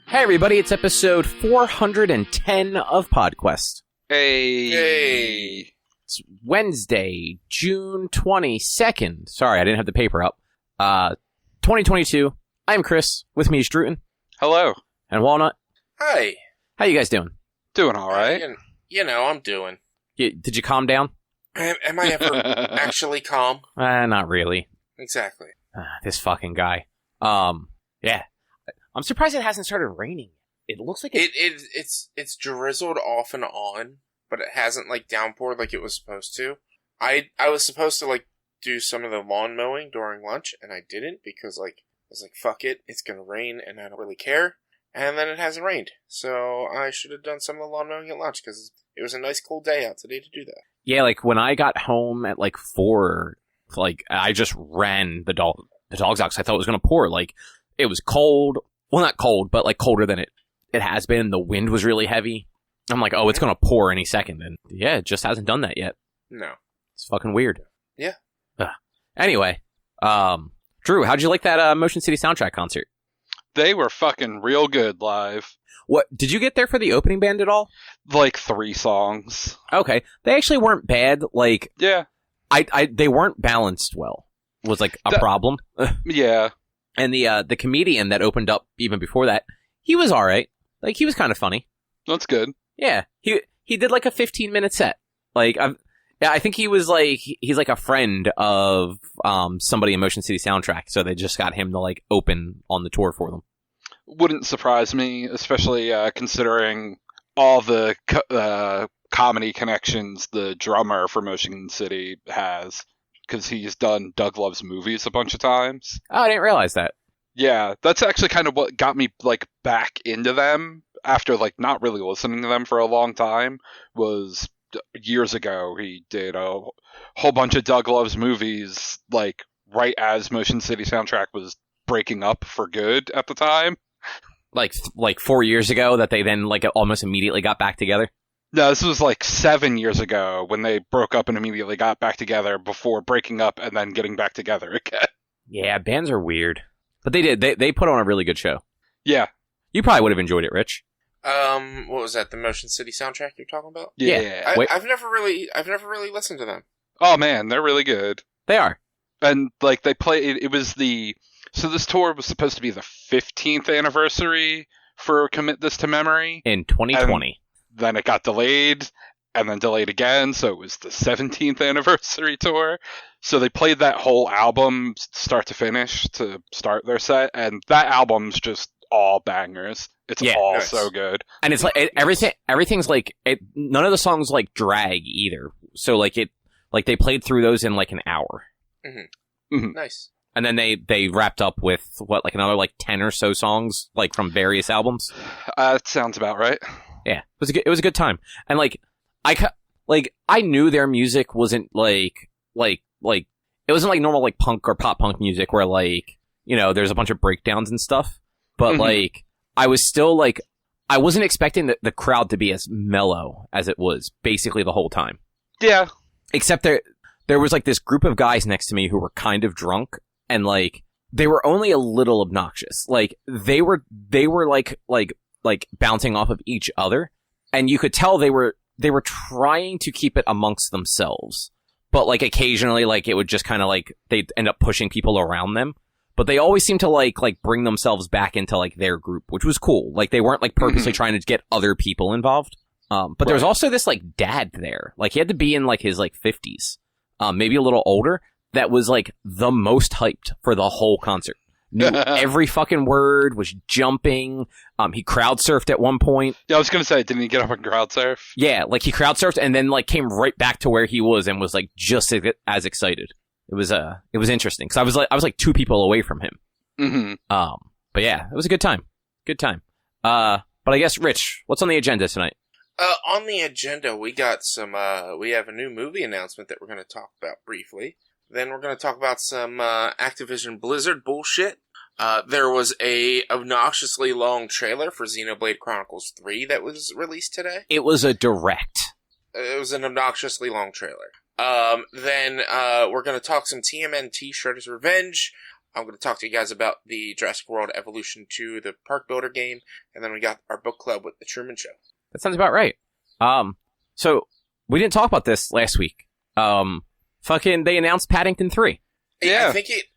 Hey everybody, it's episode 410 of PodQuest. Hey. It's Wednesday, June 22nd. Sorry, I didn't have the paper up. 2022. I'm Chris. With me is Droo. Hello. And Walnut. Hi. How you guys doing? Doing all right. I'm doing. Did you calm down? Am I ever actually calm? Not really. Exactly. This fucking guy. Yeah. I'm surprised it hasn't started raining. It looks like it's drizzled off and on, but it hasn't downpoured like it was supposed to. I was supposed to do some of the lawn mowing during lunch, and I didn't because I was like, fuck it, it's gonna rain, and I don't really care. And then it hasn't rained, so I should have done some of the lawn mowing at lunch because it was a nice cool day out today to do that. Yeah, when I got home at 4, I just ran the dogs out because I thought it was gonna pour. It was cold. Well, not cold, but colder than it has been. The wind was really heavy. I'm like, oh, it's going to pour any second. And yeah, it just hasn't done that yet. No. It's fucking weird. Yeah. Anyway, Droo, how'd you like that Motion City soundtrack concert? They were fucking real good live. What, did you get there for the opening band at all? 3 songs. Okay. They actually weren't bad. Yeah. They weren't balanced well. Was a problem. Yeah. And the comedian that opened up even before that, he was all right. He was kind of funny. That's good. Yeah, he did a 15-minute set. I think he was he's a friend of somebody in Motion City Soundtrack, so they just got him to open on the tour for them. Wouldn't surprise me, especially considering all the comedy connections the drummer for Motion City has. Because he's done Doug Loves Movies a bunch of times. Oh, I didn't realize that. Yeah, that's actually kind of what got me back into them after not really listening to them for a long time. Was years ago he did a whole bunch of Doug Loves Movies right as Motion City Soundtrack was breaking up for good at the time. 4 years ago that they then almost immediately got back together. No, this was 7 years ago when they broke up and immediately got back together before breaking up and then getting back together again. Yeah, bands are weird. But they did. They put on a really good show. Yeah. You probably would have enjoyed it, Rich. What was that? The Motion City soundtrack you're talking about? Yeah. I've never really listened to them. Oh man, they're really good. They are. And they play. It was so this tour was supposed to be the 15th anniversary for Commit This to Memory In 2020. Then it got delayed, and then delayed again, so it was the 17th anniversary tour. So they played that whole album, start to finish, to start their set, and that album's just all bangers. It's all nice. So good. And it's everything's none of the songs drag either. So they played through those in an hour. Mm-hmm. Mm-hmm. Nice. And then they wrapped up with another 10 or so songs from various albums. That sounds about right. Yeah, it was a good time. And I knew their music wasn't it wasn't normal punk or pop punk music where there's a bunch of breakdowns and stuff. But Mm-hmm. I was still I wasn't expecting the crowd to be as mellow as it was basically the whole time. Yeah. Except there was this group of guys next to me who were kind of drunk and they were only a little obnoxious. They were bouncing off of each other, and you could tell they were trying to keep it amongst themselves, but occasionally it would just kind of they'd end up pushing people around them, but they always seemed to bring themselves back into their group, which was cool. They weren't purposely trying to get other people involved. But there was also this dad there, he had to be in his 50s, maybe a little older, that was the most hyped for the whole concert. Knew every fucking word, was jumping. He crowd surfed at one point. Yeah, I was gonna say, didn't he get up and crowd surf? Yeah, he crowd surfed and then came right back to where he was and was just as excited. It was interesting because I was 2 people away from him. Mm-hmm. But yeah, it was a good time. Good time. But I guess, Rich, what's on the agenda tonight? On the agenda, we got we have a new movie announcement that we're going to talk about briefly. Then we're going to talk about some Activision Blizzard bullshit. There was a obnoxiously long trailer for Xenoblade Chronicles 3 that was released today. It was a direct. It was an obnoxiously long trailer. Then we're going to talk some TMNT Shredder's Revenge. I'm going to talk to you guys about the Jurassic World Evolution 2, the Park Builder game, and then we got our book club with the Truman Show. That sounds about right. So we didn't talk about this last week. They announced Paddington 3. Yeah.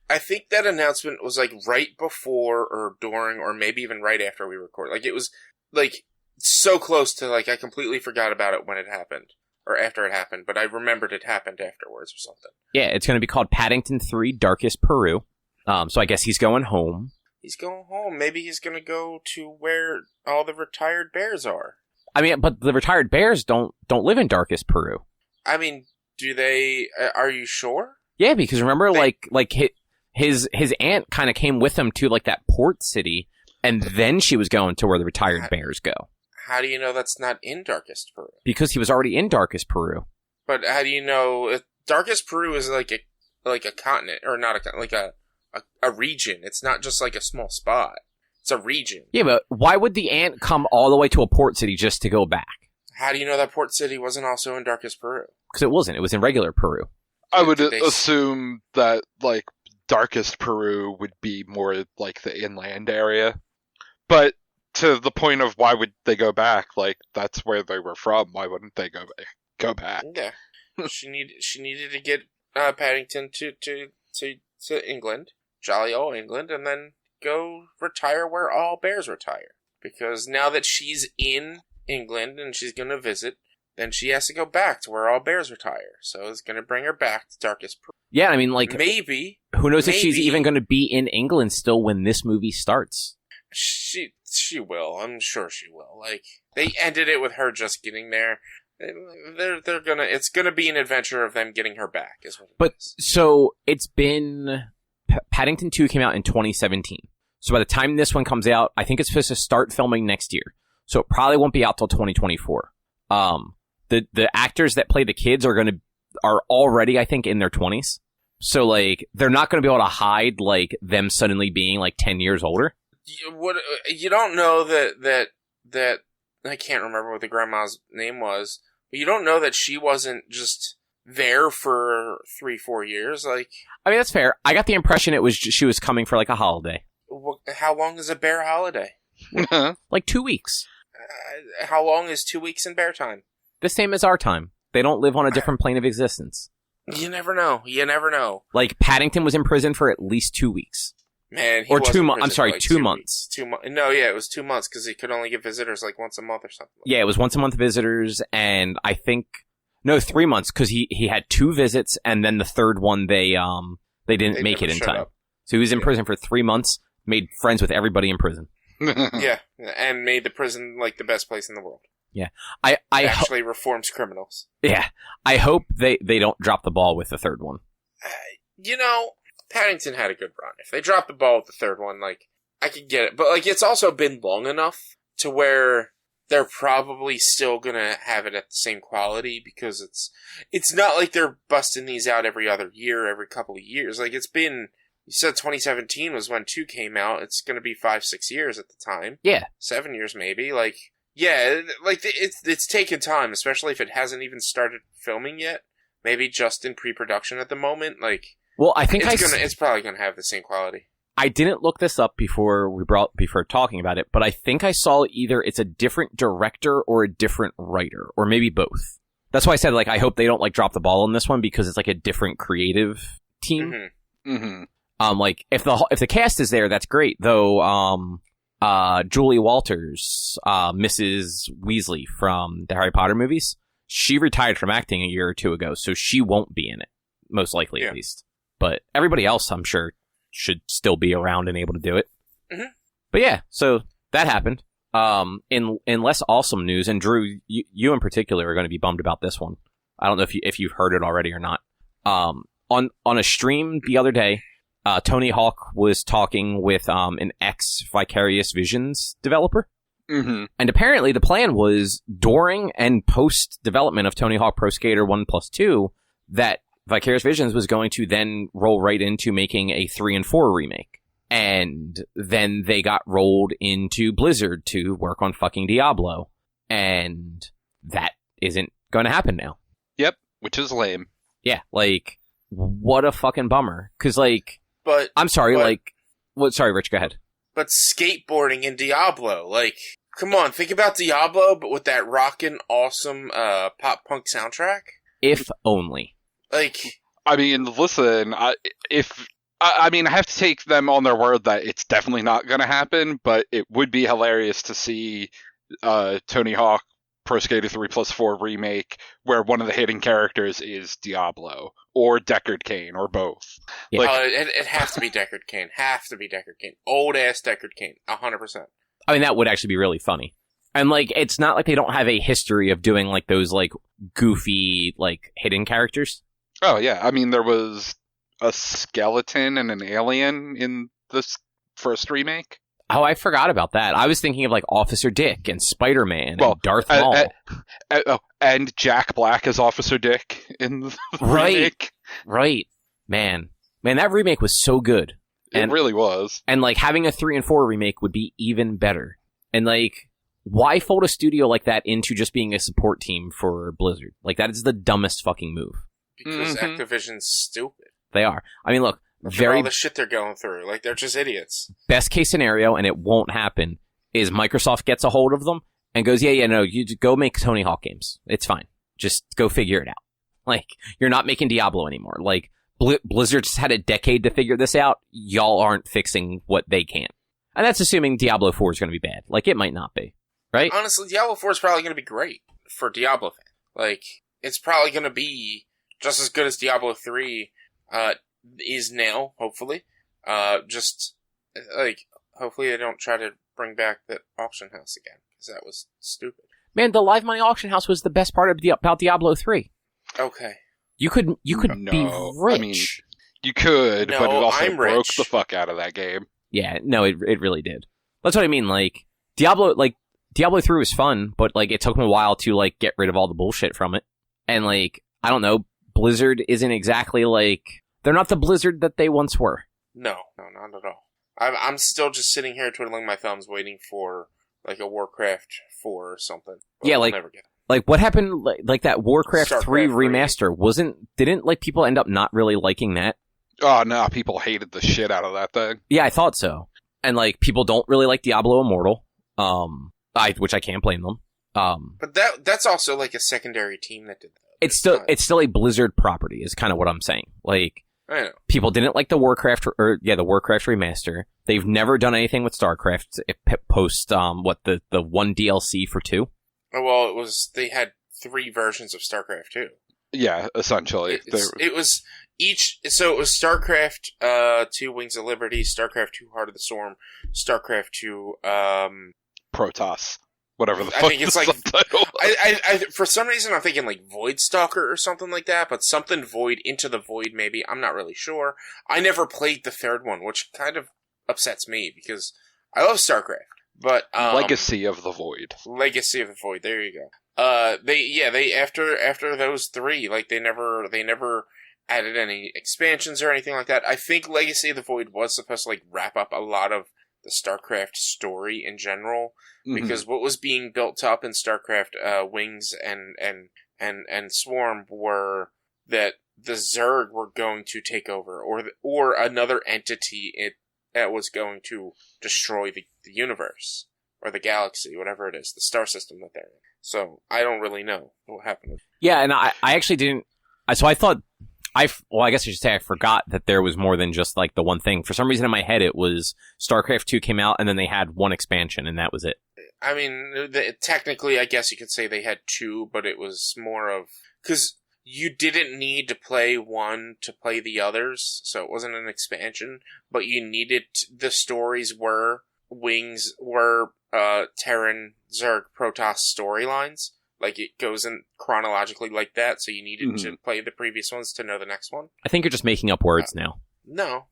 I think that announcement was like right before or during or maybe even right after we recorded. Like it was like so close to like I completely forgot about it when it happened or after it happened, but I remembered it happened afterwards or something. Yeah, it's going to be called Paddington 3 Darkest Peru. So I guess he's going home. He's going home. Maybe he's going to go to where all the retired bears are. I mean, but the retired bears don't live in Darkest Peru. I mean, do they? Are you sure? Yeah, because remember, his aunt kind of came with him to like that port city, and then she was going to where the retired bears go. How do you know that's not in Darkest Peru? Because he was already in Darkest Peru. But how do you know Darkest Peru is like a continent or not a region? It's not just like a small spot. It's a region. Yeah, but why would the aunt come all the way to a port city just to go back? How do you know that port city wasn't also in Darkest Peru? Because it wasn't. It was in regular Peru. I would assume that, like, Darkest Peru would be more like the inland area. But to the point of why would they go back, like, that's where they were from. Why wouldn't they go back? Yeah. she needed to get Paddington to England, jolly old England, and then go retire where all bears retire. Because now that she's in England and she's going to visit, then she has to go back to where all bears retire. So it's going to bring her back to Darkest Peru. Yeah, I mean, like... Maybe. Who knows if she's even going to be in England still when this movie starts? She will. I'm sure she will. Like, they ended it with her just getting there. They're gonna... It's gonna be an adventure of them getting her back, is what it is. So, it's been... Paddington 2 came out in 2017. So by the time this one comes out, I think it's supposed to start filming next year. So it probably won't be out till 2024. The actors that play the kids are already, I think, in their 20s. So, like, they're not going to be able to hide, like, them suddenly being, like, 10 years older. You don't know that I can't remember what the grandma's name was, but you don't know that she wasn't just there for 3-4 years. Like, I mean, that's fair. I got the impression it was she was coming for, like, a holiday. How long is a bear holiday? Like 2 weeks. How long is 2 weeks in bear time? The same as our time. They don't live on a different plane of existence. You never know. You never know. Like, Paddington was in prison for at least 2 weeks. Man, or 2 months. I'm sorry, like 2 months. 2 months. No, yeah, it was 2 months because he could only get visitors like once a month or something. Yeah, it was once a month visitors, and I think 3 months because he had 2 visits, and then the third one they didn't make it in time. So he was in prison for 3 months, made friends with everybody in prison. Yeah, and made the prison like the best place in the world. Yeah, I actually reforms criminals. Yeah, I hope they don't drop the ball with the third one. Paddington had a good run. If they dropped the ball with the third one, like, I could get it. But, like, it's also been long enough to where they're probably still gonna have it at the same quality because it's not like they're busting these out every other year, every couple of years. Like, it's been, you said 2017 was when 2 came out. It's gonna be 5-6 years at the time. Yeah. 7 years maybe. Like, yeah, like, it's taken time, especially if it hasn't even started filming yet. Maybe just in pre-production at the moment, like... Well, I think it's probably going to have the same quality. I didn't look this up before talking about it, but I think I saw either it's a different director or a different writer, or maybe both. That's why I said, like, I hope they don't, like, drop the ball on this one because it's, like, a different creative team. Mm-hmm. Mm-hmm. Like, if the cast is there, that's great, though, Julie Walters, Mrs. Weasley from the Harry Potter movies, she retired from acting a year or 2 ago, so she won't be in it, most likely, at least. But everybody else, I'm sure, should still be around and able to do it. Mm-hmm. But yeah, so that happened. In less awesome news, and Drew, you in particular are going to be bummed about this one. I don't know if you've heard it already or not. On a stream the other day, Tony Hawk was talking with an ex-Vicarious Visions developer. Mm-hmm. And apparently the plan was during and post-development of Tony Hawk Pro Skater 1+2 that Vicarious Visions was going to then roll right into making a 3 and 4 remake. And then they got rolled into Blizzard to work on fucking Diablo. And that isn't going to happen now. Yep, which is lame. Yeah, like, what a fucking bummer. Because, like, But I'm sorry, but, like... Well, sorry, Rich, go ahead. But skateboarding in Diablo, like, come on, think about Diablo, but with that rockin' awesome pop-punk soundtrack. If only. Like... I mean, listen, I have to take them on their word that it's definitely not going to happen, but it would be hilarious to see Tony Hawk Pro Skater 3 Plus 4 remake where one of the hidden characters is Diablo or Deckard Cain or both. Yeah. Like, it has to be Deckard Cain. Old ass Deckard Cain. 100%. I mean, that would actually be really funny. And, like, it's not like they don't have a history of doing, like, those, like, goofy, like, hidden characters. oh, yeah. I mean, there was a skeleton and an alien in this first remake. Oh, I forgot about that. I was thinking of, like, Officer Dick and Spider-Man and Darth Maul. And Jack Black as Officer Dick in the remake. Right. Man, that remake was so good. It really was. And, like, having a 3 and 4 remake would be even better. And, like, why fold a studio like that into just being a support team for Blizzard? Like, that is the dumbest fucking move. Because Activision's stupid. They are. I mean, look, all the shit they're going through. Like, they're just idiots. Best case scenario, and it won't happen, is Microsoft gets a hold of them and goes, no, you just go make Tony Hawk games. It's fine. Just go figure it out. Like, you're not making Diablo anymore. Like, Blizzard's had a decade to figure this out. Y'all aren't fixing what they can. And that's assuming Diablo 4 is going to be bad. Like, it might not be. Right? Honestly, Diablo 4 is probably going to be great for Diablo fans. Like, it's probably going to be just as good as Diablo 3 is now, hopefully. Just, like, hopefully they don't try to bring back that auction house again, because that was stupid. Man, the live money auction house was the best part about Diablo 3. Okay. You could be rich. I mean, you could, No, but it also I'm broke rich. the fuck out of that game. Yeah, no, it really did. That's what I mean, like, Diablo 3 was fun, but, like, it took them a while to, like, get rid of all the bullshit from it. And, like, I don't know, Blizzard isn't exactly, like, they're not the Blizzard that they once were. No, not at all. I'm still just sitting here twiddling my thumbs waiting for, like, a Warcraft 4 or something. But Yeah, we'll like, never get it. Like, what happened, like that Warcraft 3 StarCraft 3. remaster, didn't, like, people end up not really liking that? Oh, no, people hated the shit out of that thing. Yeah, I thought so. And, like, people don't really like Diablo Immortal, which I can't blame them. But that's also, like, a secondary team that did that. It's still a Blizzard property, is kind of what I'm saying. Like, I know. people didn't like the Warcraft remaster. They've never done anything with StarCraft post, the one DLC for 2. Oh, well, they had 3 versions of StarCraft 2. Yeah, essentially. It was StarCraft 2 Wings of Liberty, StarCraft 2 Heart of the Storm, StarCraft 2 Protoss. Whatever the I fuck think it's the like subtitle was. I for some reason I'm thinking like Void Stalker or something like that, but something Void Into the Void maybe. I'm not really sure. I never played the 3rd one, which kind of upsets me because I love StarCraft. But Legacy of the Void. Legacy of the Void. There you go. They after those 3, like they never added any expansions or anything like that. I think Legacy of the Void was supposed to like wrap up a lot of the StarCraft story in general, because what was being built up in StarCraft Wings and Swarm were that the Zerg were going to take over, or another entity that was going to destroy the universe or the galaxy, whatever it is, the star system that they're in. So I don't really know what happened. Yeah, and I actually didn't. So I thought I guess I should say I forgot that there was more than just like the one thing. For some reason in my head it was StarCraft 2 came out and then they had one expansion and that was it. I mean, technically I guess you could say they had 2, but it was more of... Because you didn't need to play one to play the others, so it wasn't an expansion, but you needed... The stories were Terran, Zerg, Protoss storylines. Like, it goes in chronologically like that, so you needed to play the previous ones to know the next one. I think you're just making up words now. No.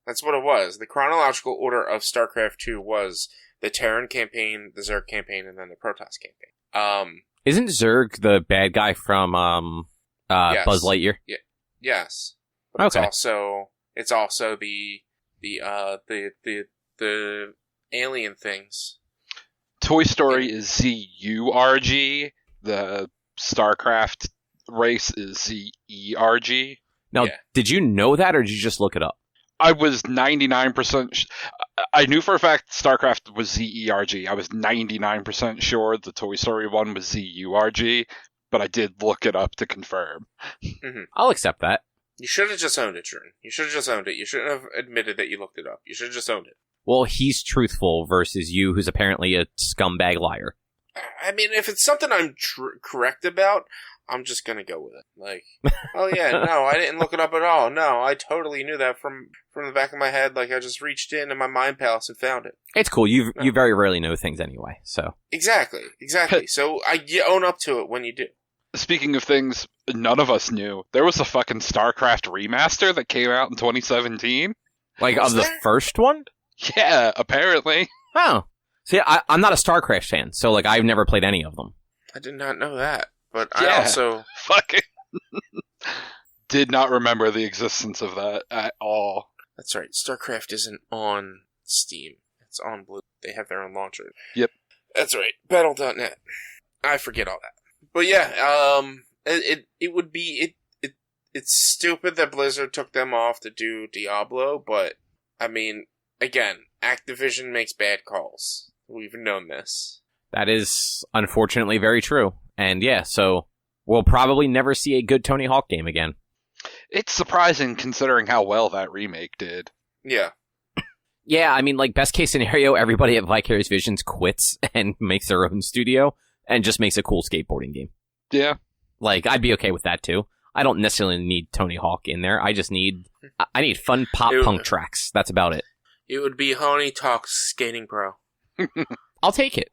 That's what it was. The chronological order of StarCraft 2 was the Terran campaign, the Zerg campaign, and then the Protoss campaign. Isn't Zerg the bad guy from yes. Buzz Lightyear? Yeah. Yes. But Okay. It's also the alien things. Toy Story is ZURG. The StarCraft race is ZERG. Now, Yeah. Did you know that or did you just look it up? I was 99%. I knew for a fact StarCraft was ZERG. I was 99% sure the Toy Story one was ZURG, but I did look it up to confirm. Mm-hmm. I'll accept that. You should have just owned it, Jordan. You should have just owned it. You shouldn't have admitted that you looked it up. You should have just owned it. Well, he's truthful versus you, who's apparently a scumbag liar. I mean, if it's something I'm correct about, I'm just gonna go with it. Like, oh yeah, no, I didn't look it up at all. No, I totally knew that from the back of my head. Like, I just reached in my mind palace and found it. It's cool. You very rarely know things anyway, so. Exactly. So you own up to it when you do. Speaking of things none of us knew, there was a fucking StarCraft remaster that came out in 2017. Like, of the first one? Yeah, apparently. Oh. See, I'm not a StarCraft fan, so, like, I've never played any of them. I did not know that, but Yeah. I also... Fucking did not remember the existence of that at all. That's right, StarCraft isn't on Steam. It's on Blue. They have their own launcher. Yep. That's right, Battle.net. I forget all that. But yeah, it would be... It's stupid that Blizzard took them off to do Diablo, but, I mean, again, Activision makes bad calls. We've known this. That is, unfortunately, very true. And yeah, so we'll probably never see a good Tony Hawk game again. It's surprising considering how well that remake did. Yeah. Yeah, I mean, like, best case scenario, everybody at Vicarious Visions quits and makes their own studio and just makes a cool skateboarding game. Yeah. Like, I'd be okay with that, too. I don't necessarily need Tony Hawk in there. I just need fun pop-punk tracks. That's about it. It would be Honey Talk's Skating Pro. I'll take it.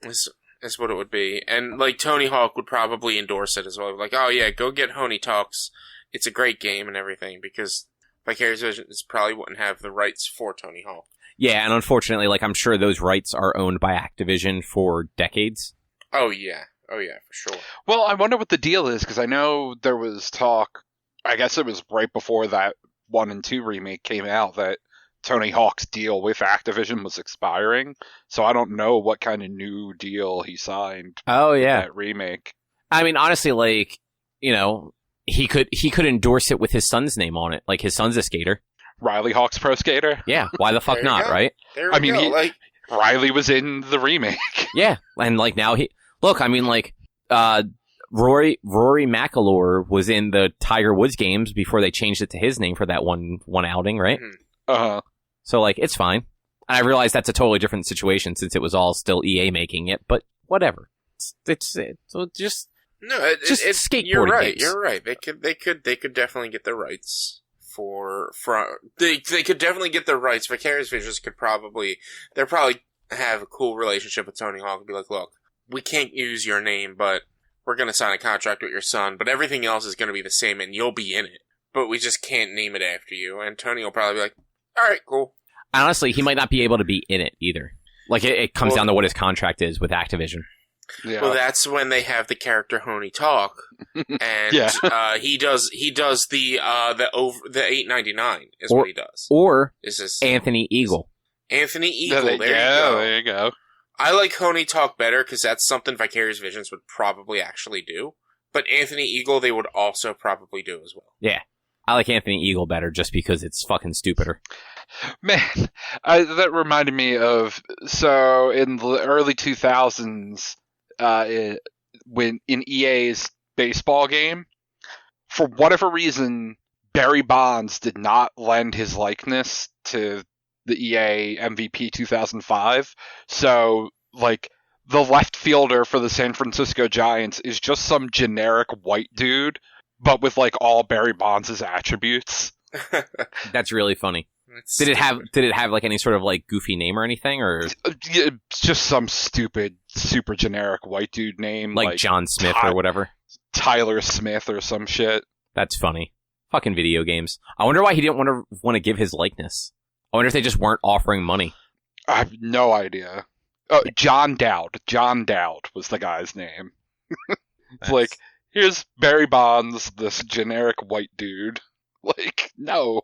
Is what it would be. And, like, Tony Hawk would probably endorse it as well. Like, oh yeah, go get Honey Talks. It's a great game and everything, because Vicarious Visions probably wouldn't have the rights for Tony Hawk. Yeah, and unfortunately, like, I'm sure those rights are owned by Activision for decades. Oh yeah, for sure. Well, I wonder what the deal is, because I know there was talk, I guess it was right before that 1 and 2 remake came out, that Tony Hawk's deal with Activision was expiring, so I don't know what kind of new deal he signed. Oh yeah, that remake. I mean, honestly, like, you know, he could endorse it with his son's name on it, like his son's a skater. Riley Hawk's Pro Skater. Yeah, why the fuck not, right? There we go. Riley was in the remake. Yeah, and like now look. I mean, like, Rory McIlroy was in the Tiger Woods games before they changed it to his name for that one outing, right? Mm-hmm. So, like, it's fine. And I realize that's a totally different situation since it was all still EA making it, but whatever. It's just skateboarding You're right. games. You're right. They could definitely get the rights they could definitely get the rights. Vicarious Visions they'll probably have a cool relationship with Tony Hawk and be like, look, we can't use your name, but we're going to sign a contract with your son, but everything else is going to be the same and you'll be in it, but we just can't name it after you. And Tony will probably be like, all right, cool. Honestly, he might not be able to be in it either. Like, it comes down to what his contract is with Activision. Yeah. Well, that's when they have the character Honey Talk, and he does the $8.99 is what he does. Or Anthony Eagle. Anthony Eagle. There you go. I like Honey Talk better because that's something Vicarious Visions would probably actually do. But Anthony Eagle, they would also probably do as well. Yeah. I like Anthony Eagle better just because it's fucking stupider. Man, that reminded me of, so in the early 2000s, when in EA's baseball game, for whatever reason, Barry Bonds did not lend his likeness to the EA MVP 2005. So, like, the left fielder for the San Francisco Giants is just some generic white dude, but with, like, all Barry Bonds' attributes. That's really funny. Did it have like any sort of like goofy name or anything, or it's just some stupid, super generic white dude name, like John Smith or whatever, Tyler Smith or some shit? That's funny. Fucking video games. I wonder why he didn't want to give his likeness. I wonder if they just weren't offering money. I have no idea. Oh, John Dowd. John Dowd was the guy's name. It's like, here's Barry Bonds, this generic white dude. Like, no.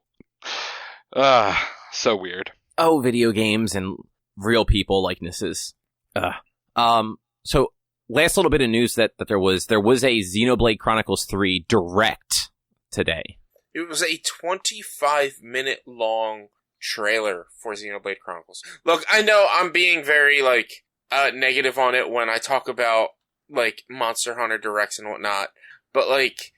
So weird. Oh, video games and real people likenesses. So last little bit of news that there was a Xenoblade Chronicles 3 Direct today. It was a 25-minute long trailer for Xenoblade Chronicles. Look, I know I'm being very, like, negative on it when I talk about, like, Monster Hunter Directs and whatnot, but, like,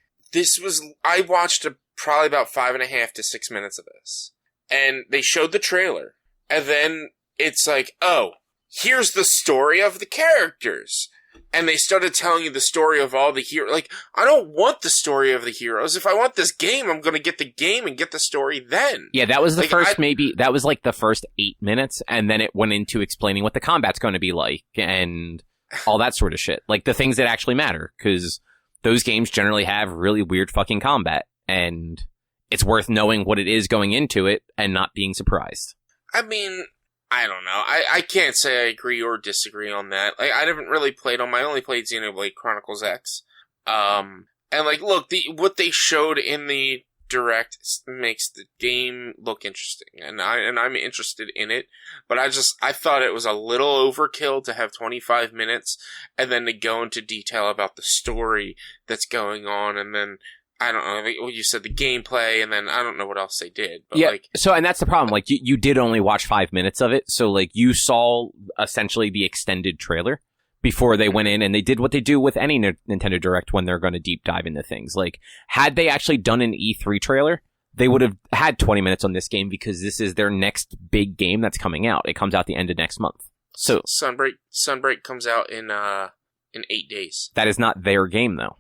I watched probably about 5.5 to 6 minutes of this, and they showed the trailer, and then it's like, oh, here's the story of the characters. And they started telling you the story of all the heroes. Like, I don't want the story of the heroes. If I want this game, I'm going to get the game and get the story then. Yeah, that was the that was like the first 8 minutes, and then it went into explaining what the combat's going to be like, and all that sort of shit. Like, the things that actually matter, because those games generally have really weird fucking combat, and it's worth knowing what it is going into it, and not being surprised. I mean, I don't know. I can't say I agree or disagree on that. Like, I haven't really played I only played Xenoblade Chronicles X. And like, look, what they showed in the Direct makes the game look interesting, and I'm interested in it. But I thought it was a little overkill to have 25 minutes and then to go into detail about the story that's going on, and then I don't know, you said the gameplay, and then I don't know what else they did. But yeah, so, and that's the problem. Like, you did only watch 5 minutes of it, so, like, you saw essentially the extended trailer before they went in, and they did what they do with any Nintendo Direct when they're going to deep dive into things. Like, had they actually done an E3 trailer, they would have had 20 minutes on this game, because this is their next big game that's coming out. It comes out the end of next month. So Sunbreak comes out in 8 days. That is not their game, though.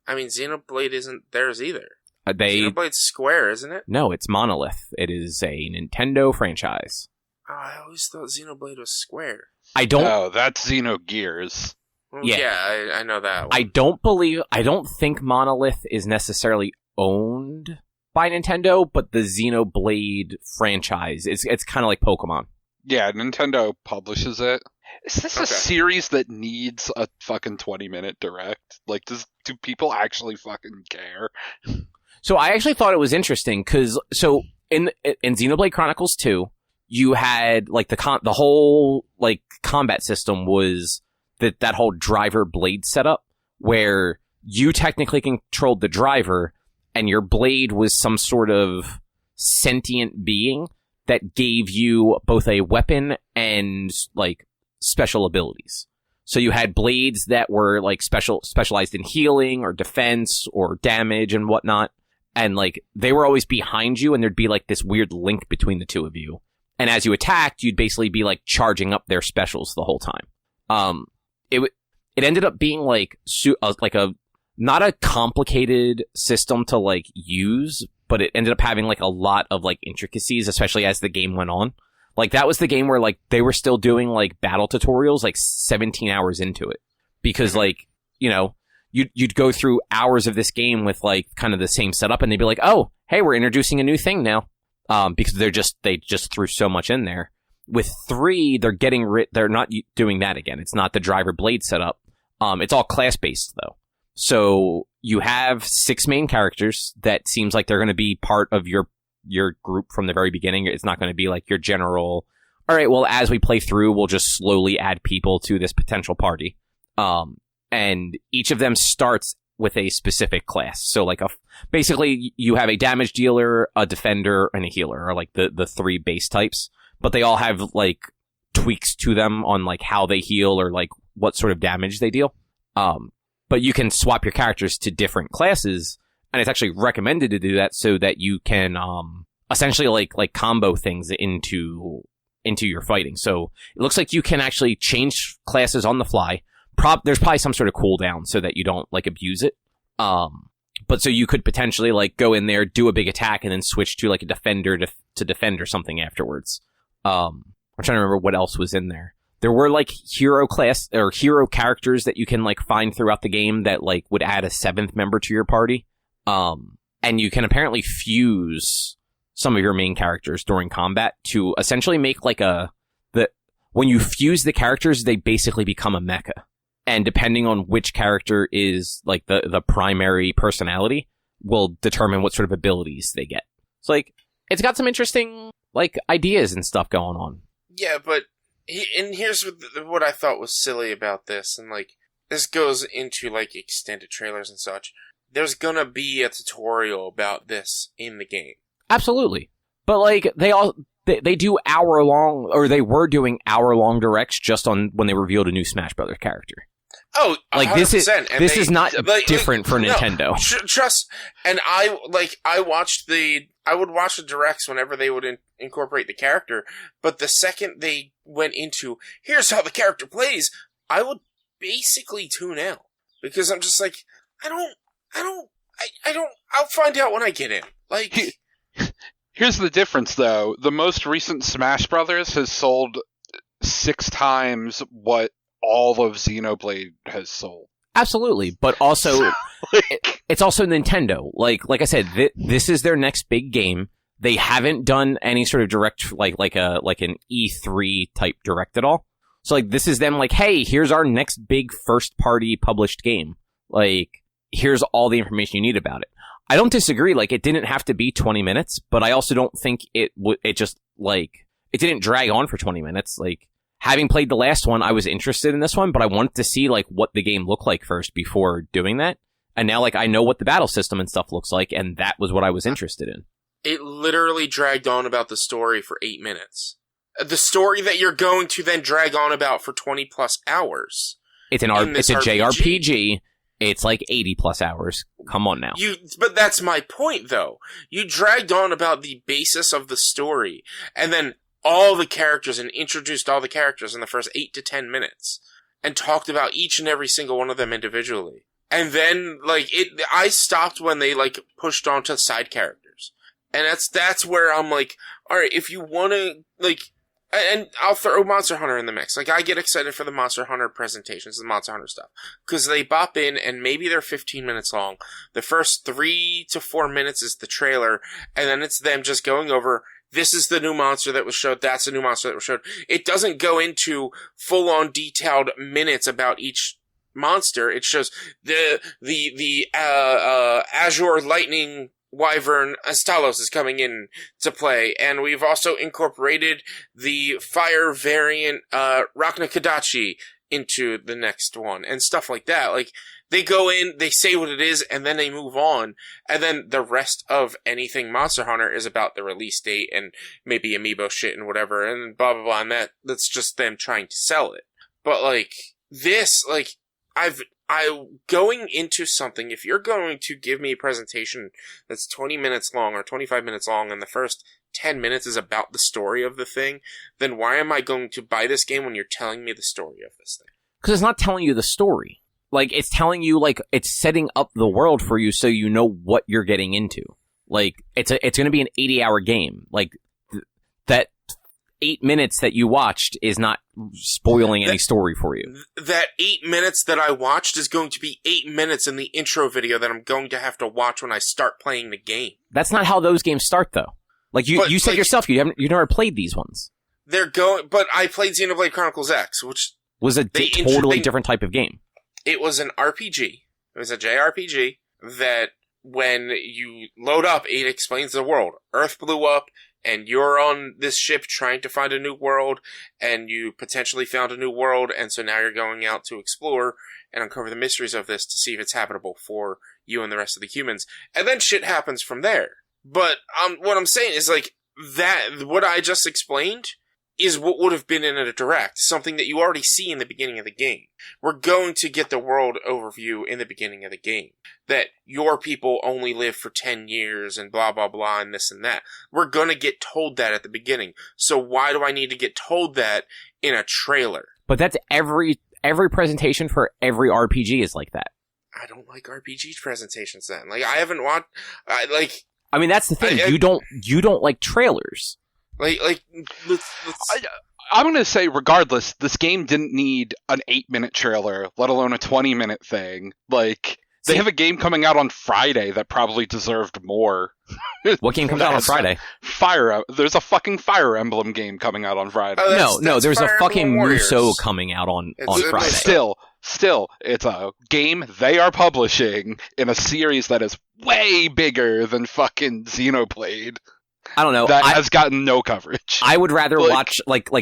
I mean, Xenoblade isn't theirs either. Xenoblade's Square, isn't it? No, it's Monolith. It is a Nintendo franchise. Oh, I always thought Xenoblade was Square. Oh, that's Xenogears. Yeah, I know that one. I don't think Monolith is necessarily owned by Nintendo, but the Xenoblade franchise, it's kind of like Pokemon. Yeah, Nintendo publishes it. Is this a series that needs a fucking 20-minute Direct? Like, do people actually fucking care? So I actually thought it was interesting, because, so, in Xenoblade Chronicles 2, you had, like, the whole, like, combat system was that whole driver blade setup, where you technically controlled the driver, and your blade was some sort of sentient being that gave you both a weapon and, like, special abilities. So you had blades that were, like, specialized in healing or defense or damage and whatnot, and, like, they were always behind you, and there'd be, like, this weird link between the two of you. And as you attacked, you'd basically be, like, charging up their specials the whole time. It ended up being, like a not a complicated system to, like, use, but it ended up having, like, a lot of, like, intricacies, especially as the game went on. Like, that was the game where, like, they were still doing, like, battle tutorials, like, 17 hours into it. Because, like, you know, you'd go through hours of this game with, like, kind of the same setup, and they'd be like, oh, hey, we're introducing a new thing now. Because they just threw so much in there. With 3, they're not doing that again. It's not the driver blade setup. It's all class-based, though. So you have 6 main characters that seems like they're going to be part of your group from the very beginning. It's not going to be like your general, all right, well, as we play through, we'll just slowly add people to this potential party. And each of them starts with a specific class. So, like, basically, you have a damage dealer, a defender, and a healer, or, like, the 3 base types. But they all have, like, tweaks to them on, like, how they heal or, like, what sort of damage they deal. But you can swap your characters to different classes, and it's actually recommended to do that so that you can essentially like combo things into your fighting. So it looks like you can actually change classes on the fly. There's probably some sort of cooldown so that you don't, like, abuse it. But so you could potentially, like, go in there, do a big attack, and then switch to, like, a defender to defend or something afterwards. I'm trying to remember what else was in there. There were, like, hero characters that you can, like, find throughout the game that, like, would add a 7th member to your party. And you can apparently fuse some of your main characters during combat to essentially make, like, when you fuse the characters, they basically become a mecha. And depending on which character is, like, the primary personality will determine what sort of abilities they get. So, like, it's got some interesting, like, ideas and stuff going on. Yeah, but here's what I thought was silly about this, and, like, this goes into, like, extended trailers and such. There's gonna be a tutorial about this in the game. Absolutely. But like they do hour-long, or they were doing hour-long directs just on when they revealed a new Smash Brothers character. Oh, 100%. Like this is not different for Nintendo. Trust, and I would watch the directs whenever they would incorporate the character, but the second they went into here's how the character plays, I would basically tune out because I'm just like I'll find out when I get in. Like, here's the difference though: the most recent Smash Brothers has sold 6 times what all of Xenoblade has sold. Absolutely, but also it's also Nintendo. Like I said, this is their next big game. They haven't done any sort of direct like an E3 type direct at all. So like this is them like, hey, here's our next big first party published game. Like here's all the information you need about it. I don't disagree. Like it didn't have to be 20 minutes, but I also don't think it just like it didn't drag on for 20 minutes. Like having played the last one, I was interested in this one, but I wanted to see like what the game looked like first before doing that. And now like I know what the battle system and stuff looks like, and that was what I was interested in. It literally dragged on about the story for 8 minutes. The story that you're going to then drag on about for 20 plus hours. It's a JRPG. It's like 80 plus hours. Come on now. But that's my point though. You dragged on about the basis of the story, and then all the characters and introduced all the characters in the first 8 to 10 minutes and talked about each and every single one of them individually. And then, I stopped when they, pushed on to side characters. And that's where I'm like, alright, if you wanna, and I'll throw Monster Hunter in the mix. Like, I get excited for the Monster Hunter presentations, the Monster Hunter stuff. Because they bop in, and maybe they're 15 minutes long. The first 3 to 4 minutes is the trailer, and then it's them just going over, this is the new monster that was showed, that's the new monster that was showed. It doesn't go into full-on detailed minutes about each monster. It shows the Azure Lightning Wyvern Astalos is coming in to play, and we've also incorporated the fire variant Rachna Kadachi into the next one, and stuff like that. Like, they go in, they say what it is, and then they move on, and then the rest of anything Monster Hunter is about the release date, and maybe amiibo shit and whatever, and blah blah blah, and that's just them trying to sell it. But, I'm going into something, if you're going to give me a presentation that's 20 minutes long or 25 minutes long and the first 10 minutes is about the story of the thing, then why am I going to buy this game when you're telling me the story of this thing? Because it's not telling you the story. Like, it's telling you, it's setting up the world for you so you know what you're getting into. Like, it's going to be an 80-hour game. Like, that 8 minutes that you watched is not spoiling any story for you. That 8 minutes that I watched is going to be 8 minutes in the intro video that I'm going to have to watch when I start playing the game. That's not how those games start, though. Like, you said yourself, you never played these ones. But I played Xenoblade Chronicles X, which was a totally different type of game. It was an RPG. It was a JRPG that when you load up, it explains the world. Earth blew up, and you're on this ship trying to find a new world, and you potentially found a new world, and so now you're going out to explore and uncover the mysteries of this to see if it's habitable for you and the rest of the humans. And then shit happens from there. But what I'm saying is, that what I just explained is what would have been in a direct, something that you already see in the beginning of the game. We're going to get the world overview in the beginning of the game. That your people only live for 10 years and blah, blah, blah, and this and that. We're going to get told that at the beginning. So why do I need to get told that in a trailer? But that's every presentation for every RPG is like that. I don't like RPG presentations then. I haven't watched... I mean, that's the thing. You don't like trailers. I'm going to say, regardless, this game didn't need an 8-minute trailer, let alone a 20-minute thing. They have a game coming out on Friday that probably deserved more. What game comes out on Friday? There's a fucking Fire Emblem game coming out on Friday. No, there's Fire a fucking Musou coming out on Friday. Still, it's a game they are publishing in a series that is way bigger than fucking Xenoblade. I don't know. That has gotten no coverage. I would rather watch,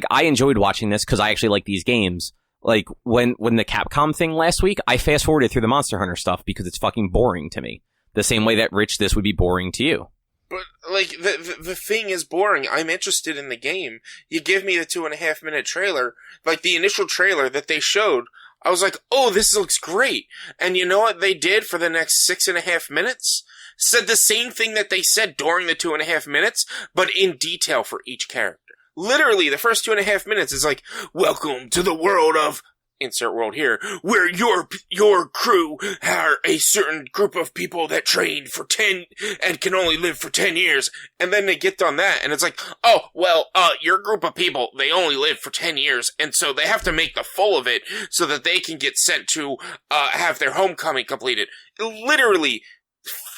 I enjoyed watching this because I actually like these games. When the Capcom thing last week, I fast-forwarded through the Monster Hunter stuff because it's fucking boring to me. The same way that, Rich, this would be boring to you. But, like, the thing is boring. I'm interested in the game. You give me the 2.5-minute trailer, like the initial trailer that they showed, I was like, oh, this looks great. And you know what they did for the next 6.5 minutes? Said the same thing that they said during the 2.5 minutes, but in detail for each character. Literally, the first 2.5 minutes is like, welcome to the world of... insert world here, where your crew are a certain group of people that trained for 10 and can only live for 10 years. And then they get done that, and it's like, oh, well, your group of people, they only live for 10 years, and so they have to make the full of it so that they can get sent to, have their homecoming completed. Literally,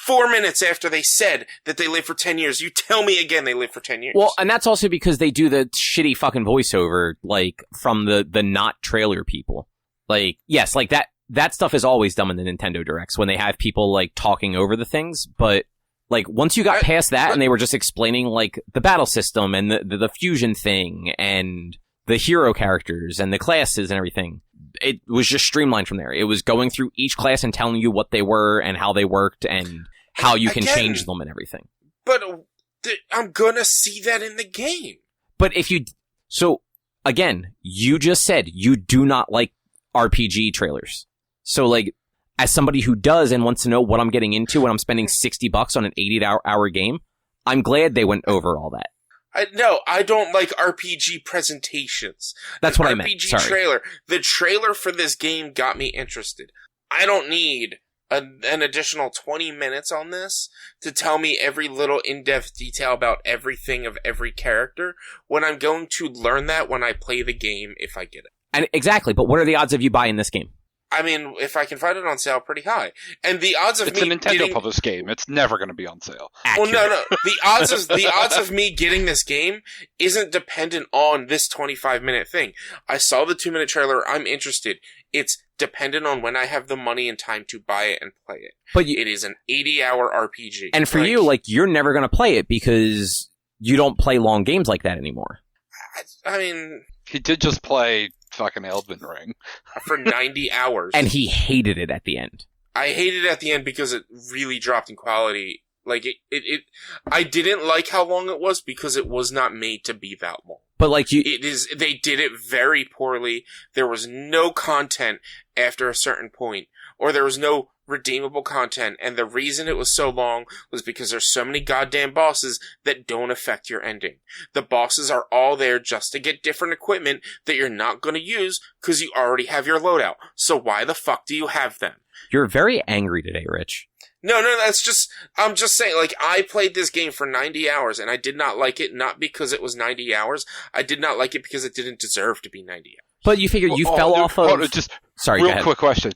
4 minutes after they said that they live for 10 years, you tell me again they live for 10 years. Well, and that's also because they do the shitty fucking voiceover, like, from the not trailer people. Like, yes, like, that stuff is always done in the Nintendo Directs, when they have people, like, talking over the things, but, like, once you got past that and they were just explaining, like, the battle system and the fusion thing and the hero characters and the classes and everything, it was just streamlined from there. It was going through each class and telling you what they were and how they worked and how you can change them and everything. But I'm gonna see that in the game. But if you... So, again, you just said you do not like RPG trailers. So, like, as somebody who does and wants to know what I'm getting into when I'm spending $60 on an 80-hour game, I'm glad they went over all that. No, I don't like RPG presentations. That's what I meant. Sorry. Trailer. The trailer for this game got me interested. I don't need an additional 20 minutes on this to tell me every little in-depth detail about everything of every character when I'm going to learn that when I play the game if I get it. And exactly, but what are the odds of you buying this game? I mean, if I can find it on sale, pretty high. And the odds of it's me a Nintendo published game. It's never going to be on sale. Accurate. Well, no. The odds of me getting this game isn't dependent on this 25-minute thing. I saw the 2-minute trailer. I'm interested. It's dependent on when I have the money and time to buy it and play it. But it is an 80-hour RPG. And for you, like, you're never going to play it because you don't play long games like that anymore. I mean... He did just play fucking Elden Ring. For 90 hours. And he hated it at the end. I hated it at the end because it really dropped in quality. Like, I didn't like how long it was because it was not made to be that long. But, like, they did it very poorly. There was no content after a certain point, or there was no redeemable content, and the reason it was so long was because there's so many goddamn bosses that don't affect your ending. The bosses are all there just to get different equipment that you're not going to use because you already have your loadout. So why the fuck do you have them? You're very angry today, Rich. No, I'm just saying, like, I played this game for 90 hours, and I did not like it, not because it was 90 hours. I did not like it because it didn't deserve to be 90 hours. But you figure you fell off of... Sorry, real quick question.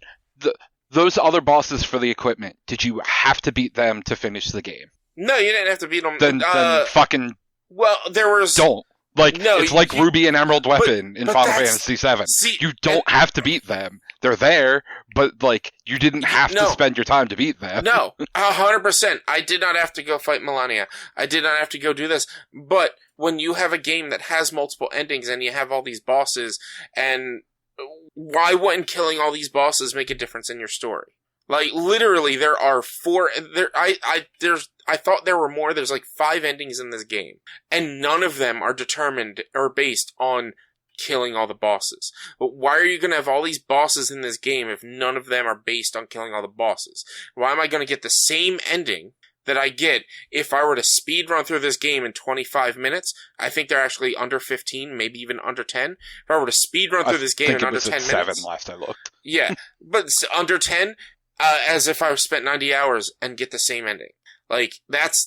Those other bosses for the equipment, did you have to beat them to finish the game? No, you didn't have to beat them. Then fucking... Well, there was... Don't. Like, no, it's like Ruby and Emerald Weapon in Final Fantasy VII. You don't have to beat them. They're there, but, like, you didn't have to spend your time to beat them. No, 100%. I did not have to go fight Melania. I did not have to go do this. But when you have a game that has multiple endings and you have all these bosses, and why wouldn't killing all these bosses make a difference in your story? Like, literally, there are 4... I thought there were more. There's like 5 endings in this game. And none of them are determined or based on killing all the bosses. But why are you going to have all these bosses in this game if none of them are based on killing all the bosses? Why am I going to get the same ending that I get if I were to speed run through this game in 25 minutes? I think they're actually under 15, maybe even under 10. If I were to speed run through this game in under 10 minutes. 7 last I looked. Yeah, but under 10, as if I spent 90 hours and get the same ending. Like, that's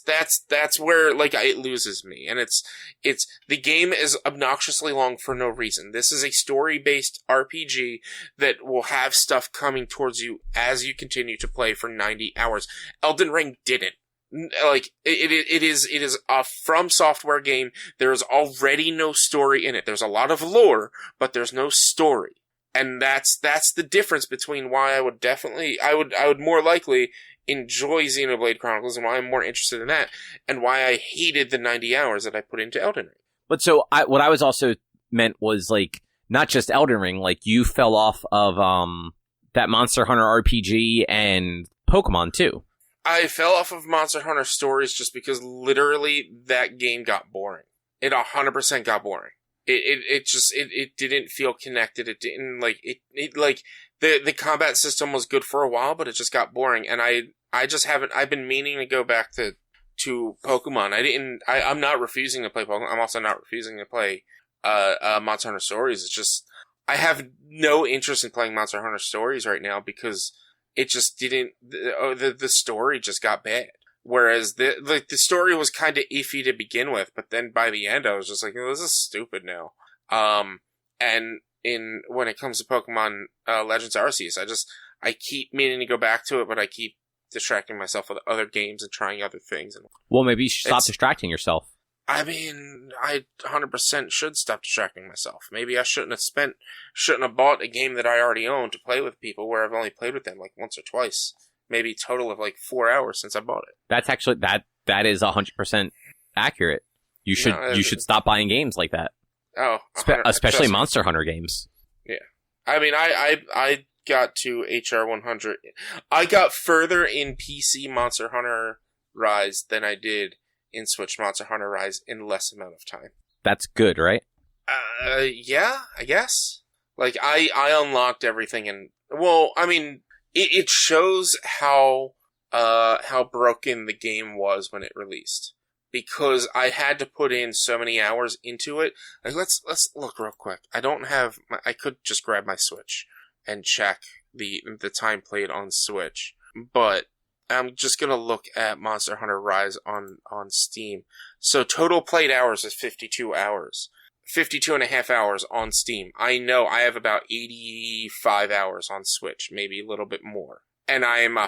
where, like, it loses me. And it's, the game is obnoxiously long for no reason. This is a story-based RPG that will have stuff coming towards you as you continue to play for 90 hours. Elden Ring didn't. Like, it is a From Software game. There is already no story in it. There's a lot of lore, but there's no story. And that's the difference between why I would more likely enjoy Xenoblade Chronicles and why I'm more interested in that and why I hated the 90 hours that I put into Elden Ring. But so what I was also meant was, like, not just Elden Ring, like, you fell off of that Monster Hunter RPG and Pokemon too. I fell off of Monster Hunter Stories just because literally that game got boring. It 100% got boring. It didn't feel connected. It didn't the combat system was good for a while, but it just got boring. And I've been meaning to go back to Pokemon. I'm not refusing to play Pokemon. I'm also not refusing to play, Monster Hunter Stories. It's just, I have no interest in playing Monster Hunter Stories right now because it just didn't, the story just got bad. Whereas the story was kind of iffy to begin with, but then by the end I was just like, oh, this is stupid now. And when it comes to Pokemon Legends Arceus, I keep meaning to go back to it, but I keep distracting myself with other games and trying other things. Well, maybe you should stop distracting yourself. I mean, I 100% should stop distracting myself. Maybe I shouldn't have bought a game that I already own to play with people where I've only played with them like once or twice. Maybe a total of like 4 hours since I bought it. That's actually, that is 100% accurate. You should stop buying games like that. Oh, especially Monster Hunter games. Yeah. I mean, I got to HR 100. I got further in PC Monster Hunter Rise than I did in Switch Monster Hunter Rise in less amount of time. That's good, right? Yeah, I guess. Like, I unlocked everything and, well, I mean, it shows how broken the game was when it released. Because I had to put in so many hours into it. Like, let's look real quick. I could just grab my Switch and check the time played on Switch. But I'm just gonna look at Monster Hunter Rise on Steam. So total played hours is 52 hours. 52 and a half hours on Steam. I know I have about 85 hours on Switch, maybe a little bit more. And I'm a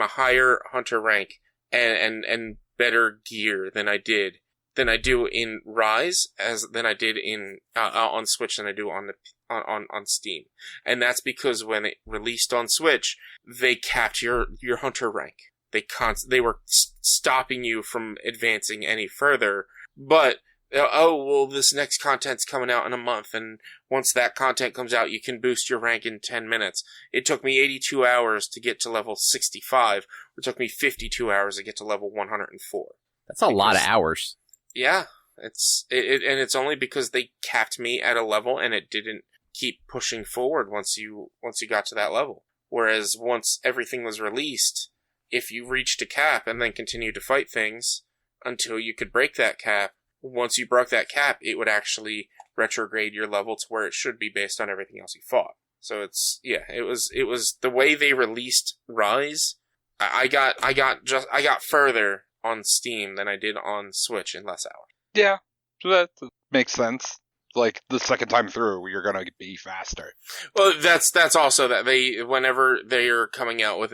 higher hunter rank and better gear than I do in Rise than I did in on Switch than I do on Steam. And that's because when it released on Switch, they capped your hunter rank. They were stopping you from advancing any further. But this next content's coming out in a month, and once that content comes out, you can boost your rank in 10 minutes. It took me 82 hours to get to level 65. It took me 52 hours to get to level 104. That's a lot of hours. Yeah, and it's only because they capped me at a level, and it didn't keep pushing forward once you got to that level. Whereas once everything was released, if you reached a cap and then continued to fight things until you could break that cap, once you broke that cap, it would actually retrograde your level to where it should be based on everything else you fought. So it was the way they released Rise. I got further on Steam than I did on Switch in less hours. Yeah, that makes sense. Like the second time through, you're gonna be faster. Well, that's also that whenever they are coming out with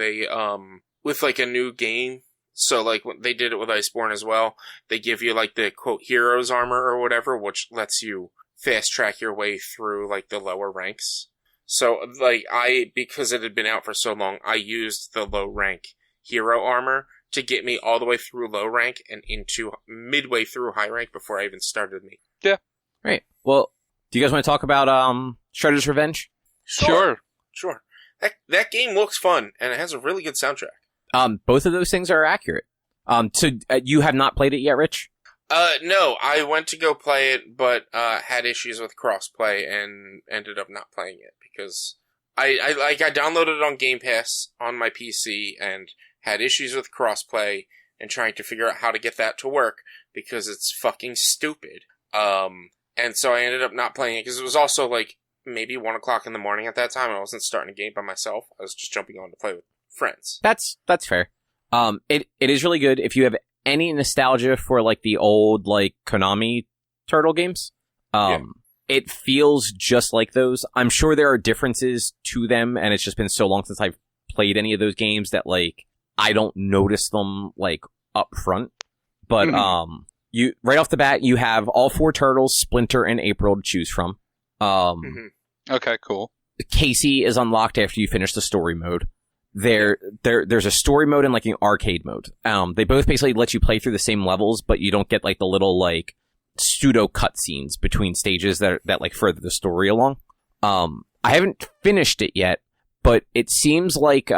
with like a new game. So, like, they did it with Iceborne as well. They give you, like, the, quote, hero's armor or whatever, which lets you fast-track your way through, like, the lower ranks. So, like, because it had been out for so long, I used the low-rank hero armor to get me all the way through low rank and into midway through high rank before I even started me. Yeah. Right. Well, do you guys want to talk about Shredder's Revenge? Sure. That game looks fun, and it has a really good soundtrack. Both of those things are accurate. So you have not played it yet, Rich? No, I went to go play it, but had issues with crossplay and ended up not playing it because I downloaded it on Game Pass on my PC and had issues with crossplay and trying to figure out how to get that to work because it's fucking stupid. And so I ended up not playing it because it was also like maybe 1 o'clock in the morning at that time. I wasn't starting a game by myself. I was just jumping on to play with friends. That's fair. It is really good. If you have any nostalgia for like the old like Konami Turtle games, it feels just like those. I'm sure there are differences to them, and it's just been so long since I've played any of those games that like I don't notice them like up front. But you right off the bat, you have all 4 turtles, Splinter and April, to choose from. Okay, cool. Casey is unlocked after you finish the story mode. There's a story mode and like an arcade mode. They both basically let you play through the same levels, but you don't get like the little like pseudo cutscenes between stages that like further the story along. I haven't finished it yet, but it seems like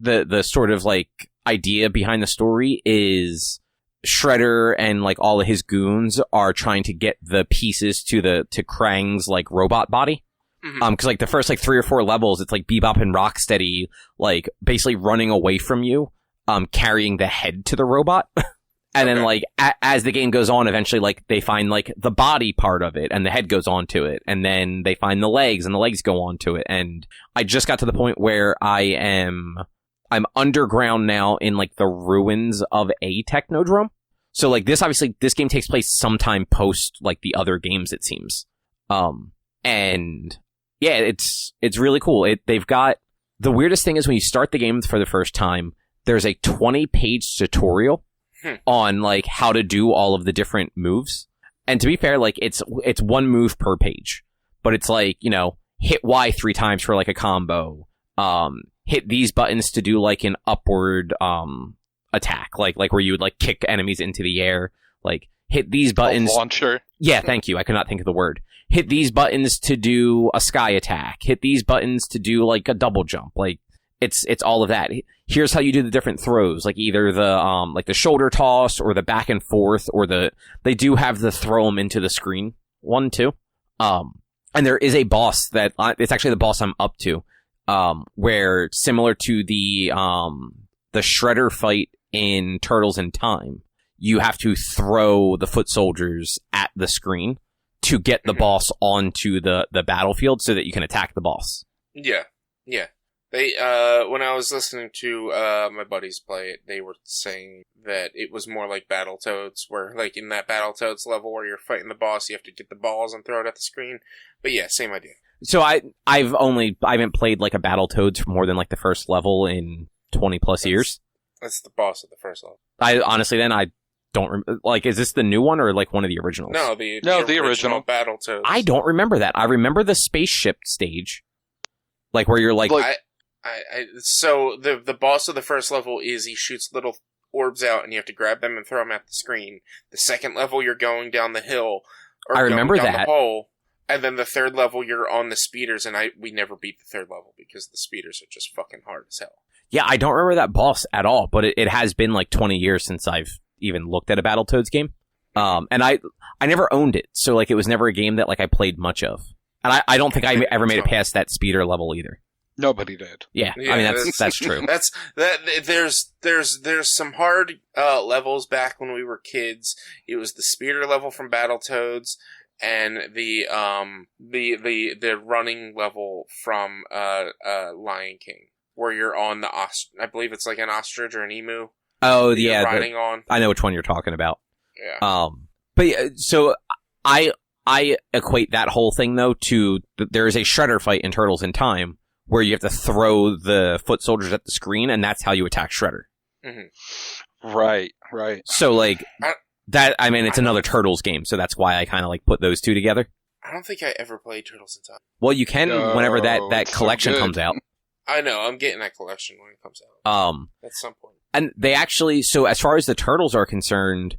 the sort of like idea behind the story is Shredder and like all of his goons are trying to get the pieces to Krang's like robot body. Because like the first like 3 or 4 levels, it's like Bebop and Rocksteady like basically running away from you, carrying the head to the robot. And then, like, as the game goes on, eventually, like, they find, like, the body part of it, and the head goes onto it, and then they find the legs, and the legs go onto it, and I just got to the point where I'm underground now in, like, the ruins of a Technodrome. So, like, this game takes place sometime post, like, the other games, it seems. And, yeah, it's really cool. They've got, the weirdest thing is when you start the game for the first time, there's a 20-page tutorial on like how to do all of the different moves. And to be fair, like it's one move per page, but it's like, you know, hit Y 3 times for like a combo, hit these buttons to do like an upward attack, like where you would like kick enemies into the air, like hit these buttons. Launcher. Yeah, thank you. I could not think of the word. Hit these buttons to do a sky attack. Hit these buttons to do like a double jump. Like it's all of that. Here's how you do the different throws, like either the shoulder toss or the back and forth, or they do have the throw them into the screen one too. And there is a boss that it's actually the boss I'm up to, where similar to the Shredder fight in Turtles in Time, you have to throw the foot soldiers at the screen to get the boss onto the battlefield so that you can attack the boss. Yeah. They, when I was listening to, my buddies play it, they were saying that it was more like Battletoads, where, like, in that Battletoads level where you're fighting the boss, you have to get the balls and throw it at the screen. But yeah, same idea. So I haven't played, like, a Battletoads for more than, like, the first level in 20 plus years. That's the boss of the first level. I don't remember, like, is this the new one or, like, one of the originals? No, the original Battletoads. I don't remember that. I remember the spaceship stage. Like, where you're, like... So the boss of the first level is he shoots little orbs out and you have to grab them and throw them at the screen. The second level you're going down the hill, or I remember going down that. the pole, and then the third level you're on the speeders, and we never beat the third level because the speeders are just fucking hard as hell. Yeah, I don't remember that boss at all, but it has been like 20 years since I've even looked at a Battletoads game. And I never owned it, so like it was never a game that like I played much of. And I don't think I ever made it past that speeder level either. Nobody did. Yeah, I mean that's true. There's some hard levels back when we were kids. It was the speeder level from Battletoads and the running level from Lion King, where you're on the I believe it's like an ostrich or an emu. Oh yeah, riding on. I know which one you're talking about. Yeah. But yeah, so I equate that whole thing though to there is a Shredder fight in Turtles in Time where you have to throw the foot soldiers at the screen, and that's how you attack Shredder. Mm-hmm. Right. So, like, it's another Turtles game, so that's why I kind of, like, put those two together. I don't think I ever played Turtles in Time. Well, you can whenever that collection comes out. I know, I'm getting that collection when it comes out. At some point. And they actually, so as far as the Turtles are concerned,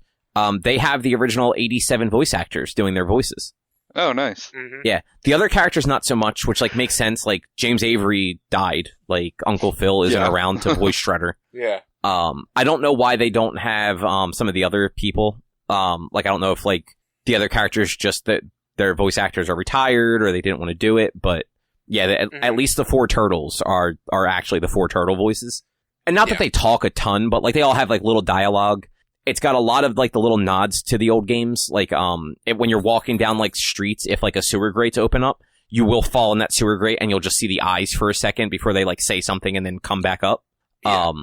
they have the original 87 voice actors doing their voices. Oh, nice. Mm-hmm. Yeah. The other characters, not so much, which, like, makes sense. Like, James Avery died. Like, Uncle Phil isn't around to voice Shredder. Yeah. I don't know why they don't have, some of the other people. Like, I don't know if, like, the other characters just that their voice actors are retired or they didn't want to do it. But, yeah, at least the 4 Turtles are actually the 4 Turtle voices. And not that they talk a ton, but, like, they all have, like, little dialogue. It's got a lot of, like, the little nods to the old games. Like, when you're walking down, like, streets, if, like, a sewer grate's open up, you will fall in that sewer grate and you'll just see the eyes for a second before they, like, say something and then come back up. Yeah.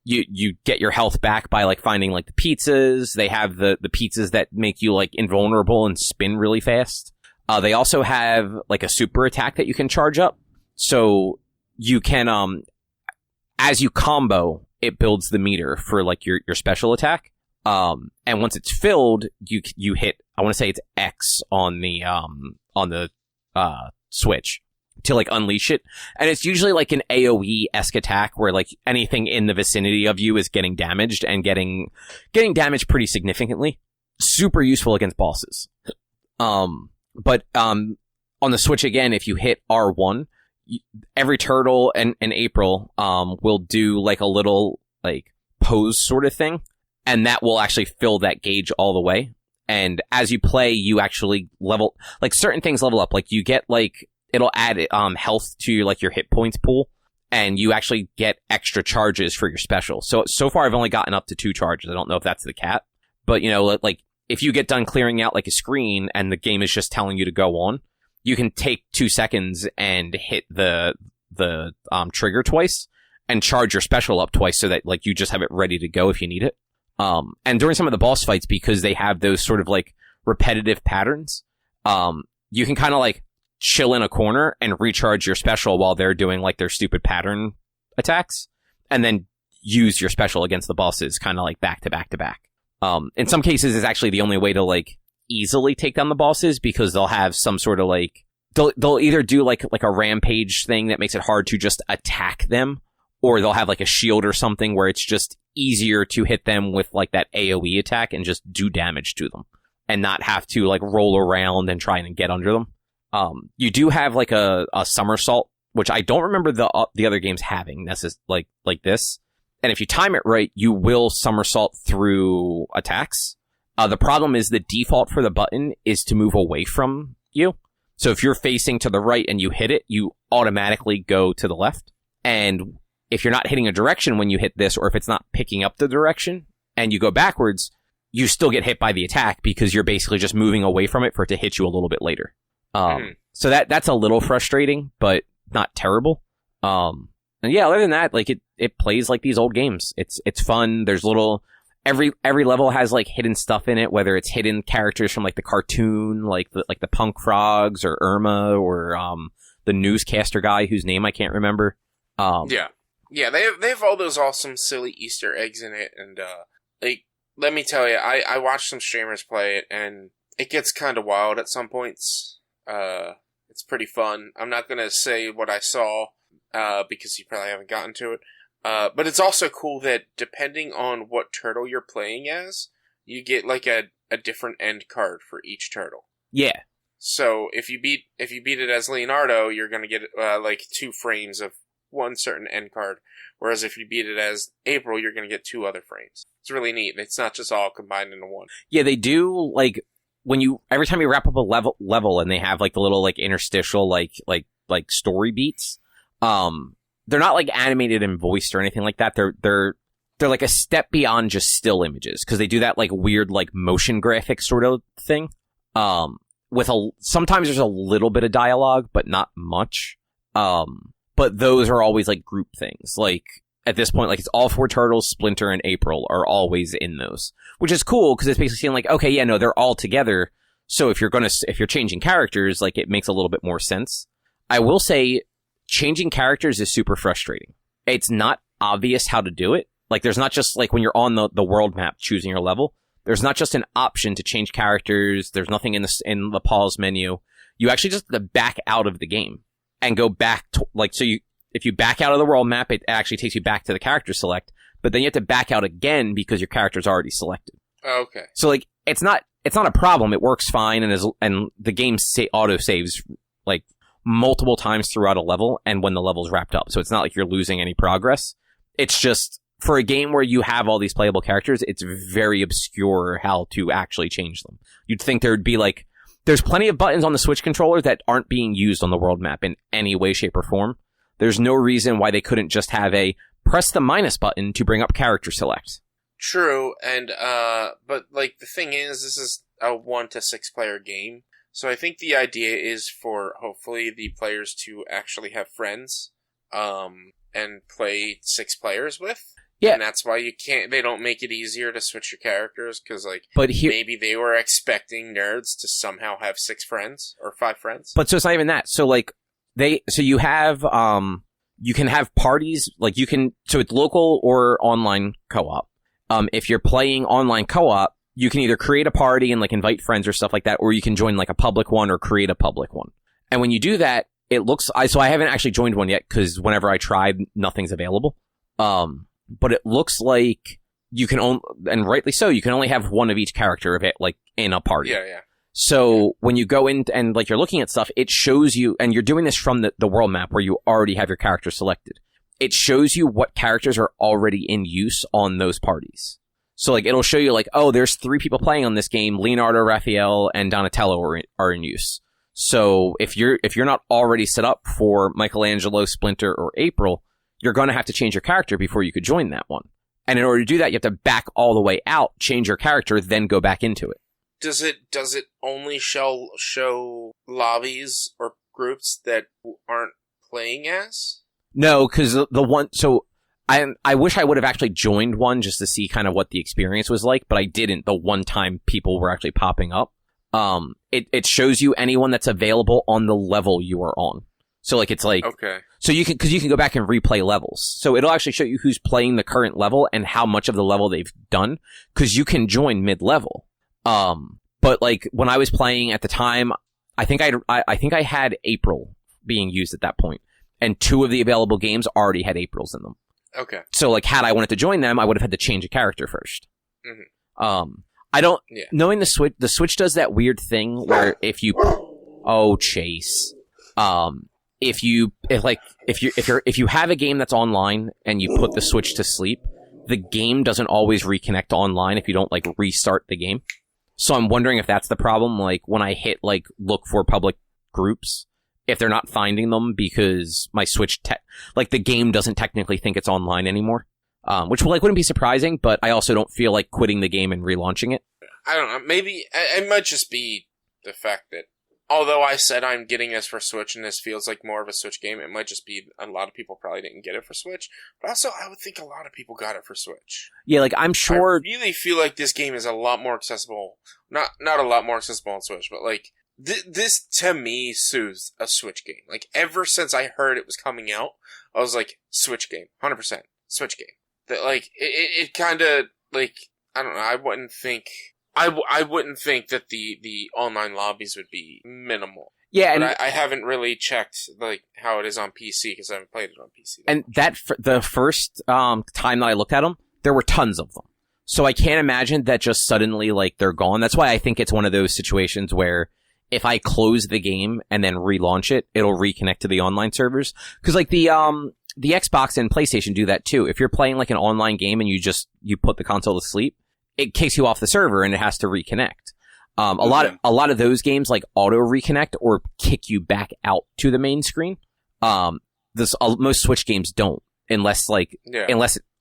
You get your health back by, like, finding, like, the pizzas. They have the pizzas that make you, like, invulnerable and spin really fast. They also have, like, a super attack that you can charge up. So you can, as you combo, it builds the meter for, like, your special attack. And once it's filled, you hit, I want to say it's X on the Switch to, like, unleash it. And it's usually, like, an AoE-esque attack where, like, anything in the vicinity of you is getting damaged and getting damaged pretty significantly. Super useful against bosses. But on the Switch, again, if you hit R1, every turtle in April will do like a little like pose sort of thing, and that will actually fill that gauge all the way. And as you play, you actually level, like certain things level up. Like you get like, it'll add health to like your hit points pool, and you actually get extra charges for your special. So far I've only gotten up to 2 charges. I don't know if that's the cap, but you know, like if you get done clearing out like a screen and the game is just telling you to go on, you can take 2 seconds and hit the trigger twice and charge your special up twice so that like you just have it ready to go if you need it. And during some of the boss fights, because they have those sort of like repetitive patterns, you can kind of like chill in a corner and recharge your special while they're doing like their stupid pattern attacks, and then use your special against the bosses kind of like back to back to back. In some cases, it's actually the only way to like easily take down the bosses, because they'll have some sort of like, they'll either do like a rampage thing that makes it hard to just attack them, or they'll have like a shield or something where it's just easier to hit them with like that AoE attack and just do damage to them and not have to like roll around and try and get under them. You do have like a somersault, which I don't remember the other games having like this. And if you time it right, you will somersault through attacks. The problem is the default for the button is to move away from you. So if you're facing to the right and you hit it, you automatically go to the left. And if you're not hitting a direction when you hit this, or if it's not picking up the direction and you go backwards, you still get hit by the attack because you're basically just moving away from it for it to hit you a little bit later. So that's a little frustrating, but not terrible. And yeah, other than that, like it plays like these old games. It's fun. There's every level has like hidden stuff in it, whether it's hidden characters from like the cartoon, like the Punk Frogs or Irma or the newscaster guy whose name I can't remember. Yeah, they have all those awesome silly Easter eggs in it, and like let me tell you, I watched some streamers play it, and it gets kind of wild at some points. It's pretty fun. I'm not gonna say what I saw because you probably haven't gotten to it. But it's also cool that depending on what turtle you're playing as, you get like a different end card for each turtle. Yeah. So if you beat it as Leonardo, you're gonna get like 2 frames of one certain end card, whereas if you beat it as April, you're gonna get 2 other frames. It's really neat. It's not just all combined into one. Yeah, they do like every time you wrap up a level and they have like the little like interstitial like story beats. They're not like animated and voiced or anything like that. They're like a step beyond just still images, because they do that like weird like motion graphic sort of thing. Sometimes there's a little bit of dialogue, but not much. But those are always like group things. Like at this point, like it's all 4 turtles, Splinter and April are always in those, which is cool because it's basically saying like, okay, yeah, no, they're all together. So if you're changing characters, like it makes a little bit more sense. I will say changing characters is super frustrating. It's not obvious how to do it. Like there's not just like when you're on the world map choosing your level, there's not just an option to change characters. There's nothing in the pause menu. You actually just have to back out of the game and go back to like, so if you back out of the world map, it actually takes you back to the character select, but then you have to back out again because your character's already selected. Okay. So like, it's not a problem. It works fine. And the game auto saves like multiple times throughout a level and when the level's wrapped up. So it's not like you're losing any progress. It's just for a game where you have all these playable characters, it's very obscure how to actually change them. You'd think there would be like, there's plenty of buttons on the Switch controller that aren't being used on the world map in any way, shape, or form. There's no reason why they couldn't just have a press the minus button to bring up character select. True, and but like the thing is, this is a 1 to 6 player game, so I think the idea is for hopefully the players to actually have friends, and play 6 players with. Yeah, and that's why they don't make it easier to switch your characters, because like, maybe they were expecting nerds to somehow have 6 friends or 5 friends. But so it's not even that. So like you have you can have parties, like so it's local or online co-op. If you're playing online co-op, you can either create a party and like invite friends or stuff like that, or you can join like a public one or create a public one. And when you do that, it looks, so I haven't actually joined one yet because whenever I tried, nothing's available. But it looks like you can and rightly so, you can only have one of each character of it like in a party. Yeah. So when you go in and like you're looking at stuff, it shows you, and you're doing this from the world map where you already have your character selected. It shows you what characters are already in use on those parties. So like it'll show you like, oh, there's 3 people playing on this game. Leonardo, Raphael, and Donatello are in use. So if you're not already set up for Michelangelo, Splinter, or April, you're going to have to change your character before you could join that one. And in order to do that, you have to back all the way out, change your character, then go back into it. Does it only show lobbies or groups that aren't playing as? No, because the one, so I wish I would have actually joined one just to see kind of what the experience was like, but I didn't the one time people were actually popping up. It shows you anyone that's available on the level you are on. So like it's like, okay. So you can go back and replay levels. So it'll actually show you who's playing the current level and how much of the level they've done, because you can join mid-level. But like when I was playing at the time, I think I had April being used at that point, and 2 of the available games already had Aprils in them. Okay. So like had I wanted to join them, I would have had to change a character first. Mm-hmm. I don't knowing the Switch does that weird thing where if you Chase, if you have a game that's online and you put the Switch to sleep, the game doesn't always reconnect to online if you don't like restart the game. So I'm wondering if that's the problem. Like when I hit like look for public groups, if they're not finding them because my Switch like the game doesn't technically think it's online anymore. Which like wouldn't be surprising, but I also don't feel like quitting the game and relaunching it. I don't know. Maybe it might just be the fact that although I said I'm getting this for Switch and this feels like more of a Switch game, it might just be a lot of people probably didn't get it for Switch. But also, I would think a lot of people got it for Switch. Yeah, like I'm sure. I really feel like this game is a lot more accessible. Not a lot more accessible on Switch, but like this to me suits a Switch game. Like ever since I heard it was coming out, I was like, Switch game, 100% Switch game. That like it kind of like I don't know. I wouldn't think that the online lobbies would be minimal. Yeah, and I haven't really checked like how it is on PC because I haven't played it on PC. And the first time that I looked at them, there were tons of them. So I can't imagine that just suddenly like they're gone. That's why I think it's one of those situations where if I close the game and then relaunch it, it'll reconnect to the online servers. Because like the Xbox and PlayStation do that too. If you're playing like an online game and you put the console to sleep, it kicks you off the server and it has to reconnect. A lot of those games like auto reconnect or kick you back out to the main screen. Most Switch games don't unless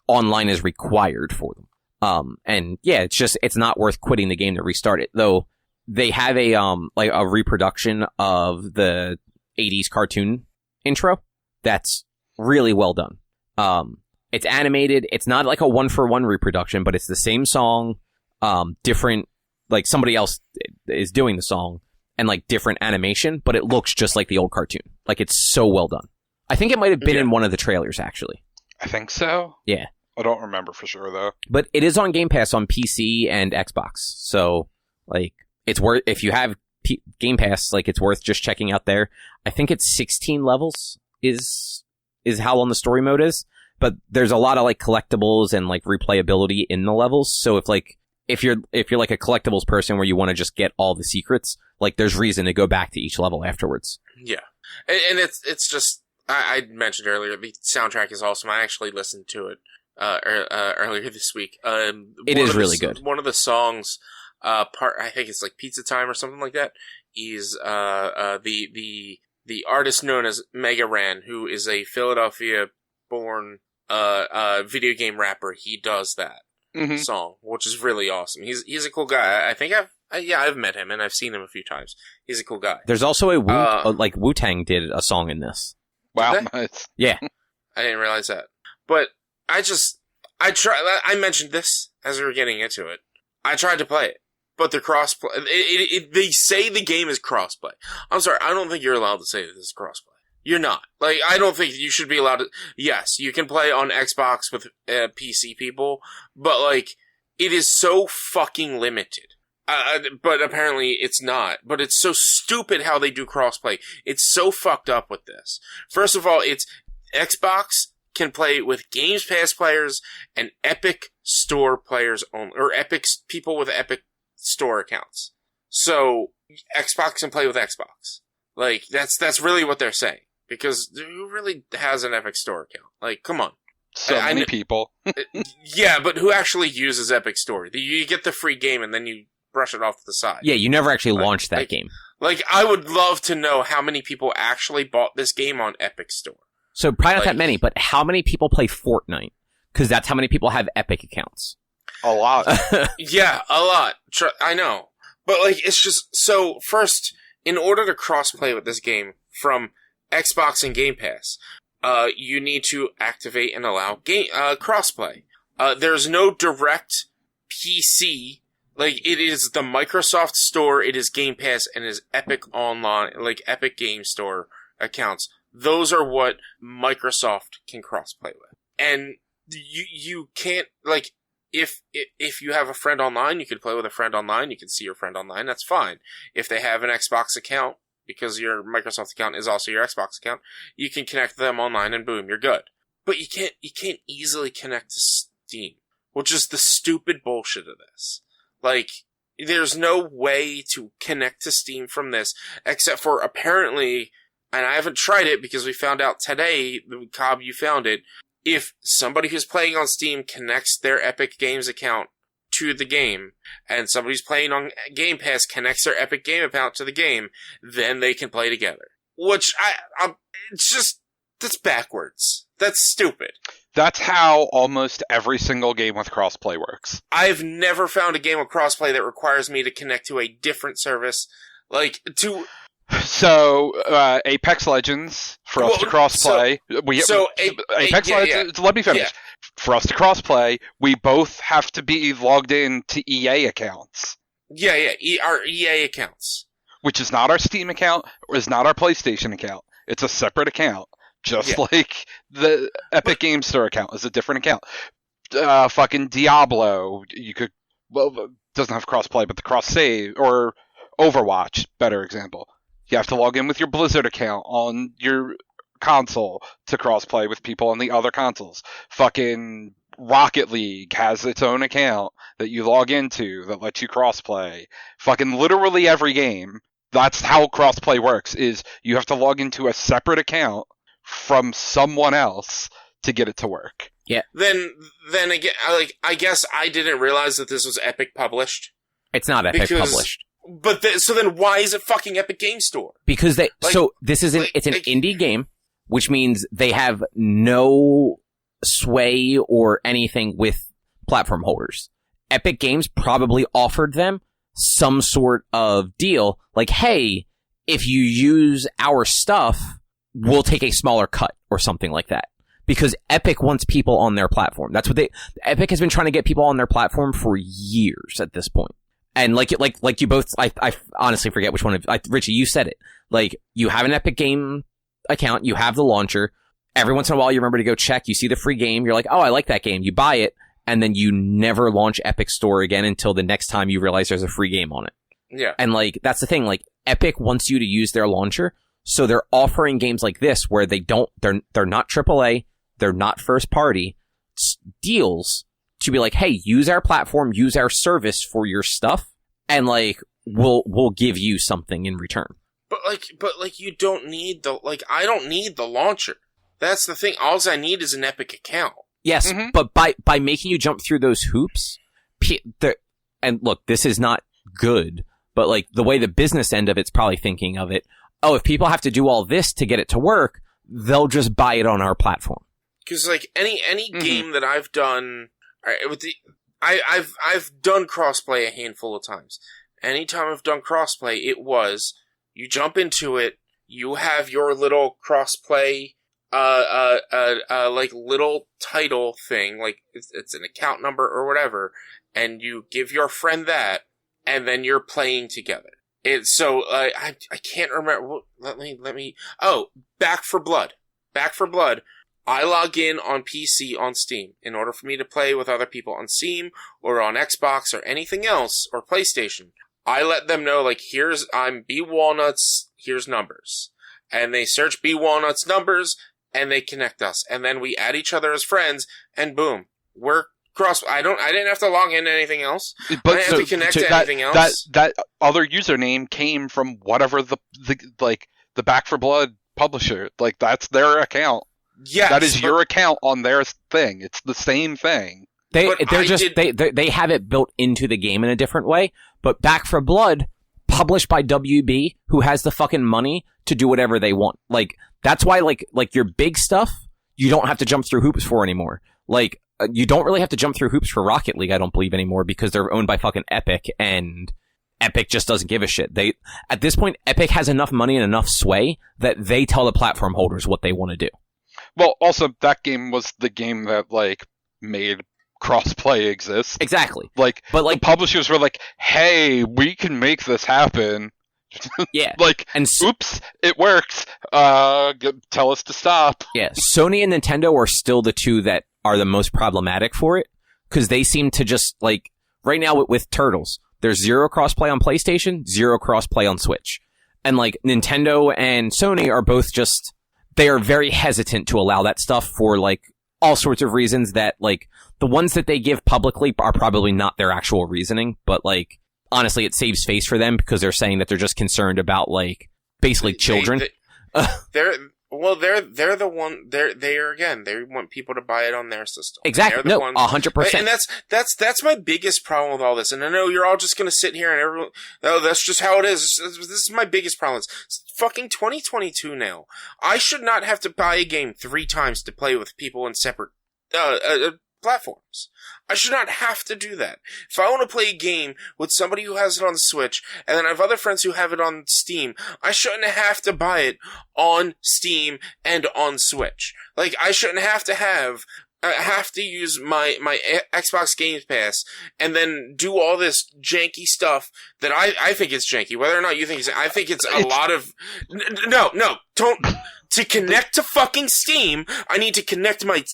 online is required for them. And yeah, it's not worth quitting the game to restart it. Though they have a reproduction of the 80s cartoon intro that's really well done. It's animated. It's not like a 1-for-1 reproduction, but it's the same song, different, like somebody else is doing the song and like different animation, but it looks just like the old cartoon. Like it's so well done. I think it might have been in one of the trailers actually. I think so. Yeah. I don't remember for sure though. But it is on Game Pass on PC and Xbox. So like it's worth, if you have Game Pass, like it's worth just checking out there. I think it's 16 levels is how long the story mode is. But there's a lot of like collectibles and like replayability in the levels. So if you're like a collectibles person where you want to just get all the secrets, like there's reason to go back to each level afterwards. Yeah, and it's just I mentioned earlier the soundtrack is awesome. I actually listened to it earlier this week. It is really good. One of the songs, I think it's like Pizza Time or something like that, is the artist known as Mega Ran, who is a Philadelphia-born video game rapper. He does that song, which is really awesome. He's a cool guy. I think I've met him and I've seen him a few times. He's a cool guy. There's also like Wu-Tang did a song in this. Wow. Yeah. I didn't realize that. But I mentioned this as we were getting into it. I tried to play it, but the crossplay, they say the game is crossplay. I'm sorry, I don't think you're allowed to say that this is crossplay. You're not. Like, I don't think you should be allowed to. Yes, you can play on Xbox with PC people, but like, it is so fucking limited. But apparently it's not. But it's so stupid how they do crossplay. It's so fucked up with this. First of all, it's Xbox can play with Games Pass players and Epic Store players only, or people with Epic Store accounts. So Xbox can play with Xbox. Like, that's really what they're saying. Because who really has an Epic Store account? Like, come on. So many people. Yeah, but who actually uses Epic Store? You get the free game and then you brush it off to the side. Yeah, you never actually launched that game. Like, I would love to know how many people actually bought this game on Epic Store. So probably not that many, but how many people play Fortnite? Because that's how many people have Epic accounts. A lot. Yeah, a lot. I know. But, like, it's just... So, first, in order to cross-play with this game from Xbox and Game Pass, you need to activate and allow crossplay. There's no direct PC. Like, it is the Microsoft Store, it is Game Pass, and it is Epic Online, like Epic Game Store accounts. Those are what Microsoft can crossplay with. And you can't, like, if you have a friend online, you can play with a friend online, you can see your friend online, that's fine. If they have an Xbox account, because your Microsoft account is also your Xbox account, you can connect them online and boom, you're good. But you can't easily connect to Steam, which is the stupid bullshit of this. Like, there's no way to connect to Steam from this, except for apparently, and I haven't tried it because we found out today, Cobb, you found it, if somebody who's playing on Steam connects their Epic Games account to the game, and somebody who's playing on Game Pass connects their Epic Game account to the game, then they can play together. Which, it's just, that's backwards. That's stupid. That's how almost every single game with crossplay works. I've never found a game with crossplay that requires me to connect to a different service. Like, to... So, Apex Legends, for us to crossplay... Apex Legends, let me finish. Yeah. For us to crossplay, we both have to be logged in to EA accounts. Yeah, our EA accounts. Which is not our Steam account, or is not our PlayStation account. It's a separate account. Just like the Epic Game Store account is a different account. Fucking Diablo, you could... Well, doesn't have crossplay, but the cross-save, or Overwatch, better example. You have to log in with your Blizzard account on your console to crossplay with people on the other consoles. Fucking Rocket League has its own account that you log into that lets you crossplay. Fucking literally every game. That's how crossplay works, is you have to log into a separate account from someone else to get it to work. Yeah. Then again, I guess I didn't realize that this was Epic published. It's not Epic published. But so then why is it fucking Epic Game Store? Because this is it's an indie game, which means they have no sway or anything with platform holders. Epic Games probably offered them some sort of deal, like, hey, if you use our stuff, we'll take a smaller cut or something like that. Because Epic wants people on their platform. That's what Epic has been trying to get people on their platform for years at this point. And like you both, I honestly forget which one of, Richie, you said it. Like, you have an Epic Game account, you have the launcher. Every once in a while, you remember to go check. You see the free game. You're like, oh, I like that game. You buy it, and then you never launch Epic Store again until the next time you realize there's a free game on it. Yeah. And like, that's the thing. Like, Epic wants you to use their launcher, so they're offering games like this where they're not AAA, they're not first party deals to be like, hey, use our platform, use our service for your stuff, and like, we'll give you something in return. But you don't need I don't need the launcher. That's the thing. All I need is an Epic account. Yes, but by making you jump through those hoops, and look, this is not good, but like, the way the business end of it's probably thinking of it, oh, if people have to do all this to get it to work, they'll just buy it on our platform. Because like any game that I've done, I've done crossplay a handful of times. Anytime I've done crossplay, it was you jump into it, you have your little crossplay, like little title thing, like it's an account number or whatever, and you give your friend that, and then you're playing together. I can't remember. Let me. Oh, Back for Blood. I log in on PC on Steam. In order for me to play with other people on Steam or on Xbox or anything else or PlayStation, I let them know, like, I'm B Walnuts, here's numbers. And they search B Walnuts numbers, and they connect us. And then we add each other as friends, and boom, we're cross. I didn't have to log into anything else. But I didn't have to connect to anything else. That other username came from whatever the Back for Blood publisher. Like, that's their account. Yes, that is your account on their thing. It's the same thing. They have it built into the game in a different way. But Back for Blood, published by WB, who has the fucking money to do whatever they want. Like, that's why like your big stuff, you don't have to jump through hoops for anymore. Like, you don't really have to jump through hoops for Rocket League, I don't believe anymore, because they're owned by fucking Epic, and Epic just doesn't give a shit. At this point, Epic has enough money and enough sway that they tell the platform holders what they want to do. Well, also, that game was the game that, like, made crossplay exist. Exactly. But the publishers were like, hey, we can make this happen. Yeah. Oops, it works. Tell us to stop. Yeah, Sony and Nintendo are still the two that are the most problematic for it, because they seem to just, like, right now with Turtles, there's 0 crossplay on PlayStation, 0 crossplay on Switch. And, like, Nintendo and Sony are both just, they are very hesitant to allow that stuff for, like, all sorts of reasons that, like, the ones that they give publicly are probably not their actual reasoning, but, like, honestly, it saves face for them because they're saying that they're just concerned about, like, basically children. They're the one. They want people to buy it on their system. Exactly. No, 100%. And that's my biggest problem with all this. And I know you're all just going to sit here and everyone. No, that's just how it is. This is my biggest problem. It's fucking 2022 now. I should not have to buy a game 3 times to play with people in separate platforms. I should not have to do that. If I want to play a game with somebody who has it on the Switch, and then I have other friends who have it on Steam, I shouldn't have to buy it on Steam and on Switch. Like, I shouldn't have to use my Xbox Game Pass and then do all this janky stuff that I think it's janky. Whether or not you think I think it's a lot of... No, don't... To connect to fucking Steam, I need to connect my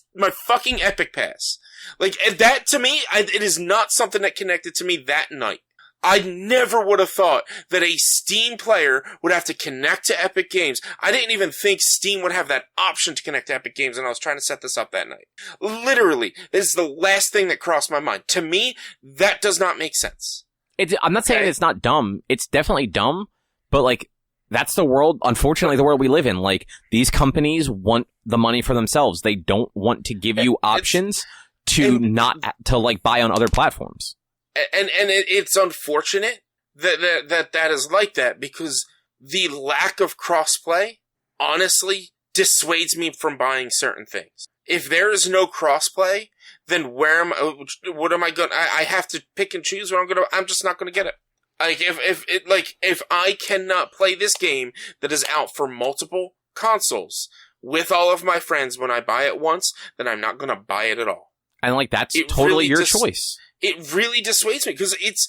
fucking Epic Pass. Like, that to me, it is not something that connected to me that night. I never would have thought that a Steam player would have to connect to Epic Games. I didn't even think Steam would have that option to connect to Epic Games, and I was trying to set this up that night. Literally, this is the last thing that crossed my mind. To me, that does not make sense. I'm not saying it's not dumb. It's definitely dumb, but, like, that's the world, unfortunately, the world we live in. Like, these companies want the money for themselves. They don't want to give you options to like buy on other platforms. And it's unfortunate that is like that, because the lack of crossplay honestly dissuades me from buying certain things. If there is no crossplay, then what am I going? I have to pick and choose what I'm just not going to get it. Like, if I cannot play this game that is out for multiple consoles with all of my friends when I buy it once, then I'm not going to buy it at all. And, like, that's totally your choice. It really dissuades me, because it's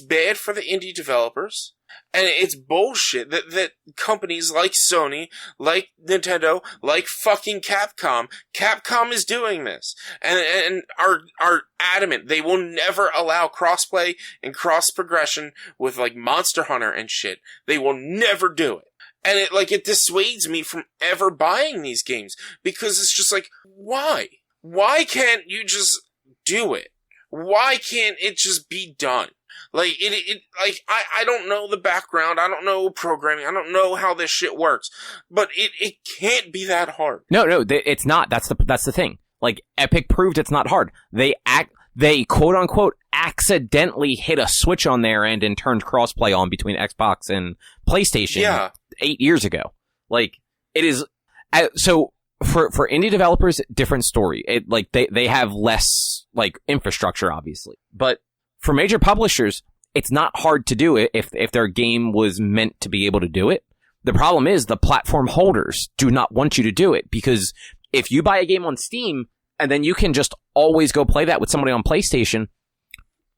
bad for the indie developers, and it's bullshit that companies like Sony, like Nintendo, like fucking Capcom is doing this, and are adamant they will never allow crossplay and cross progression with, like, Monster Hunter and shit. They will never do it. And it dissuades me from ever buying these games, because it's just like, why? Why can't you just do it? Why can't it just be done? Like, I don't know the background. I don't know programming. I don't know how this shit works, but it can't be that hard. No, it's not. That's the thing. Like, Epic proved it's not hard. They quote unquote accidentally hit a switch on their end and turned crossplay on between Xbox and PlayStation 8 years ago. Like, it is, so for indie developers, different story. They have less, like, infrastructure, obviously. But for major publishers, it's not hard to do it if their game was meant to be able to do it. The problem is the platform holders do not want you to do it, because if you buy a game on Steam and then you can just always go play that with somebody on PlayStation,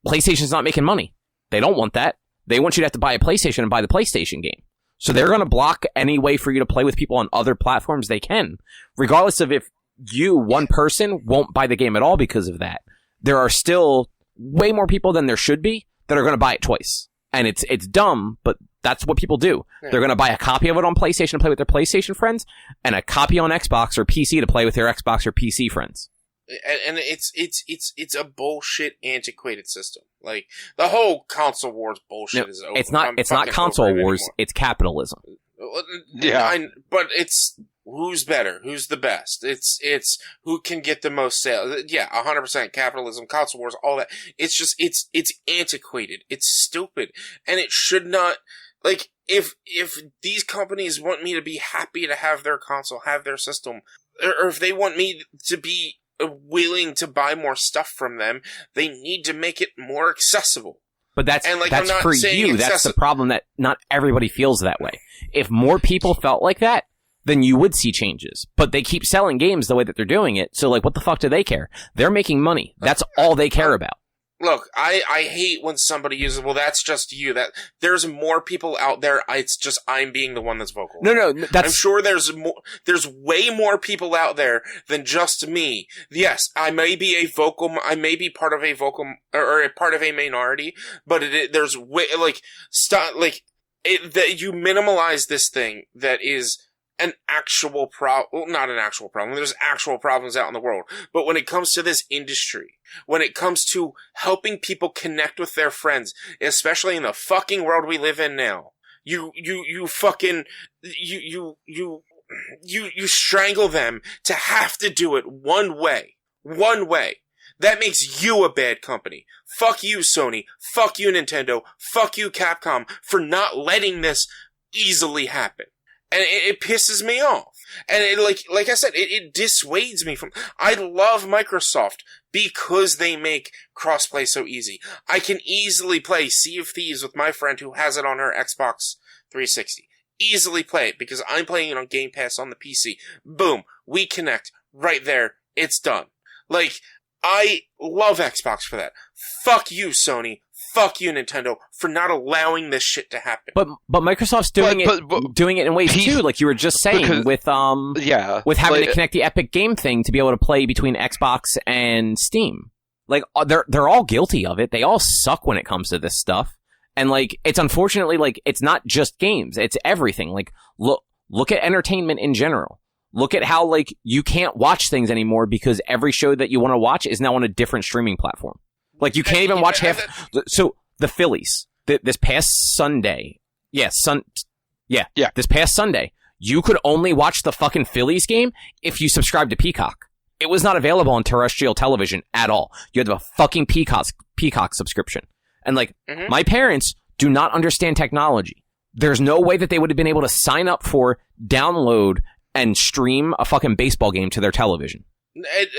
PlayStation's not making money. They don't want that. They want you to have to buy a PlayStation and buy the PlayStation game. So they're going to block any way for you to play with people on other platforms they can, regardless of if you, one person, won't buy the game at all because of that. There are still way more people than there should be that are going to buy it twice. And it's dumb, but that's what people do. Yeah. They're going to buy a copy of it on PlayStation to play with their PlayStation friends, and a copy on Xbox or PC to play with their Xbox or PC friends. And it's a bullshit, antiquated system. Like, the whole console wars bullshit is over. It's not console wars, anymore. it's capitalism. Yeah. But it's who's better, who's the best. It's who can get the most sales. Yeah, 100% capitalism, console wars, all that. It's just, it's antiquated. It's stupid. And it should not, like, if these companies want me to be happy to have their console, have their system, or if they want me to be willing to buy more stuff from them, they need to make it more accessible. But that's I'm not for saying you. That's the problem, that not everybody feels that way. If more people felt like that, then you would see changes. But they keep selling games the way that they're doing it, so like, what the fuck do they care? They're making money. That's all they care about. Look, I hate when somebody uses, well, that's just you. That there's more people out there. It's just I'm being the one that's vocal. No, that's... I'm sure there's way more people out there than just me. Yes, I may be part of a vocal, or a part of a minority, but there's way, like, that you minimalize this thing that is an actual problem. Well, not an actual problem. There's actual problems out in the world. But when it comes to this industry, when it comes to helping people connect with their friends, especially in the fucking world we live in now, you strangle them to have to do it one way. One way. That makes you a bad company. Fuck you, Sony. Fuck you, Nintendo. Fuck you, Capcom, for not letting this easily happen. And it pisses me off. And like I said, it dissuades me from... I love Microsoft because they make crossplay so easy. I can easily play Sea of Thieves with my friend who has it on her Xbox 360. Easily play it because I'm playing it on Game Pass on the PC. Boom. We connect. Right there. It's done. Like, I love Xbox for that. Fuck you, Sony. Fuck you, Nintendo, for not allowing this shit to happen. But Microsoft's doing it in ways too, like you were just saying, with having to connect the Epic Game thing to be able to play between Xbox and Steam. Like, they're all guilty of it. They all suck when it comes to this stuff. And like, it's unfortunately, like, it's not just games, it's everything. Like, look at entertainment in general. Look at how, like, you can't watch things anymore because every show that you want to watch is now on a different streaming platform. Like, you can't even watch half... So, the Phillies, this past Sunday... this past Sunday, you could only watch the fucking Phillies game if you subscribed to Peacock. It was not available on terrestrial television at all. You had to have a fucking Peacock subscription. And, like, my parents do not understand technology. There's no way that they would have been able to sign up for, download, and stream a fucking baseball game to their television.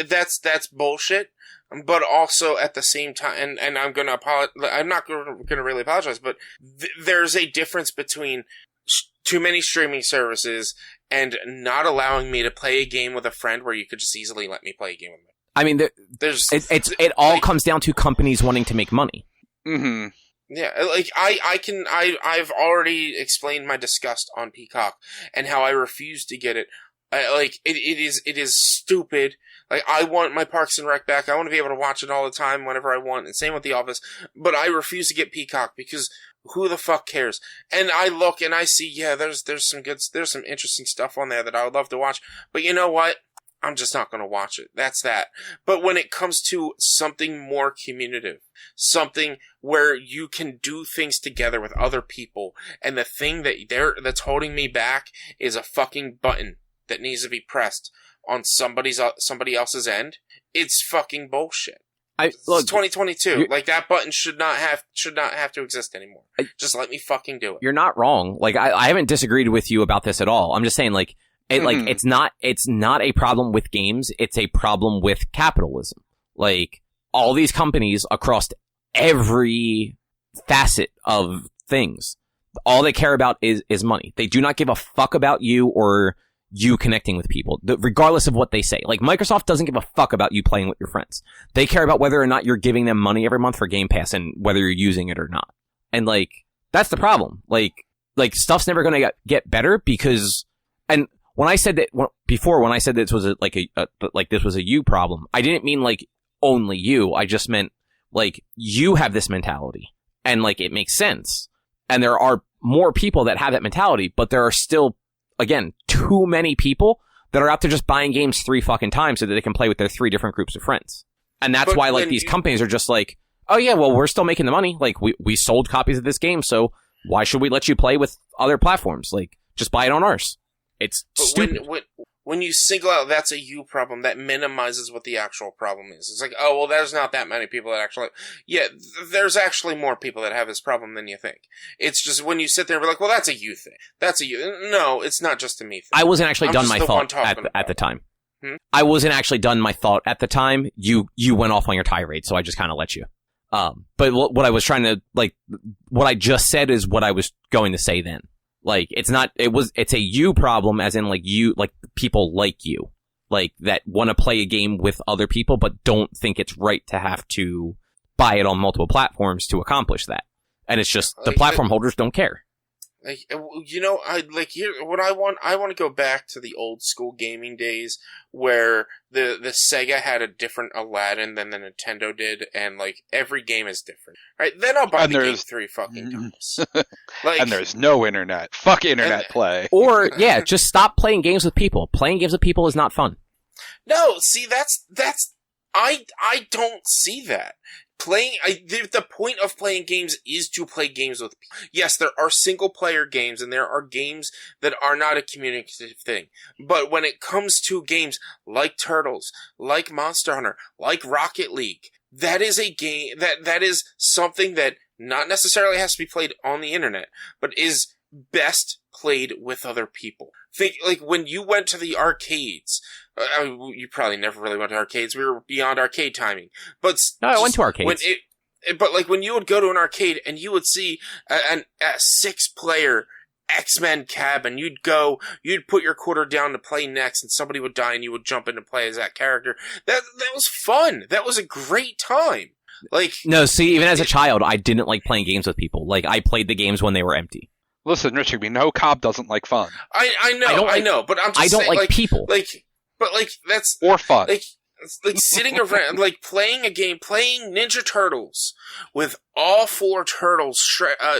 That's bullshit. But also at the same time, and I'm going to apologize. I'm not going to really apologize, but there's a difference between too many streaming services and not allowing me to play a game with a friend where you could just easily let me play a game with me. I mean, it all comes down to companies wanting to make money. Mm-hmm. Yeah, like I've already explained my disgust on Peacock and how I refuse to get it. It is stupid. Like, I want my Parks and Rec back. I want to be able to watch it all the time whenever I want, and same with The Office. But I refuse to get Peacock because who the fuck cares? And I look and I see, yeah, there's some interesting stuff on there that I would love to watch. But you know what? I'm just not going to watch it. That's that. But when it comes to something more communicative, something where you can do things together with other people, and the thing that's holding me back is a fucking button that needs to be pressed on somebody else's end, it's fucking bullshit. It's 2022. Like, that button should not have to exist anymore. Just let me fucking do it. You're not wrong. Like, I haven't disagreed with you about this at all. I'm just saying, like, it's not a problem with games. It's a problem with capitalism. Like, all these companies across every facet of things, all they care about is money. They do not give a fuck about you or you connecting with people, regardless of what they say. Like, Microsoft doesn't give a fuck about you playing with your friends. They care about whether or not you're giving them money every month for Game Pass and whether you're using it or not. And, like, that's the problem. Like stuff's never going to get better because, and when I said that before, when I said this was this was a you problem, I didn't mean like only you. I just meant like you have this mentality and like it makes sense. And there are more people that have that mentality, but there are still, again, too many people that are out there just buying games 3 fucking times so that they can play with their 3 different groups of friends. And that's why, like, these companies are just like, oh yeah, well, we're still making the money. Like, we sold copies of this game, so why should we let you play with other platforms? Like, just buy it on ours. It's stupid. When you single out that's a you problem, that minimizes what the actual problem is. It's like, oh, well, there's not that many people that actually... Yeah, there's actually more people that have this problem than you think. It's just when you sit there and be like, well, that's a you thing. That's a you... No, it's not just a me thing. I wasn't actually done my thought at the time. I wasn't actually done my thought at the time. You went off on your tirade, so I just kind of let you. But what I was trying to, like, what I just said is what I was going to say then. Like, it's a you problem, as in, like, you, like, people like you. Like, that want to play a game with other people, but don't think it's right to have to buy it on multiple platforms to accomplish that. And it's just, the platform holders don't care. Like, you know, I want to go back to the old school gaming days where the Sega had a different Aladdin than the Nintendo did, and like every game is different, right? Then I'll buy the game 3 fucking times. Like, and there's no internet. Fuck internet play. Or yeah, just stop playing games with people. Playing games with people is not fun. No, see, that's I don't see that. The point of playing games is to play games with people. Yes, there are single-player games, and there are games that are not a communicative thing. But when it comes to games like Turtles, like Monster Hunter, like Rocket League, that is a game, that is something that not necessarily has to be played on the internet, but is best played with other people. Think, like, when you went to the arcades, you probably never really went to arcades. We were beyond arcade timing. But no, I went to arcades. But like when you would go to an arcade and you would see a 6-player X-Men cab, and you'd put your quarter down to play next, and somebody would die, and you would jump in to play as that character. That was fun. That was a great time. Like, no, see, even as a child, I didn't like playing games with people. Like, I played the games when they were empty. Listen, Richard, we know Cobb doesn't like fun. I know, but I'm just I don't saying, like people. But that's or fun. Like sitting around, like playing a game, playing Ninja Turtles with all 4 turtles,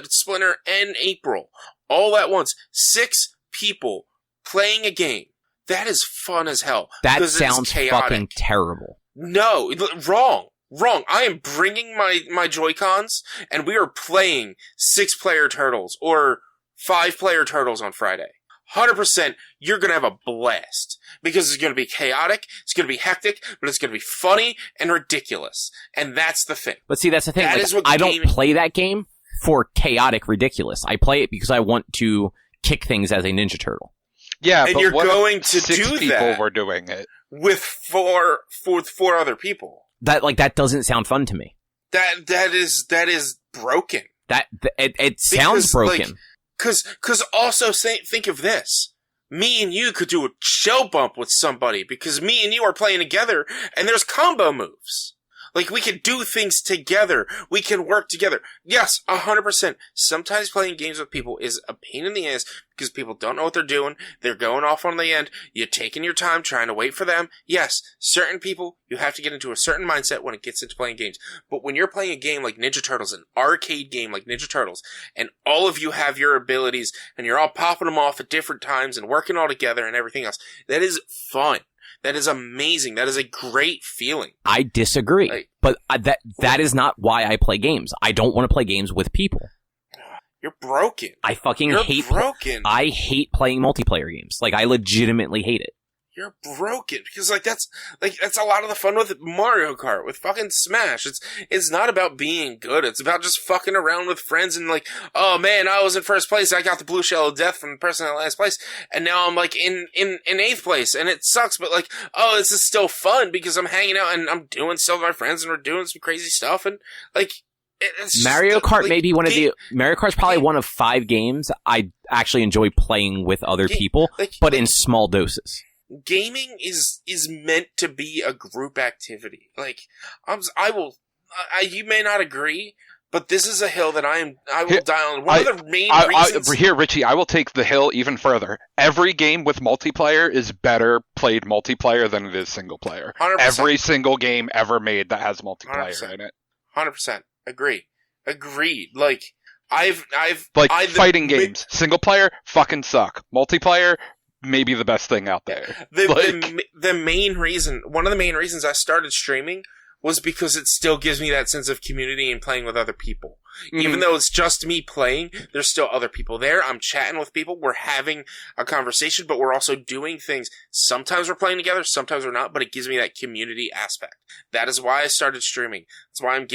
Splinter and April, all at once. 6 people playing a game. That is fun as hell. That sounds fucking terrible. No, wrong. I am bringing my Joy-Cons, and we are playing 6-player Turtles or 5-player Turtles on Friday. 100%, you're going to have a blast. Because it's going to be chaotic, it's going to be hectic, but it's going to be funny and ridiculous. And that's the thing. But see, that's the thing. That is what I don't play that game for chaotic ridiculous. I play it because I want to kick things as a Ninja Turtle. Yeah, and but you're what going if to 6 do people that were doing it with 4 other people. That doesn't sound fun to me. That is broken. It sounds broken. Because also think of this. Me and you could do a show bump with somebody because me and you are playing together and there's combo moves. Like, we can do things together. We can work together. Yes, 100%. Sometimes playing games with people is a pain in the ass because people don't know what they're doing. They're going off on the end. You're taking your time trying to wait for them. Yes, certain people, you have to get into a certain mindset when it gets into playing games. But when you're playing a game like Ninja Turtles, an arcade game like Ninja Turtles, and all of you have your abilities and you're all popping them off at different times and working all together and everything else, that is fun. That is amazing. That is a great feeling. I disagree. But that is not why I play games. I don't want to play games with people. You're broken. I fucking hate broken. I hate playing multiplayer games. Like, I legitimately hate it. You're broken because that's a lot of the fun with Mario Kart, with fucking Smash. It's not about being good. It's about just fucking around with friends and like, oh man, I was in first place. I got the blue shell of death from the person in last place, and now I'm like in 8th place, and it sucks. But like, oh, this is still fun because I'm hanging out and I'm doing stuff with my friends and we're doing some crazy stuff and like. Mario Kart may be one of the... Mario Kart's probably one of 5 games I actually enjoy playing with other people, but in small doses. Gaming is meant to be a group activity. Like, you may not agree, but this is a hill that I will die on. One of the main reasons... Here, Richie, I will take the hill even further. Every game with multiplayer is better played multiplayer than it is single player. 100%. Every single game ever made that has multiplayer 100%. in it. 100%. Agreed. Like, fighting games. Single player, fucking suck. Multiplayer, maybe the best thing out there. The main reason, one of the main reasons I started streaming was because it still gives me that sense of community and playing with other people. Even though it's just me playing, there's still other people there. I'm chatting with people. We're having a conversation, but we're also doing things. Sometimes we're playing together, sometimes we're not, but it gives me that community aspect. That is why I started streaming. That's why I'm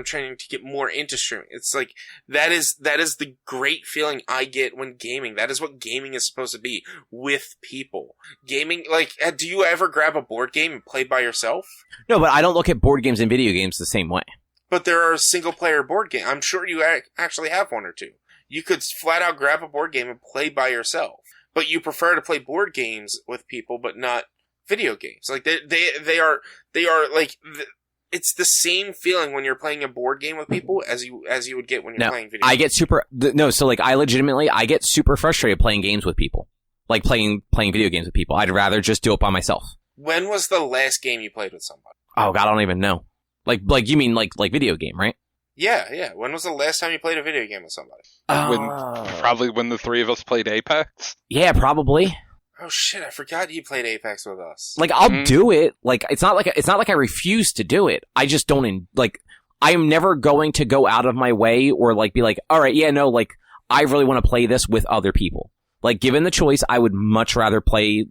trying to get more into streaming. It's like, that is the great feeling I get when gaming. That is what gaming is supposed to be, with people. Gaming, like, do you ever grab a board game and play by yourself? No, but I don't look at board games and video games the same way. But there are single-player board games. I'm sure you actually have one or two. You could flat out grab a board game and play by yourself. But you prefer to play board games with people, but not video games. Like, they are like, it's the same feeling when you're playing a board game with people as you would get when you're playing video games. I get super frustrated playing games with people. Like, playing video games with people. I'd rather just do it by myself. When was the last game you played with somebody? Oh, God, I don't even know. Like you mean like video game, right? Yeah. When was the last time you played a video game with somebody? Probably when the three of us played Apex. Yeah, probably. Oh shit, I forgot you played Apex with us. Like, I'll do it. Like, it's not like I refuse to do it. I just don't I'm never going to go out of my way or like be like, all right, yeah, no, like, I really want to play this with other people. Like, given the choice, I would much rather play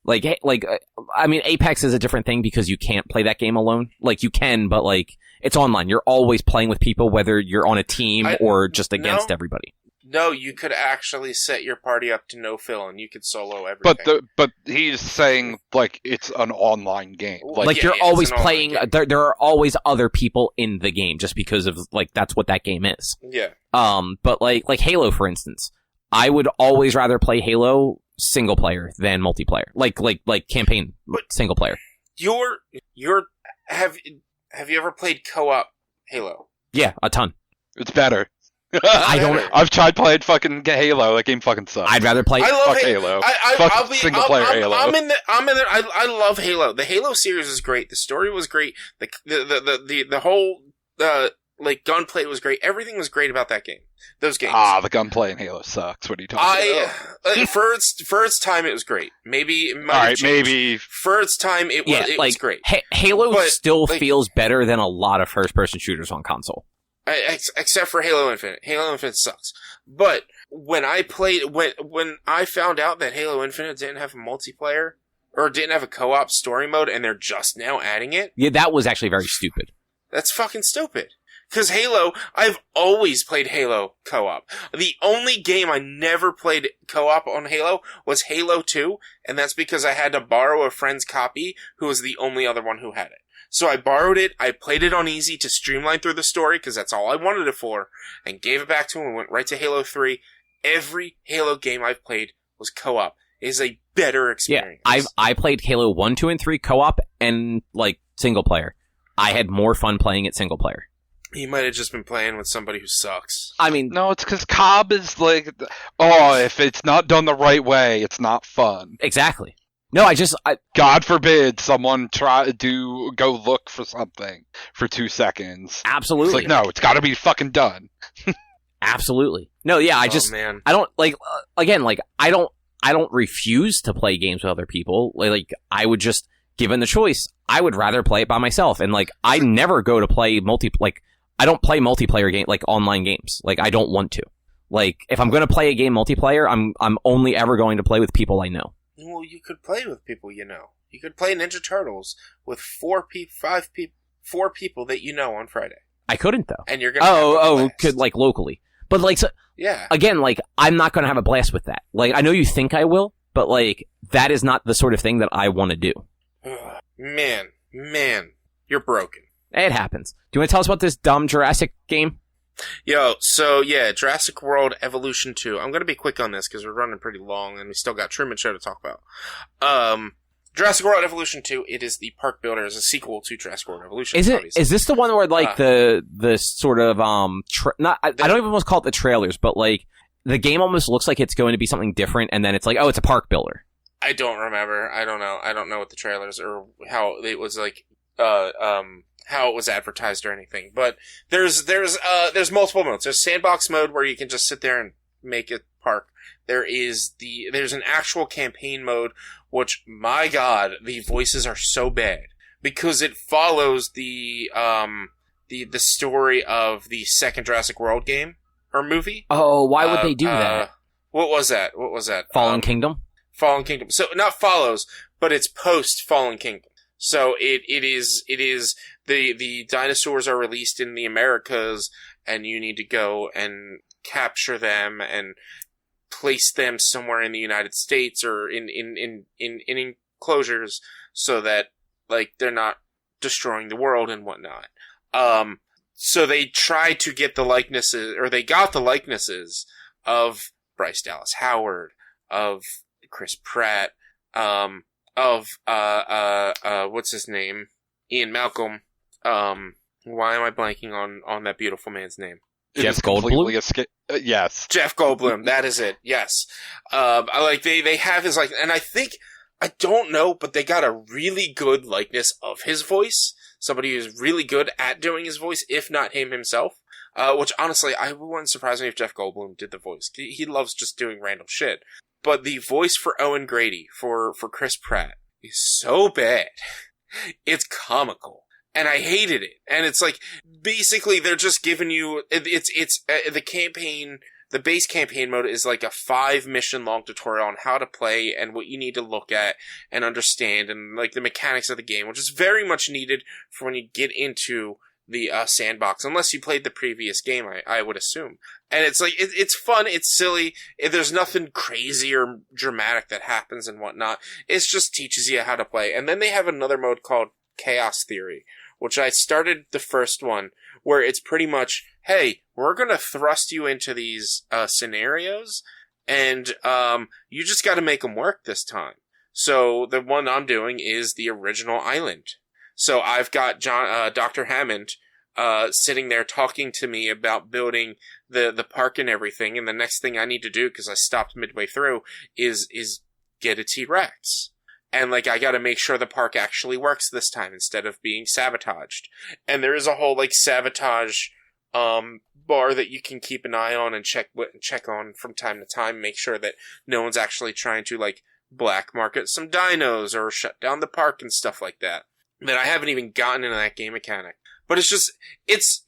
I mean, Apex is a different thing because you can't play that game alone. Like, you can, but like, it's online. You're always playing with people, whether you're on a team or just against everybody. No, you could actually set your party up to no fill and you could solo everything. But he's saying, like, it's an online game. You're always playing, there are always other people in the game just because of, like, that's what that game is. Yeah. But like Halo, for instance, I would always rather play Halo single player than multiplayer, like campaign single player. Have you ever played co-op Halo? Yeah, a ton. It's better. I don't. I've tried playing fucking Halo. That game fucking sucks. I'd rather play. I love Halo. Fuck single player Halo. I'm in there. I love Halo. The Halo series is great. The story was great. The whole like gunplay was great. Everything was great about that game. Those games. The gunplay in Halo sucks. What are you talking about? For its time, it was great. Maybe it might have maybe for its time, it was great. Halo still feels better than a lot of first-person shooters on console. Except for Halo Infinite. Halo Infinite sucks. But when I found out that Halo Infinite didn't have a multiplayer or didn't have a co-op story mode, and they're just now adding it. Yeah, that was actually very stupid. That's fucking stupid. Because Halo, I've always played Halo co-op. The only game I never played co-op on Halo was Halo 2, and that's because I had to borrow a friend's copy who was the only other one who had it. So I borrowed it, I played it on easy to streamline through the story, because that's all I wanted it for, and gave it back to him and went right to Halo 3. Every Halo game I've played was co-op. It is a better experience. Yeah, I played Halo 1, 2, and 3 co-op and, like, single player. I had more fun playing it single player. You might have just been playing with somebody who sucks. I mean... No, it's because Cobb is like, if it's not done the right way, it's not fun. Exactly. No, God forbid someone go look for something for 2 seconds. Absolutely. It's like, no, it's gotta be fucking done. Absolutely. No, yeah, man. I don't, like, again, like, I don't refuse to play games with other people. Like, I would just, given the choice, I would rather play it by myself. And, like, I never go to play I don't play multiplayer game, like, online games. Like, I don't want to. Like, if I'm going to play a game multiplayer, I'm only ever going to play with people I know. Well, you could play with people you know. You could play Ninja Turtles with 4 people that you know on Friday. I couldn't, though. And you're going to could, like, locally. But, like, so, yeah. Again, like, I'm not going to have a blast with that. Like, I know you think I will, but, like, that is not the sort of thing that I want to do. Man, you're broken. It happens. Do you want to tell us about this dumb Jurassic game? Yo, so yeah, Jurassic World Evolution 2. I'm going to be quick on this because we're running pretty long and we still got Truman Show to talk about. Jurassic World Evolution 2, it is the park builder as a sequel to Jurassic World Evolution. Is this the one where, like, the sort of, I don't even want to call it the trailers, but, like, the game almost looks like it's going to be something different and then it's like, oh, it's a park builder. I don't remember. I don't know. I don't know what the trailers or how it was, like, how it was advertised or anything. But there's multiple modes. There's sandbox mode where you can just sit there and make it park. there's an actual campaign mode, which, my god, the voices are so bad. Because it follows the story of the second Jurassic World game, or movie. Oh, why would they do that? What was that? Fallen Kingdom? Fallen Kingdom. So, not follows, but it's post Fallen Kingdom. So it is the dinosaurs are released in the Americas, and you need to go and capture them and place them somewhere in the United States or in enclosures so that like they're not destroying the world and whatnot. So they tried to get the likenesses, or they got the likenesses of Bryce Dallas Howard, of Chris Pratt, of what's his name? Ian Malcolm. Why am I blanking on that beautiful man's name? Jeff Goldblum? Yes. Jeff Goldblum, that is it. Yes. They have his and I think, I don't know, but they got a really good likeness of his voice. Somebody who's really good at doing his voice, if not him himself. Which honestly, I wouldn't surprise me if Jeff Goldblum did the voice. He loves just doing random shit. But the voice for Owen Grady, for Chris Pratt, is so bad. It's comical. And I hated it. And it's like, basically they're just giving you, the campaign, the base campaign mode is like a 5-mission long tutorial on how to play and what you need to look at and understand and like the mechanics of the game, which is very much needed for when you get into the sandbox, unless you played the previous game, I would assume. And it's like, it's fun, it's silly, there's nothing crazy or dramatic that happens and whatnot. It just teaches you how to play. And then they have another mode called Chaos Theory, which I started the first one, where it's pretty much, hey, we're gonna thrust you into these scenarios, and you just gotta make them work this time. So the one I'm doing is the original island. So I've got Dr. Hammond sitting there talking to me about building the park and everything, and the next thing I need to do, because I stopped midway through, is get a T-Rex. And like I gotta make sure the park actually works this time instead of being sabotaged. And there is a whole like sabotage bar that you can keep an eye on and check on from time to time, make sure that no one's actually trying to like black market some dinos or shut down the park and stuff like that. That I haven't even gotten into that game mechanic. But it's just, it's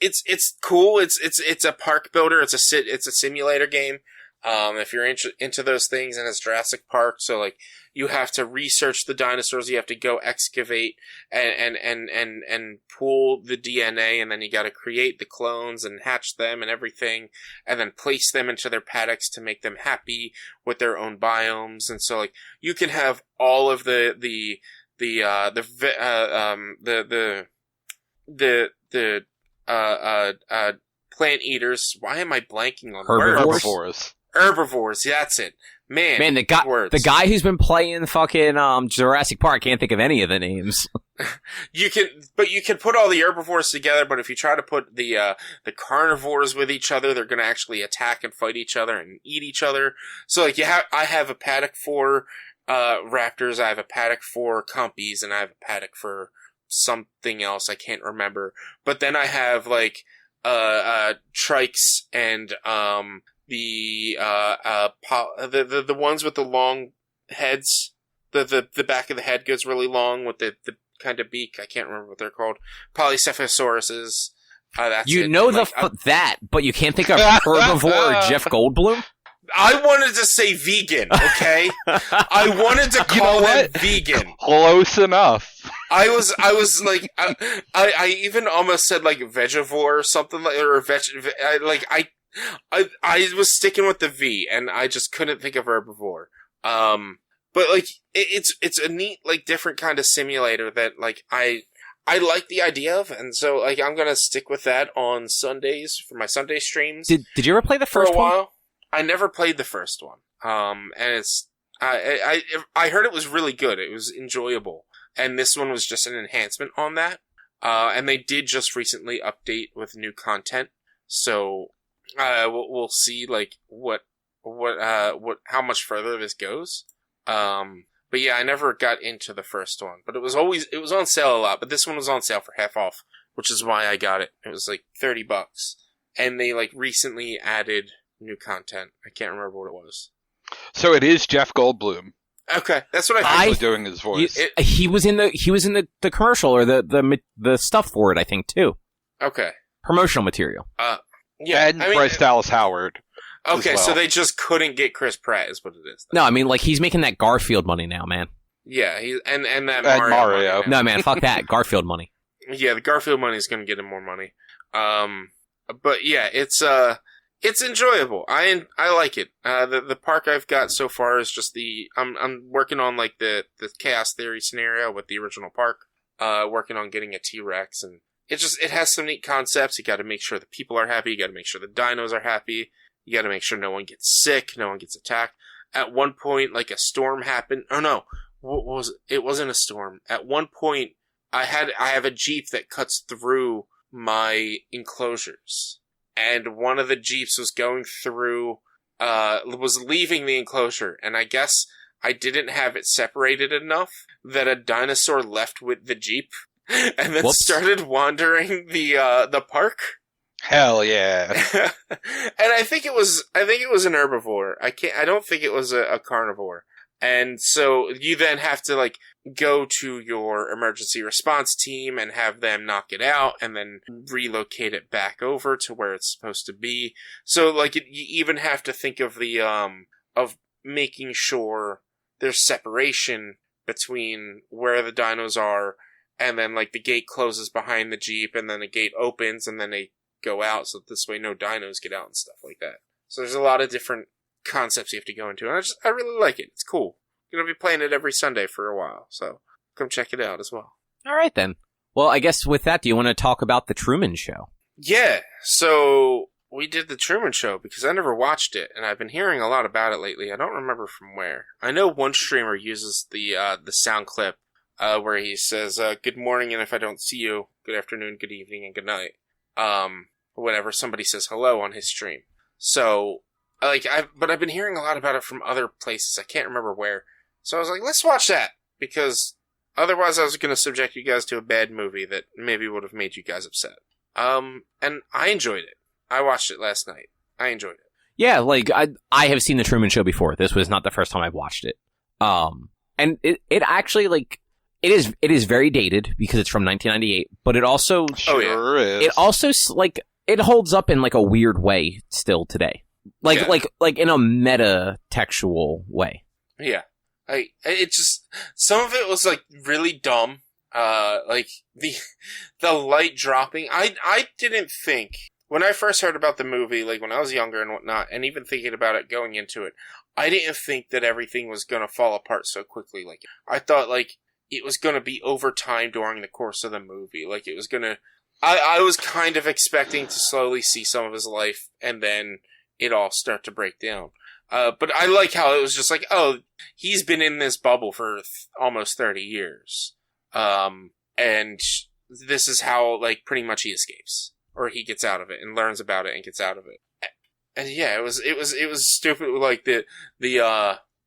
cool. It's a park builder. It's a simulator game. If you're into those things, and it's Jurassic Park, so like you have to research the dinosaurs, you have to go excavate and pull the DNA, and then you got to create the clones and hatch them and everything, and then place them into their paddocks to make them happy with their own biomes. And so like you can have all of the plant eaters. Why am I blanking on Herbivores? Herbivores, that's it. Man, the guy who's been playing fucking Jurassic Park can't think of any of the names. You can put all the herbivores together, but if you try to put the carnivores with each other, they're gonna actually attack and fight each other and eat each other. So like I have a paddock for raptors, I have a paddock for compies, and I have a paddock for something else I can't remember. But then I have like trikes and the ones with the long heads. The back of the head goes really long with the kind of beak. I can't remember what they're called. Polycephosauruses. That's you it. know that, but you can't think of herbivore or Jeff Goldblum? I wanted to say vegan, okay? I wanted to call them vegan. Close enough. I was like, I even almost said like vegivore or something like, or I was sticking with the V, and I just couldn't think of herbivore. But like, it's a neat, like, different kind of simulator that like I like the idea of, and so like I'm gonna stick with that on Sundays for my Sunday streams. Did you ever play the first for a while? one? I never played the first one. And it's I heard it was really good. It was enjoyable, and this one was just an enhancement on that. And they did just recently update with new content, so we'll see like what how much further this goes. But yeah, I never got into the first one, but it was on sale a lot. But this one was on sale for half off, which is why I got it. It was like $30, and they like recently added new content. I can't remember what it was. So it is Jeff Goldblum Okay, that's what I actually thought. doing his voice. He was in the commercial or the stuff for it, I think, too. Okay. Promotional material. Yeah. And Bryce Dallas Howard. Okay, as well. so they just couldn't get Chris Pratt, is what it is. No, I mean, like, he's making that Garfield money now, man. Yeah, and that And Mario. Mario. money now. No, man, fuck that. Garfield money. Yeah, the Garfield money is going to get him more money. But yeah, it's enjoyable. I like it. The park I've got so far is just I'm working on like the chaos theory scenario with the original park. Working on getting a T-Rex, and it has some neat concepts. You got to make sure the people are happy. You got to make sure the dinos are happy. You got to make sure no one gets sick, no one gets attacked. At one point, like a storm happened. Oh no, what was it? It wasn't a storm. At one point, I have a Jeep that cuts through my enclosures, and one of the Jeeps was going through, was leaving the enclosure, and I guess I didn't have it separated enough that a dinosaur left with the Jeep, and then started wandering the park. Hell yeah. And I think it was an herbivore. I don't think it was a carnivore. And so you then have to like go to your emergency response team and have them knock it out and then relocate it back over to where it's supposed to be. So like you even have to think of the of making sure there's separation between where the dinos are, and then like the gate closes behind the Jeep, and then the gate opens, and then they go out, so this way no dinos get out and stuff like that. So there's a lot of different concepts you have to go into, and I really like it. It's cool. I'm gonna be playing it every Sunday for a while, so come check it out as well. All right, then. Well, I guess with that, do you want to talk about the Truman Show? Yeah, so we did the Truman Show because I never watched it, and I've been hearing a lot about it lately. I don't remember from where. I know one streamer uses the sound clip where he says, "Good morning, and if I don't see you, good afternoon, good evening, and good night." Whenever somebody says hello on his stream. So, but I've been hearing a lot about it from other places. I can't remember where. So I was like, let's watch that, because otherwise I was going to subject you guys to a bad movie that maybe would have made you guys upset. And I enjoyed it. I watched it last night. I enjoyed it. Yeah, like, I have seen the Truman Show before. This was not the first time I've watched it. And it actually, like, it is very dated because it's from 1998, but it also... Sure is. It also, like, it holds up in, like, a weird way still today. Like, Yeah. like in a meta-textual way. Yeah. It just, some of it was like really dumb. Like the light dropping. I didn't think, when I first heard about the movie, like when I was younger and whatnot, and even thinking about it going into it, I didn't think that everything was gonna fall apart so quickly. Like, I thought like it was gonna be over time during the course of the movie. Like it was gonna, I was kind of expecting to slowly see some of his life and then it all start to break down. But I like how it was just like, oh, he's been in this bubble for almost 30 years. And this is how, like, pretty much he escapes. Or he gets out of it and learns about it and gets out of it. And yeah, it was stupid, like, the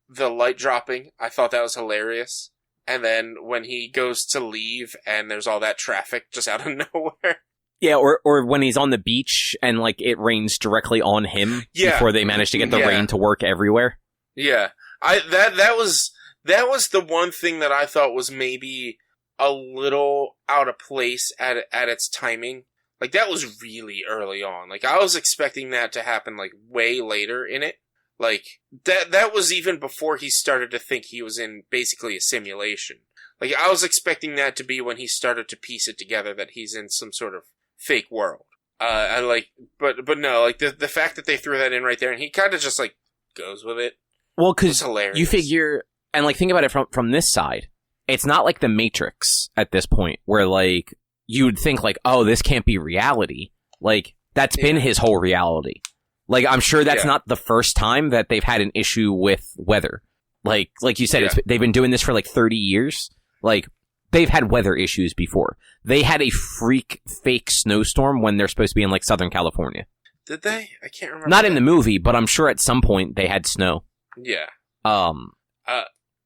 light dropping. I thought that was hilarious. And then when he goes to leave and there's all that traffic just out of nowhere. Yeah, or when he's on the beach and, like, it rains directly on him before they manage to get the rain to work everywhere. Yeah. That was the one thing that I thought was maybe a little out of place at its timing. Like, that was really early on. Like, I was expecting that to happen, like, way later in it. Like, that was even before he started to think he was in basically a simulation. Like, I was expecting that to be when he started to piece it together that he's in some sort of fake world. But no, like the fact that they threw that in right there and he kind of just like goes with it. Well, because hilarious. You figure, and like think about it from this side, it's not like the Matrix at this point where like you'd think like, oh, this can't be reality. Like that's been his whole reality. Like I'm sure that's not the first time that they've had an issue with weather. Like you said, they've been doing this for like 30 years. Like they've had weather issues before. They had a freak fake snowstorm when they're supposed to be in like Southern California. Did they? I can't remember. Not in the movie, but I'm sure at some point they had snow. Yeah.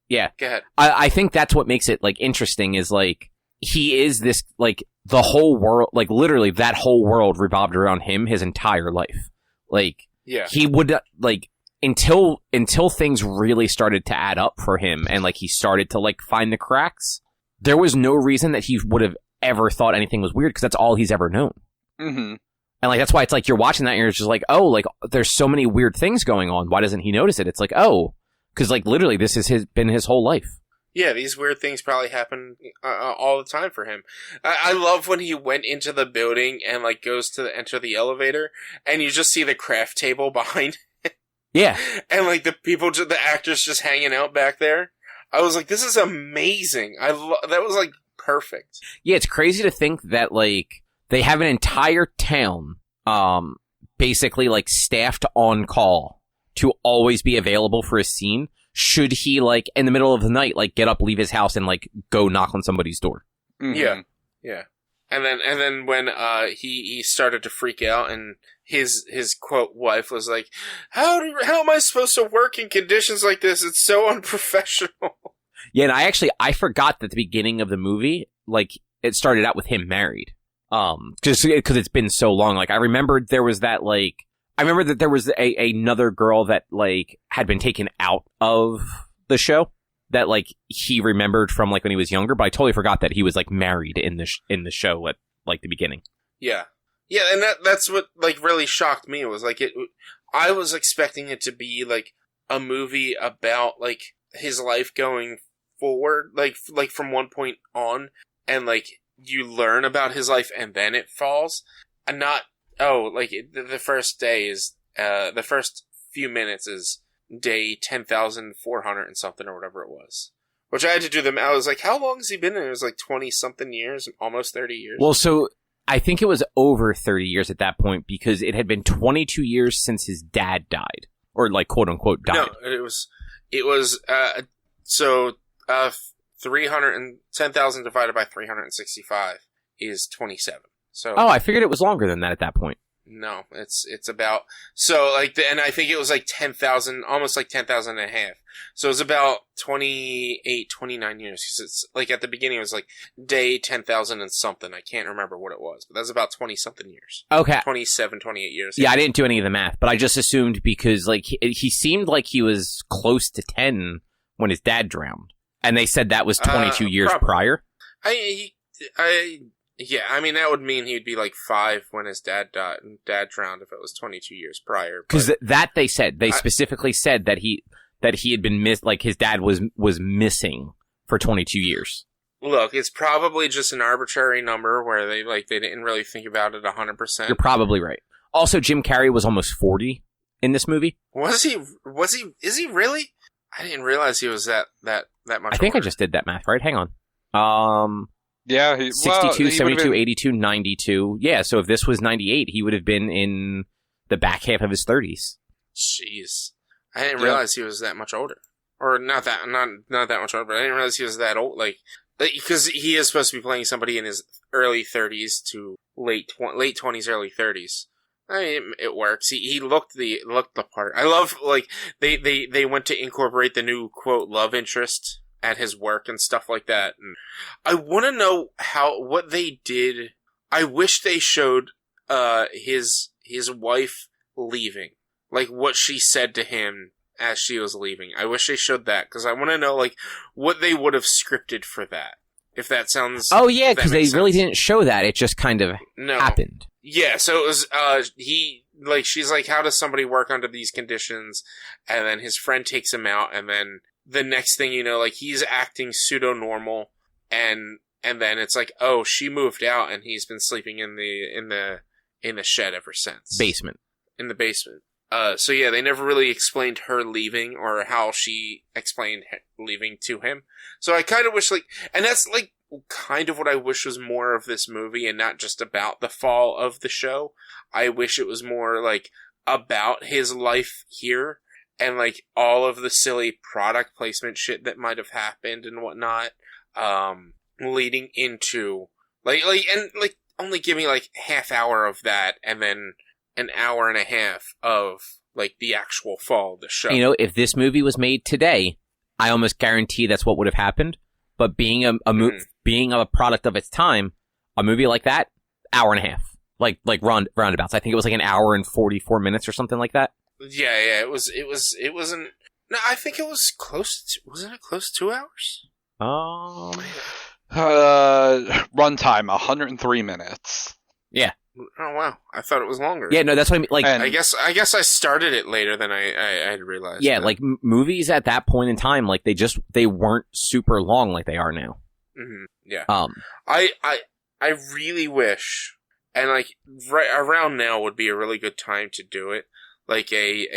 Yeah. Go ahead. I think that's what makes it like interesting is like he is this like the whole world, like literally that whole world revolved around him his entire life. Like he would like until things really started to add up for him and like he started to like find the cracks, there was no reason that he would have ever thought anything was weird because that's all he's ever known. Mm-hmm. And like that's why it's like you're watching that and you're just like, oh, like there's so many weird things going on. Why doesn't he notice it? It's like, oh, because like literally this is been his whole life. Yeah, these weird things probably happen all the time for him. I love when he went into the building and like goes to enter the elevator, and you just see the craft table behind it. Yeah, and like the actors just hanging out back there. I was like, this is amazing. That was like perfect. Yeah, it's crazy to think that like they have an entire town, basically like staffed on call to always be available for a scene. Should he, like, in the middle of the night, like, get up, leave his house, and, like, go knock on somebody's door? Mm-hmm. Yeah. And then when he started to freak out, and his quote wife was like, "How am I supposed to work in conditions like this? It's so unprofessional." Yeah, and I forgot that the beginning of the movie, like, it started out with him married. Just because it's been so long. Like, I remembered there was that, like, I remember that there was another girl that, like, had been taken out of the show that, like, he remembered from, like, when he was younger, but I totally forgot that he was, like, married in the show at, like, the beginning. Yeah. Yeah, and that's what, like, really shocked me. It was, like, I was expecting it to be, like, a movie about, like, his life going forward, like from one point on, and, like, you learn about his life and then it falls, and not... Oh, like, the first day is, the first few minutes is day 10,400 and something or whatever it was. Which I had to do them. I was like, how long has he been in? It was like 20-something years, almost 30 years. Well, so I think it was over 30 years at that point because it had been 22 years since his dad died. Or, like, quote-unquote died. No, it was 310,000 divided by 365 is 27. So, I figured it was longer than that at that point. No, it's about, so like, and I think it was like 10,000, almost like 10,000 and a half. So it was about 28, 29 years. Cause it's like at the beginning it was like day 10,000 and something. I can't remember what it was, but that's about 20 something years. Okay. 27, 28 years. Yeah, I didn't do any of the math, but I just assumed because like he seemed like he was close to 10 when his dad drowned. And they said that was 22 years probably. Prior. Yeah, I mean, that would mean he'd be like 5 when his dad drowned if it was 22 years prior. Because that they said, they specifically said that he had been missed, like his dad was missing for 22 years. Look, it's probably just an arbitrary number where they didn't really think about it 100%. You're probably right. Also, Jim Carrey was almost 40 in this movie. Was he? Is he really? I didn't realize he was that much I think older. I just did that math right. Hang on. Yeah, 62, 72, 82, 92. Yeah, so if this was 98, he would have been in the back half of his 30s. Jeez. I didn't realize he was that much older. Or not that much older, but I didn't realize he was that old. Like, because he is supposed to be playing somebody in his early 30s to late 20s, early 30s. I mean, it works. He looked the part. I love, like, they went to incorporate the new, quote, love interest at his work and stuff like that. And I want to know what they did. I wish they showed his wife leaving, like what she said to him as she was leaving. I wish they showed that because I want to know like what they would have scripted for that. If that sounds yeah, because they really didn't show that. It just kind of happened. Yeah, so it was she's like, how does somebody work under these conditions? And then his friend takes him out, and then the next thing you know, like, he's acting pseudo-normal, and then it's like, oh, she moved out, and he's been sleeping in the shed ever since. Basement. In the basement. So yeah, they never really explained her leaving, or how she explained leaving to him. So I kind of wish, like, and that's, like, kind of what I wish was more of this movie, and not just about the fall of the show. I wish it was more, like, about his life here, and, like, all of the silly product placement shit that might have happened and whatnot, leading into, only give me, like, half hour of that, and then an hour and a half of, like, the actual fall of the show. You know, if this movie was made today, I almost guarantee that's what would have happened. But being being a product of its time, a movie like that, hour and a half. Like roundabouts. I think it was like an hour and 44 minutes or something like that. Yeah, it wasn't. No, I think it was close. Wasn't it close to 2 hours? Runtime 103 minutes. Yeah. Oh wow, I thought it was longer. Yeah, no, that's what I mean. Like, And- I guess I started it later than I had realized. yeah, like movies at that point in time, like they weren't super long like they are now. Mm-hmm. Yeah. I really wish, and like right around now would be a really good time to do it. Like they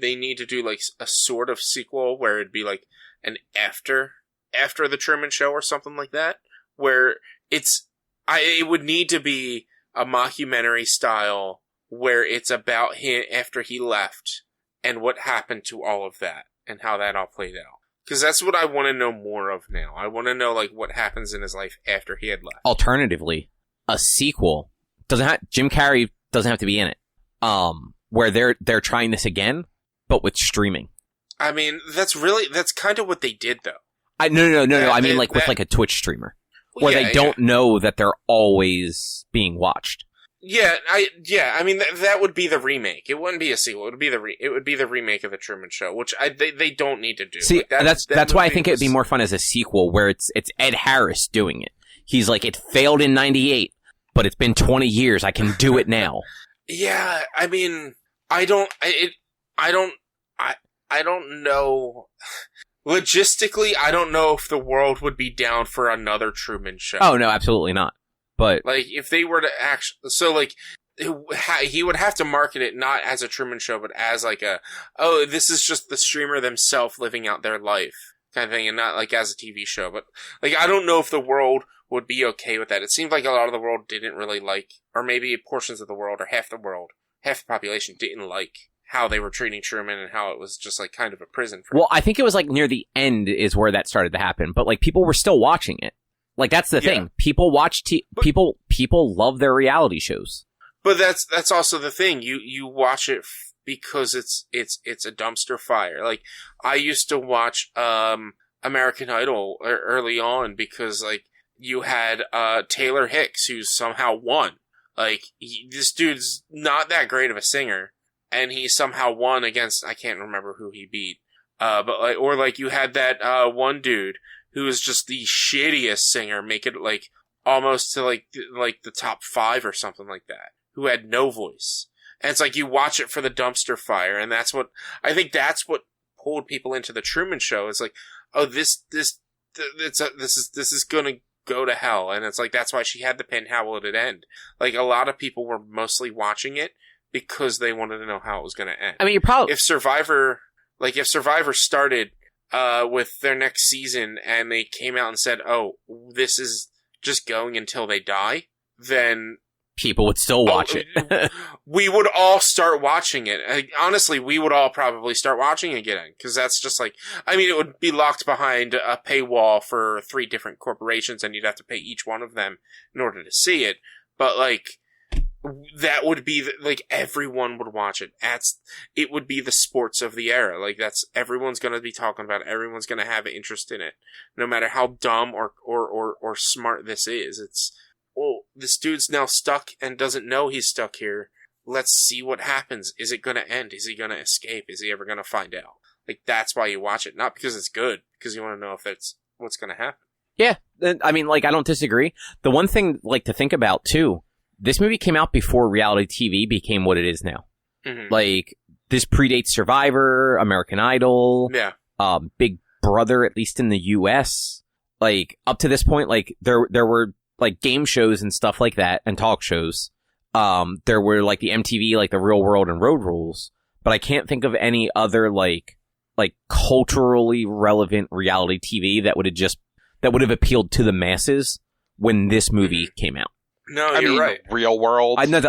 need to do like a sort of sequel where it'd be like an after the Truman Show or something like that, where it would need to be a mockumentary style where it's about him after he left and what happened to all of that and how that all played out. Because that's what I want to know more of now. I want to know like what happens in his life after he had left. Alternatively, a sequel Jim Carrey doesn't have to be in it. Where they're trying this again, but with streaming. I mean, that's kind of what they did though. No. I mean, like with like a Twitch streamer, where they don't know that they're always being watched. Yeah, I mean, that would be the remake. It wouldn't be a sequel. It would be the remake of the Truman Show, which they don't need to do. See, like that's why I think it'd be more fun as a sequel, where it's Ed Harris doing it. He's like, it failed in '98, but it's been 20 years. I can do it now. Yeah, I mean, I don't know. Logistically, I don't know if the world would be down for another Truman Show. Oh no, absolutely not. But like, if they were to actually, so like, he would have to market it not as a Truman Show, but as like this is just the streamer themselves living out their life kind of thing, and not like as a TV show. But like, I don't know if the world would be okay with that. It seems like a lot of the world didn't really like, or maybe portions of the world, or half the population didn't like how they were treating Truman and how it was just like kind of a prison for him. Well, I think it was like near the end is where that started to happen, but like people were still watching it. Like that's the thing. People watch people love their reality shows. But that's also the thing. You watch it because it's a dumpster fire. Like I used to watch American Idol early on because like you had Taylor Hicks who somehow won. Like this dude's not that great of a singer, and he somehow won against, I can't remember who he beat. But like, or like you had that one dude who was just the shittiest singer, make it like almost to like the top 5 or something like that, who had no voice. And it's like you watch it for the dumpster fire, and that's what I think that's what pulled people into the Truman Show. It's like, oh, this is gonna go to hell, and it's like that's why she had the pin. How will it end? Like a lot of people were mostly watching it because they wanted to know how it was going to end. I mean, you probably if Survivor started with their next season and they came out and said, "Oh, this is just going until they die," then people would still watch it. We would all start watching it. Honestly, we would all probably start watching it again because that's just like, I mean, it would be locked behind a paywall for 3 different corporations, and you'd have to pay each one of them in order to see it. But like, that would be like everyone would watch it. It would be the sports of the era. Like everyone's going to be talking about it. Everyone's going to have an interest in it, no matter how dumb or smart this is. It's, well, this dude's now stuck and doesn't know he's stuck here. Let's see what happens. Is it going to end? Is he going to escape? Is he ever going to find out? Like, that's why you watch it. Not because it's good, because you want to know if it's what's going to happen. Yeah. I mean, like, I don't disagree. The one thing, like, to think about, too, this movie came out before reality TV became what it is now. Mm-hmm. Like, this predates Survivor, American Idol, Big Brother, at least in the U.S. Like, up to this point, like, there were like game shows and stuff like that, and talk shows. There were like the MTV, like the Real World and Road Rules, but I can't think of any other like culturally relevant reality TV that would have appealed to the masses when this movie came out. No, I you're mean, right. Real World. I said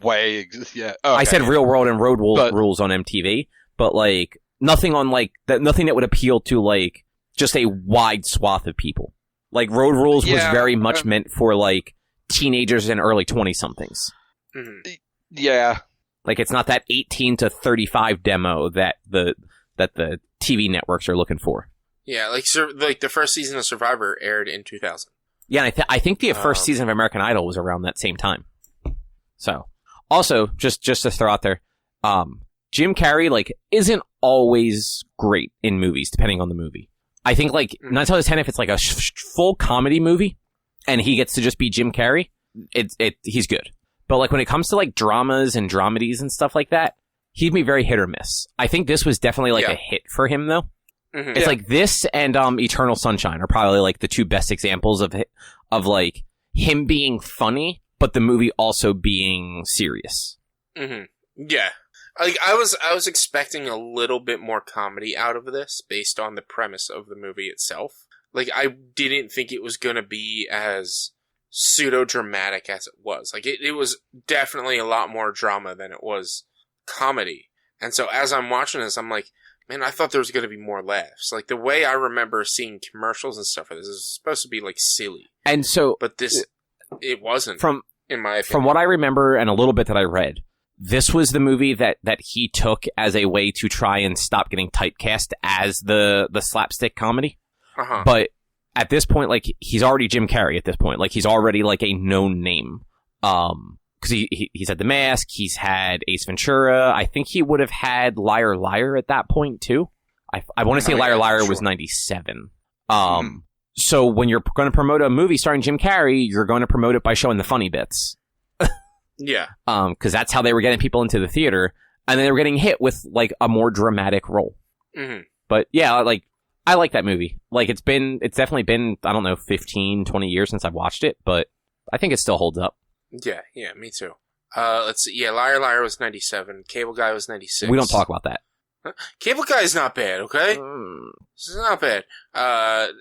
yeah. Okay. I said Real World and Road Rules on MTV, but like nothing on like that. Nothing that would appeal to like just a wide swath of people. Like, Road Rules was very much meant for, like, teenagers and early 20-somethings. Mm-hmm. Yeah. Like, it's not that 18 to 35 demo that the TV networks are looking for. Yeah, like the first season of Survivor aired in 2000. Yeah, and I think the first season of American Idol was around that same time. So, also, just to throw out there, Jim Carrey, like, isn't always great in movies, depending on the movie. I think, like, 9 times out of 10, if it's like a full comedy movie and he gets to just be Jim Carrey, he's good. But, like, when it comes to, like, dramas and dramedies and stuff like that, he'd be very hit or miss. I think this was definitely, like, a hit for him, though. Mm-hmm. It's like this and Eternal Sunshine are probably, like, the two best examples of like, him being funny, but the movie also being serious. Mm-hmm. Yeah. Like, I was expecting a little bit more comedy out of this based on the premise of the movie itself. Like, I didn't think it was going to be as pseudo-dramatic as it was. Like, it was definitely a lot more drama than it was comedy. And so as I'm watching this, I'm like, man, I thought there was going to be more laughs. Like, the way I remember seeing commercials and stuff, this is supposed to be, like, silly. And so... But this, it wasn't, in my opinion. From what I remember and a little bit that I read, this was the movie that he took as a way to try and stop getting typecast as the slapstick comedy. Uh-huh. But at this point, like, he's already Jim Carrey at this point. Like, he's already, like, a known name. Because he's had The Mask, he's had Ace Ventura. I think he would have had Liar Liar at that point, too. I want to say Liar Liar was 97. So when you're going to promote a movie starring Jim Carrey, you're going to promote it by showing the funny bits. Yeah. Because that's how they were getting people into the theater. And then they were getting hit with, like, a more dramatic role. Mm-hmm. But, yeah, like, I like that movie. Like, it's definitely been, I don't know, 15, 20 years since I've watched it, but I think it still holds up. Yeah, me too. Let's see. Yeah, Liar Liar was 97. Cable Guy was 96. We don't talk about that. Cable Guy is not bad, okay? This is not bad.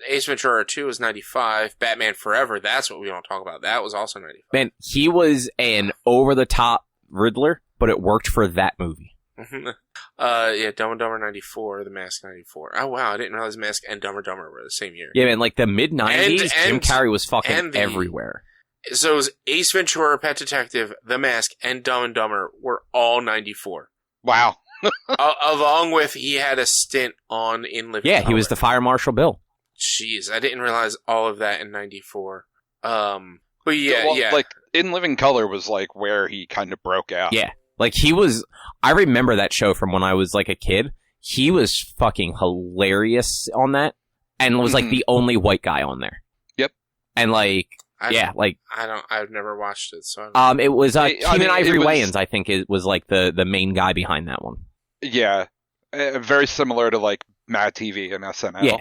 Ace Ventura 2 was 95. Batman Forever, that's what we don't talk about. That was also 95. Man, he was an over-the-top Riddler, but it worked for that movie. Yeah, Dumb and Dumber 94, The Mask 94. Oh, wow, I didn't realize Mask and Dumb and Dumber were the same year. Yeah, man, like the mid-90s, Jim Carrey was fucking everywhere. So it was Ace Ventura, Pet Detective, The Mask, and Dumb and Dumber were all 94. Wow. Along with, he had a stint on In Living Color. Yeah, he was the Fire Marshal Bill. Jeez, I didn't realize all of that in 94. But yeah, well, yeah. Like, In Living Color was, like, where he kind of broke out. Yeah. Like, he was... I remember that show from when I was, like, a kid. He was fucking hilarious on that. And was, like, the only white guy on there. Yep. And, like... I've never watched it, so it was Keenan Ivory Wayans, I think, was like the main guy behind that one. Yeah, very similar to like Mad TV and SNL. Yeah,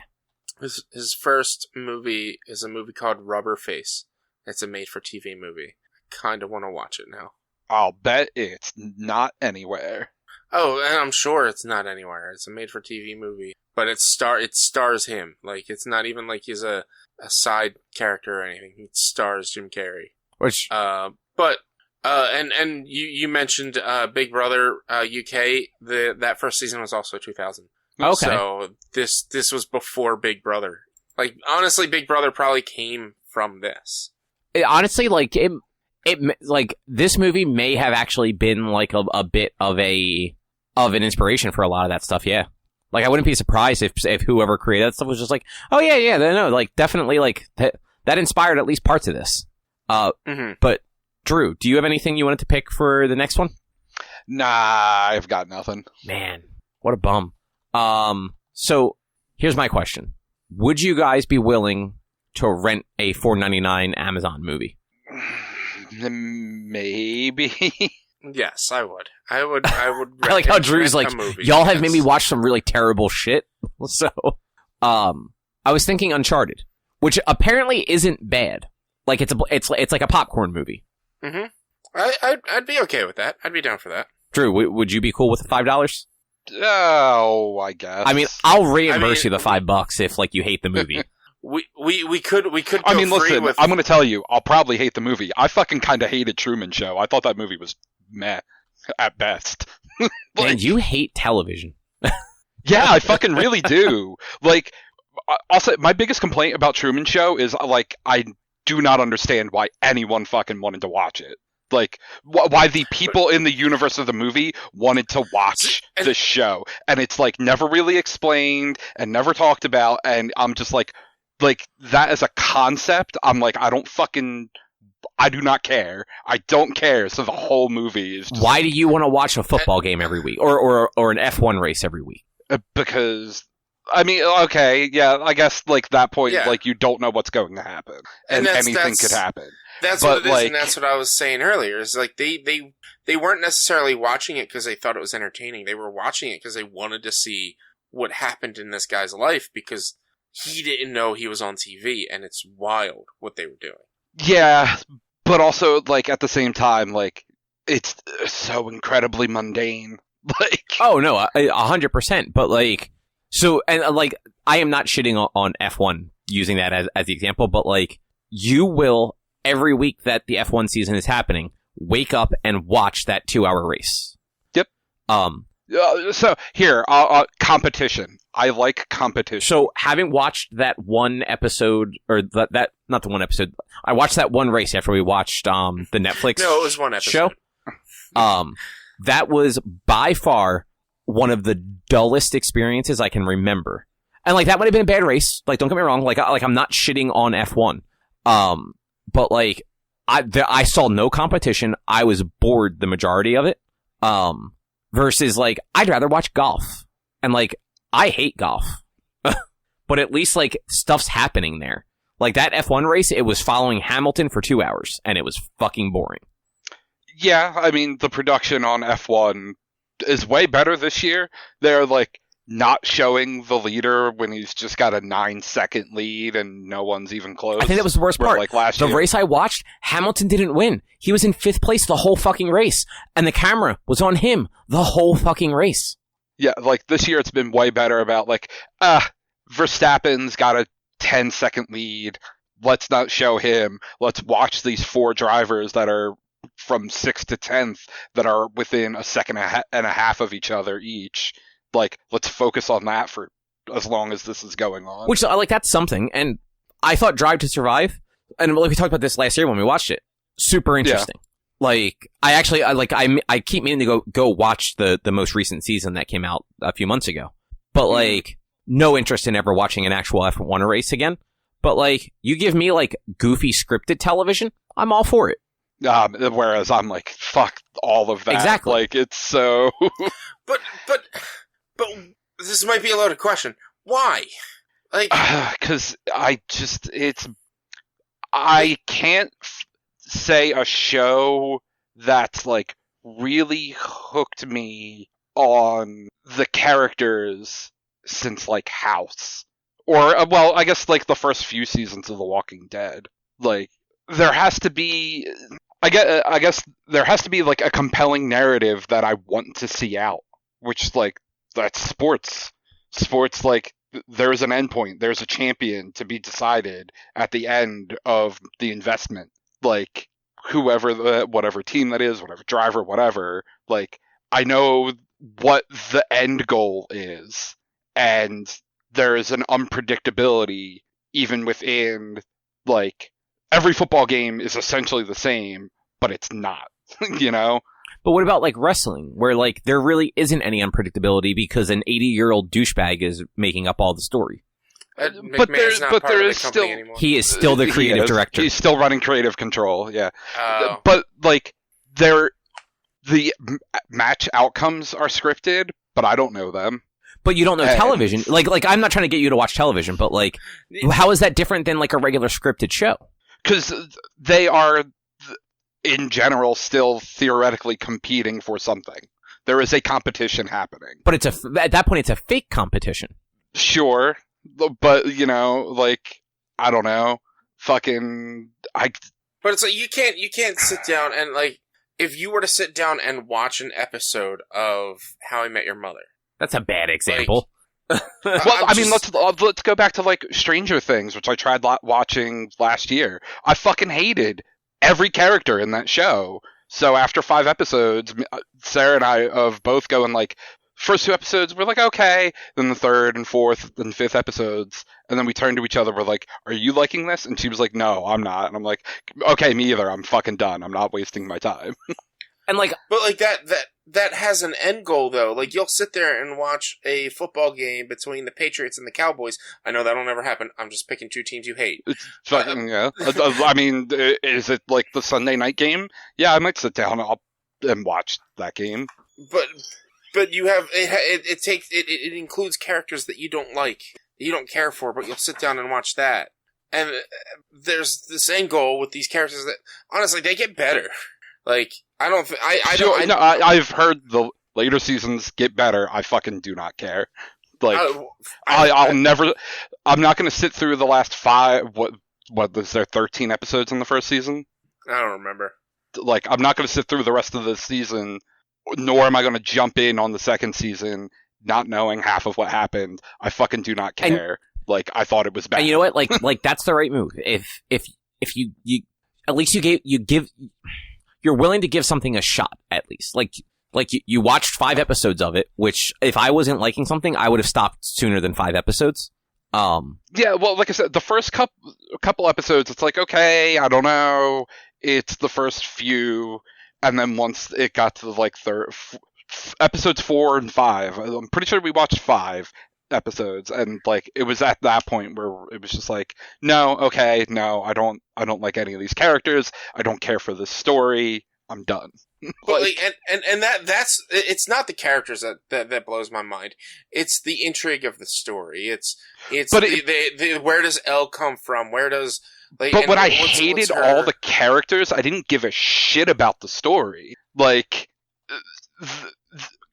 his first movie is a movie called Rubber Face. It's a made-for-TV movie. I kind of want to watch it now. I'll bet it's not anywhere. Oh, and I'm sure it's not anywhere. It's a made-for-TV movie, but it stars him. Like, it's not even like he's a side character or anything. It stars Jim Carrey. Which, and you mentioned Big Brother UK. That first season was also 2000. Okay. So this was before Big Brother. Like, honestly, Big Brother probably came from this. Honestly, like it like this movie may have actually been like a bit of an inspiration for a lot of that stuff. Yeah. Like, I wouldn't be surprised if whoever created that stuff was just like, oh, yeah, no, like, definitely, like, that inspired at least parts of this. But, Drew, do you have anything you wanted to pick for the next one? Nah, I've got nothing. Man, what a bum. So, here's my question. Would you guys be willing to rent a $4.99 Amazon movie? Maybe. Yes, I would. I would. I like how Drew's like, y'all have made me watch some really terrible shit. So, I was thinking Uncharted, which apparently isn't bad. Like it's like a popcorn movie. Mm-hmm. I'd be okay with that. I'd be down for that. Drew, would you be cool with the $5? Oh, I guess. I mean, I'll reimburse you the $5 if like you hate the movie. We could go I mean, listen, with... I'm going to tell you, I'll probably hate the movie. I fucking kind of hated Truman Show. I thought that movie was meh at best. And you hate television. Yeah, I fucking really do. Like, also, my biggest complaint about Truman Show is, like, I do not understand why anyone fucking wanted to watch it. Like, why the people in the universe of the movie wanted to watch the show. And it's, like, never really explained and never talked about. And I'm just like, that as a concept, I'm like, I don't fucking I do not care. I don't care. So the whole movie is just, Why do you want to watch a football game every week or an F1 race every week? because I mean, okay, yeah, I guess like that point, Yeah. like you don't know what's going to happen, and anything could happen. That's But, what it is, like- and that's what I was saying earlier. Is like they weren't necessarily watching it because they thought it was entertaining. They were watching it because they wanted to see what happened in this guy's life because he didn't know he was on TV, and it's wild what they were doing. Yeah, but also like at the same time, like it's so incredibly mundane. Like, Oh no, 100%. But like, so and like, I am not shitting on F1 using that as the example, but like, you will every week that the F1 season is happening, wake up and watch that 2-hour race. Yep. So here, competition. I like competition. So having watched that one episode, or that not the one episode, I watched that one race after we watched the Netflix No, it was one episode. show. That was by far one of the dullest experiences I can remember. And like, that might have been a bad race. Like, don't get me wrong. Like I'm not shitting on F1. But like, I saw no competition. I was bored the majority of it. Versus like, I'd rather watch golf. And like, I hate golf. But at least like, stuff's happening there. Like that F1 race, it was following Hamilton for 2 hours, and it was fucking boring. Yeah, I mean the production on F1 is way better this year. They're like not showing the leader when he's just got a 9-second lead and no one's even close. I think that was the worst Where, part. like last The year. race I watched, Hamilton didn't win. He was in 5th place the whole fucking race, and the camera was on him the whole fucking race. Yeah, like this year it's been way better about like, Verstappen's got a 10-second lead. Let's not show him. Let's watch these 4 drivers that are from 6th to 10th that are within a second and a half of each other each. Like, let's focus on that for as long as this is going on. Which, like, that's something. And I thought Drive to Survive, and like we talked about this last year when we watched it, super interesting. Like, I keep meaning to go watch the most recent season that came out a few months ago. But, like, no interest in ever watching an actual F1 race again. But, like, you give me, like, goofy scripted television, I'm all for it. Whereas I'm like, fuck all of that. Exactly. Like, it's so... But this might be a loaded question. Why? Like, Because I can't say a show that's, like, really hooked me on the characters since, like, House. Or, well, I guess, like, the first few seasons of The Walking Dead. Like, there has to be... I guess there has to be, like, a compelling narrative that I want to see out. Which, like, that's sports. Sports, like, there's an endpoint. There's a champion to be decided at the end of the investment. Like, whatever team that is, whatever driver, whatever. Like, I know what the end goal is. And there is an unpredictability even within, like, every football game is essentially the same, but it's not, you know? But what about, like, wrestling, where, like, there really isn't any unpredictability because an 80-year-old douchebag is making up all the story? McMahon's not part of the company anymore. He is still the creative director. He's still running creative control, yeah. Oh. But, like, the match outcomes are scripted, but I don't know them. But you don't know television. Like, I'm not trying to get you to watch television, but, like, how is that different than, like, a regular scripted show? Because they are, in general, still theoretically competing for something. There is a competition happening. But at that point, it's a fake competition. Sure, but, you know, like, I don't know, But it's like, you can't sit down and, like, if you were to sit down and watch an episode of How I Met Your Mother. That's a bad example. Well, I mean, let's go back to, like, Stranger Things, which I tried watching last year. I fucking hated every character in that show. So after 5 episodes, Sarah and I of both going, like, first 2 episodes, we're like, okay. Then the 3rd and 4th and 5th episodes. And then we turned to each other, we're like, are you liking this? And she was like, no, I'm not. And I'm like, okay, me either. I'm fucking done. I'm not wasting my time. And like, but like that has an end goal though. Like you'll sit there and watch a football game between the Patriots and the Cowboys. I know that'll never happen. I'm just picking two teams you hate. It's fucking, yeah. I mean, is it like the Sunday night game? Yeah, I might sit down and watch that game. But you have it includes characters that you don't like, that you don't care for, but you'll sit down and watch that. And there's this end goal with these characters that honestly they get better. Like I don't. I've heard the later seasons get better. I fucking do not care. Like I'll never. I'm not going to sit through the last 5. What was there? 13 episodes in the first season. I don't remember. Like I'm not going to sit through the rest of the season, nor am I going to jump in on the second season not knowing half of what happened. I fucking do not care. Like I thought it was bad. And you know what? Like that's the right move. If you at least you're willing to give something a shot, at least. Like you watched 5 episodes of it, which if I wasn't liking something, I would have stopped sooner than 5 episodes. Yeah, well, like I said, the first couple episodes, it's like, okay, I don't know. It's the first few, and then once it got to like episodes 4 and 5, I'm pretty sure we watched 5 episodes, and like it was at that point where it was just like, no, okay, no, I don't like any of these characters. I don't care for this story. I'm done. and that's it's not the characters that blows my mind. It's the intrigue of the story. It's where does Elle come from? Where does when I hated all the characters, I didn't give a shit about the story. Like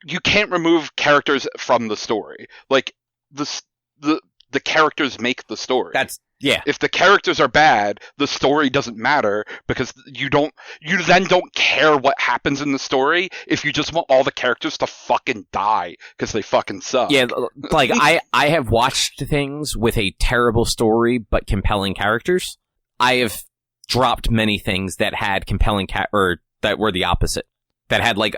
you can't remove characters from the story. Like the characters make the story. Yeah. If the characters are bad, the story doesn't matter because you then don't care what happens in the story if you just want all the characters to fucking die because they fucking suck. Yeah, like I have watched things with a terrible story but compelling characters. I have dropped many things that had compelling or that were the opposite. That had like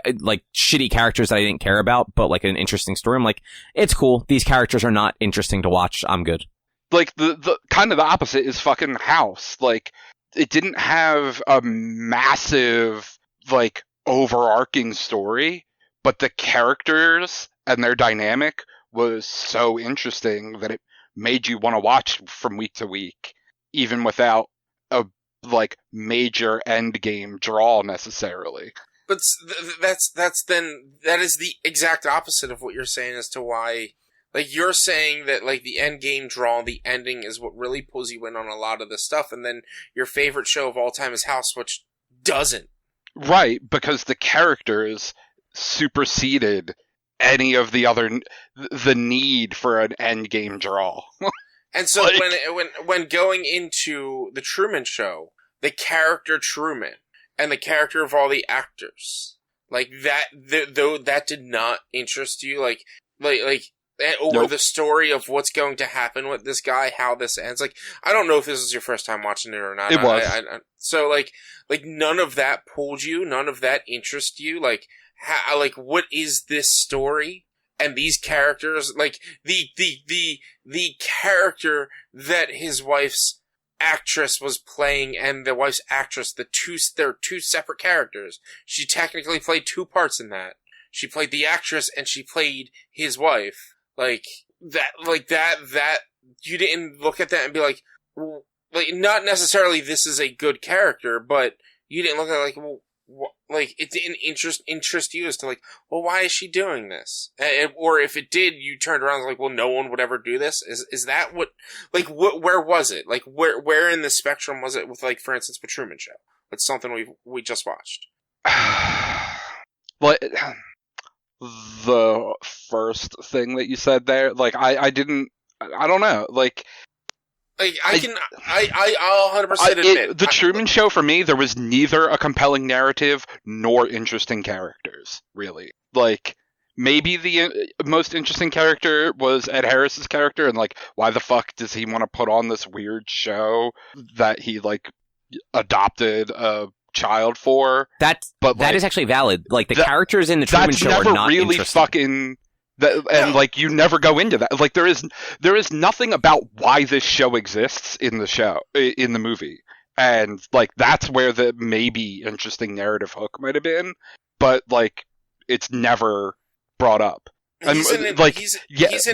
shitty characters that I didn't care about, but like an interesting story. I'm like, it's cool. These characters are not interesting to watch. I'm good. Like the kind of the opposite is fucking House. Like it didn't have a massive like overarching story, but the characters and their dynamic was so interesting that it made you want to watch from week to week, even without a like major end game draw necessarily. But that is the exact opposite of what you're saying as to why. Like, you're saying that, like, the end game draw, the ending is what really pulls you in on a lot of this stuff, and then your favorite show of all time is House, which doesn't. Right, because the characters superseded any of the need for an end game draw. And so when going into the Truman Show, the character Truman and the character of all the actors, like that did not interest you, like or nope. The story of what's going to happen with this guy, how this ends. Like, I don't know if this is your first time watching it or not. It was. So like none of that pulled you, none of that interested you. Like, what is this story? And these characters, like the character that his wife's actress was playing and the wife's actress, they're two separate characters. She technically played 2 parts in that. She played the actress and she played his wife. Like that, you didn't look at that and be like, not necessarily this is a good character, but you didn't look at it like it didn't interest you as to like, well, why is she doing this? Or if it did, you turned around and was like, well, no one would ever do this. Is that what, like, where was it? Like, where in the spectrum was it with, like, for instance, the Truman Show? It's something we just watched. Well, the first thing that you said there, like, I don't know, like I'll 100% admit the Truman Show for me, there was neither a compelling narrative nor interesting characters, really. Like, maybe the most interesting character was Ed Harris's character, and like, why the fuck does he want to put on this weird show that he like adopted a child for? That is actually valid. Like, the characters in the Truman Show are not really interesting. Fucking and like, you never go into that. Like, there is nothing about why this show exists in the movie, And, like, that's where the maybe interesting narrative hook might have been, but, like, it's never brought up. He's in an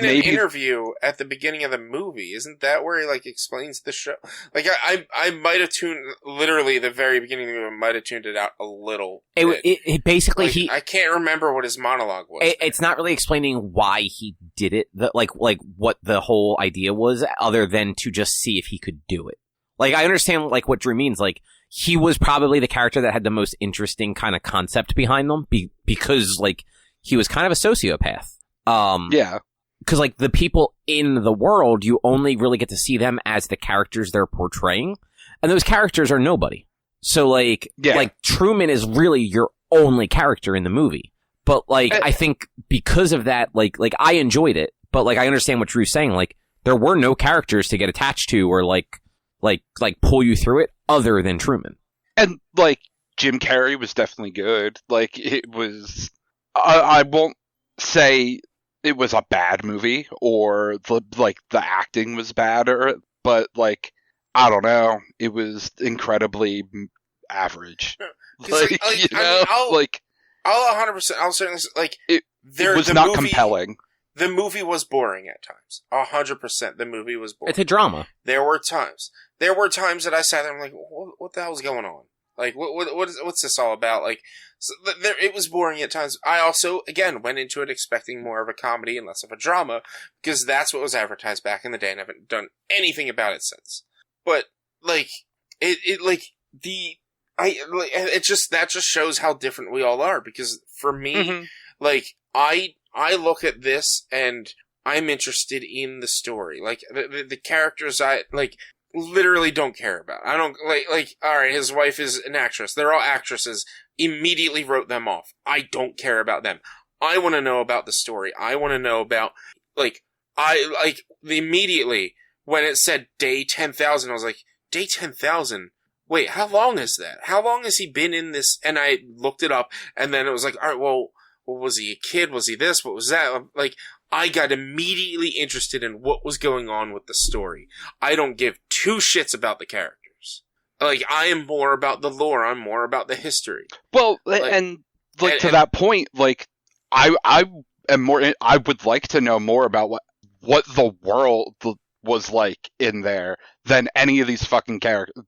maybe... interview at the beginning of the movie. Isn't that where he, like, explains the show? Like, I might have tuned, literally, the very beginning of the movie, I might have tuned it out a little. It basically, like, I can't remember what his monologue was. It's not really explaining why he did it, like what the whole idea was, other than to just see if he could do it. Like, I understand, like, what Droo means. Like, he was probably the character that had the most interesting kind of concept behind them, because, like, he was kind of a sociopath. Yeah. Because, like, the people in the world, you only really get to see them as the characters they're portraying. And those characters are nobody. So, like, Truman is really your only character in the movie. But, like, I think because of that, like, I enjoyed it. But, like, I understand what Drew's saying. Like, there were no characters to get attached to or, like pull you through it other than Truman. And, like, Jim Carrey was definitely good. Like, it was... I won't say it was a bad movie or, the acting was bad, but, like, I don't know. It was incredibly average. Like, I'll 100%... I'll certainly... Like, it was not compelling. The movie was boring at times. 100%. The movie was boring. It's a drama. There were times that I sat there and I'm like, what the hell's going on? Like, what's this all about? Like, so it was boring at times. I also, again, went into it expecting more of a comedy and less of a drama, because that's what was advertised back in the day, and I haven't done anything about it since. But, like, that just shows how different we all are, because for me, like, I look at this and I'm interested in the story. Like, the characters I, like, literally don't care about. I don't, like, alright, his wife is an actress. They're all actresses. Immediately wrote them off. I don't care about them. I want to know about the story. I want to know about, immediately when it said day 10,000, I was like, day 10,000? Wait, how long is that? How long has he been in this? And I looked it up, and then it was like, alright, well, was he a kid? Was he this? What was that? Like, I got immediately interested in what was going on with the story. I don't give two shits about the characters. Like, I am more about the lore. I'm more about the history. Well, to that point, like, I am more. I would like to know more about what the world was like in there than any of these fucking characters.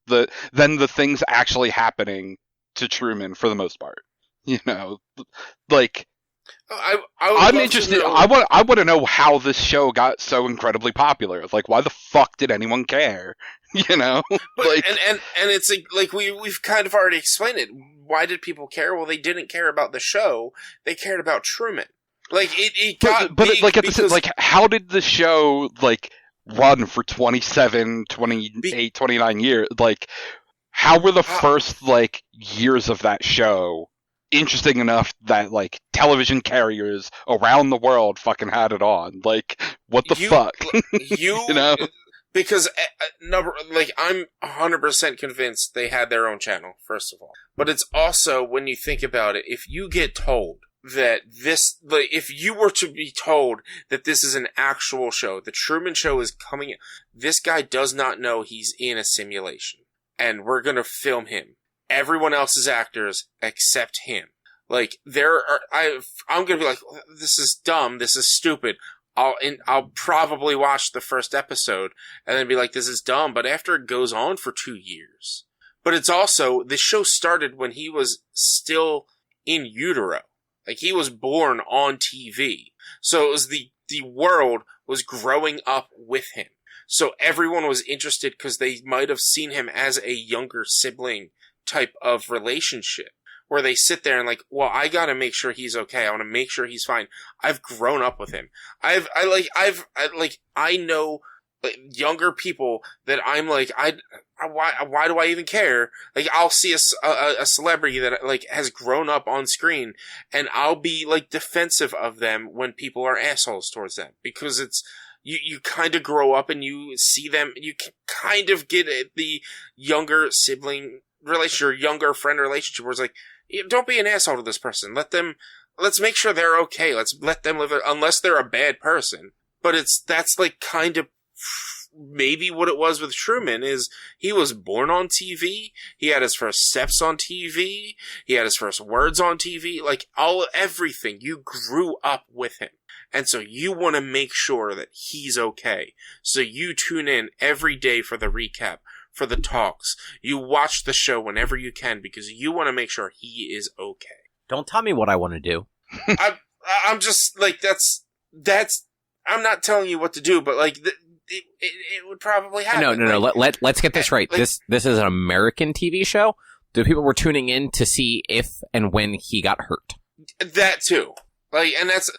Than the things actually happening to Truman for the most part. You know, like. I'm interested. I want to know how this show got so incredibly popular. Like, why the fuck did anyone care? You know, like, and it's like we've kind of already explained it. Why did people care? Well, they didn't care about the show. They cared about Truman. Like, it got big like, because... like, how did the show, like, run for 27, 28, 29 years? Like, how were the first, like, years of that show interesting enough that, like, television carriers around the world fucking had it on? Like, what the fuck? You know? Because, I'm 100% convinced they had their own channel, first of all. But it's also, when you think about it, if you get told that this, like, if you were to be told that this is an actual show, the Truman Show is coming in, this guy does not know he's in a simulation, and we're gonna film him. Everyone else is actors except him. Like, I'm gonna be like, this is dumb, this is stupid. I'll probably watch the first episode and then be like, this is dumb, but after it goes on for 2 years. But it's also, the show started when he was still in utero. Like, he was born on TV. So it was the world was growing up with him. So everyone was interested because they might have seen him as a younger sibling type of relationship, where they sit there and like, well, I gotta make sure he's okay. I want to make sure he's fine. I've grown up with him. I know, like, younger people that I'm like, why do I even care? Like, I'll see a celebrity that, like, has grown up on screen, and I'll be, like, defensive of them when people are assholes towards them, because it's, you kind of grow up and you see them, you kind of get the younger sibling relationship or younger friend relationship where it's like, don't be an asshole to this person. Let's make sure they're okay. Let's let them live it, unless they're a bad person. But that's like kind of maybe what it was with Truman is he was born on TV. He had his first steps on TV. He had his first words on TV. Like, everything. You grew up with him. And so you want to make sure that he's okay. So you tune in every day for the recap, for the talks. You watch the show whenever you can because you want to make sure he is okay. Don't tell me what I want to do. I'm just, like, that's, I'm not telling you what to do, but, like, it would probably happen. No. Like, Let's get this right. Like, this is an American TV show. The people were tuning in to see if and when he got hurt. That too. Like, and that's,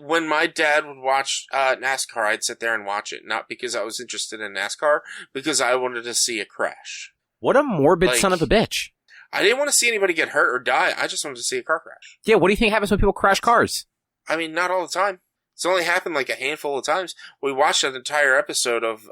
when my dad would watch NASCAR, I'd sit there and watch it. Not because I was interested in NASCAR, because I wanted to see a crash. What a morbid Like, son of a bitch. I didn't want to see anybody get hurt or die. I just wanted to see a car crash. Yeah, what do you think happens when people crash cars? I mean, not all the time. It's only happened like a handful of times. We watched an entire episode of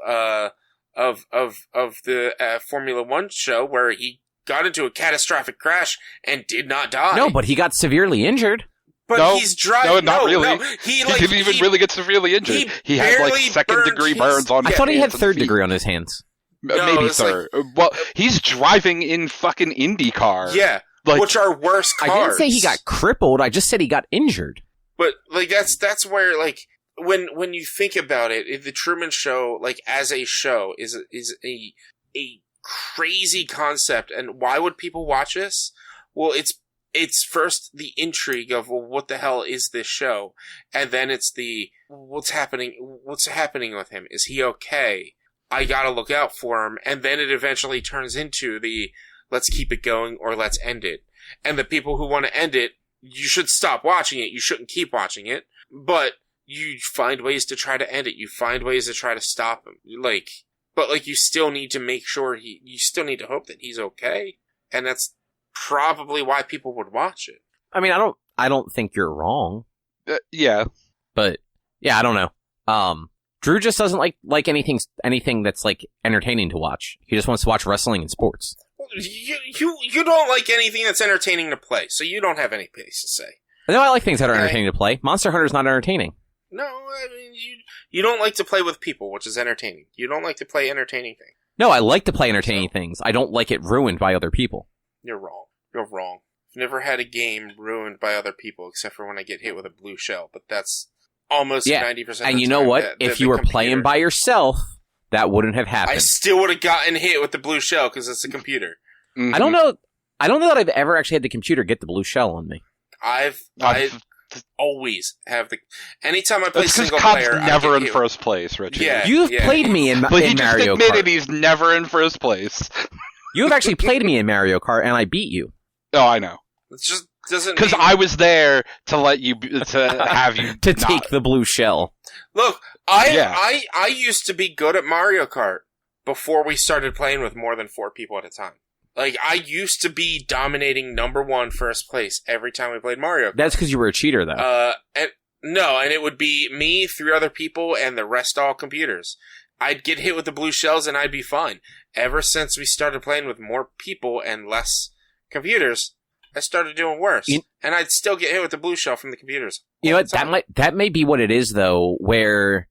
the Formula One show where he got into a catastrophic crash and did not die. No, but he got severely injured. But No, he's driving. no, not really. No. He didn't even really get severely injured. He had like barely second-degree burned burns on I his thought he had hands and third feet. degree on his hands. No, Maybe it's third. Well, he's driving in fucking IndyCar. Yeah, Like, which are worse cars. I didn't say he got crippled. I just said he got injured. But like that's where like when you think about it, the Truman Show, like as a show, is a crazy concept. And why would people watch this? Well, it's first the intrigue of, well, what the hell is this show, and then it's the what's happening with him. Is he okay? I gotta look out for him. And then it eventually turns into the let's keep it going or let's end it. And the people who want to end it, you should stop watching it. You shouldn't keep watching it. But you find ways to try to end it. You find ways to try to stop him. But you still need to make sure you still need to hope that he's okay. And that's probably why people would watch it. I mean, I don't think you're wrong. yeah. But yeah, I don't know. Droo just doesn't like anything that's like entertaining to watch. He just wants to watch wrestling and sports. You don't like anything that's entertaining to play, so you don't have any place to say. No, I like things that are Okay. entertaining to play. Monster Hunter's not entertaining. No, I mean, you don't like to play with people, which is entertaining. You don't like to play entertaining things. No, I like to play entertaining things. I don't like it ruined by other people. You're wrong. You're wrong. I've never had a game ruined by other people, except for when I get hit with a blue shell, but that's almost 90% of the time. And you know what? If you were playing by yourself, that wouldn't have happened. I still would have gotten hit with the blue shell because it's a computer. Mhm. I don't know that I've ever actually had the computer get the blue shell on me. I always have the. Anytime I play That's because single Cobb's player, never I in get hit. first place, Richie. Yeah. You've played me in, But he in just Mario admitted Kart. he's never in first place. You have actually played me in Mario Kart, and I beat you. Oh, I know. It just doesn't. Because mean... I was there to let you, to have you to not. take the blue shell. Look, I used to be good at Mario Kart before we started playing with more than 4 people at a time. Like, I used to be dominating number 1 first place every time we played Mario Kart. That's because you were a cheater, though. And it would be me, 3 other people, and the rest all computers. I'd get hit with the blue shells and I'd be fine. Ever since we started playing with more people and less computers, I started doing worse. And I'd still get hit with the blue shell from the computers. You know what? That may be what it is, though, where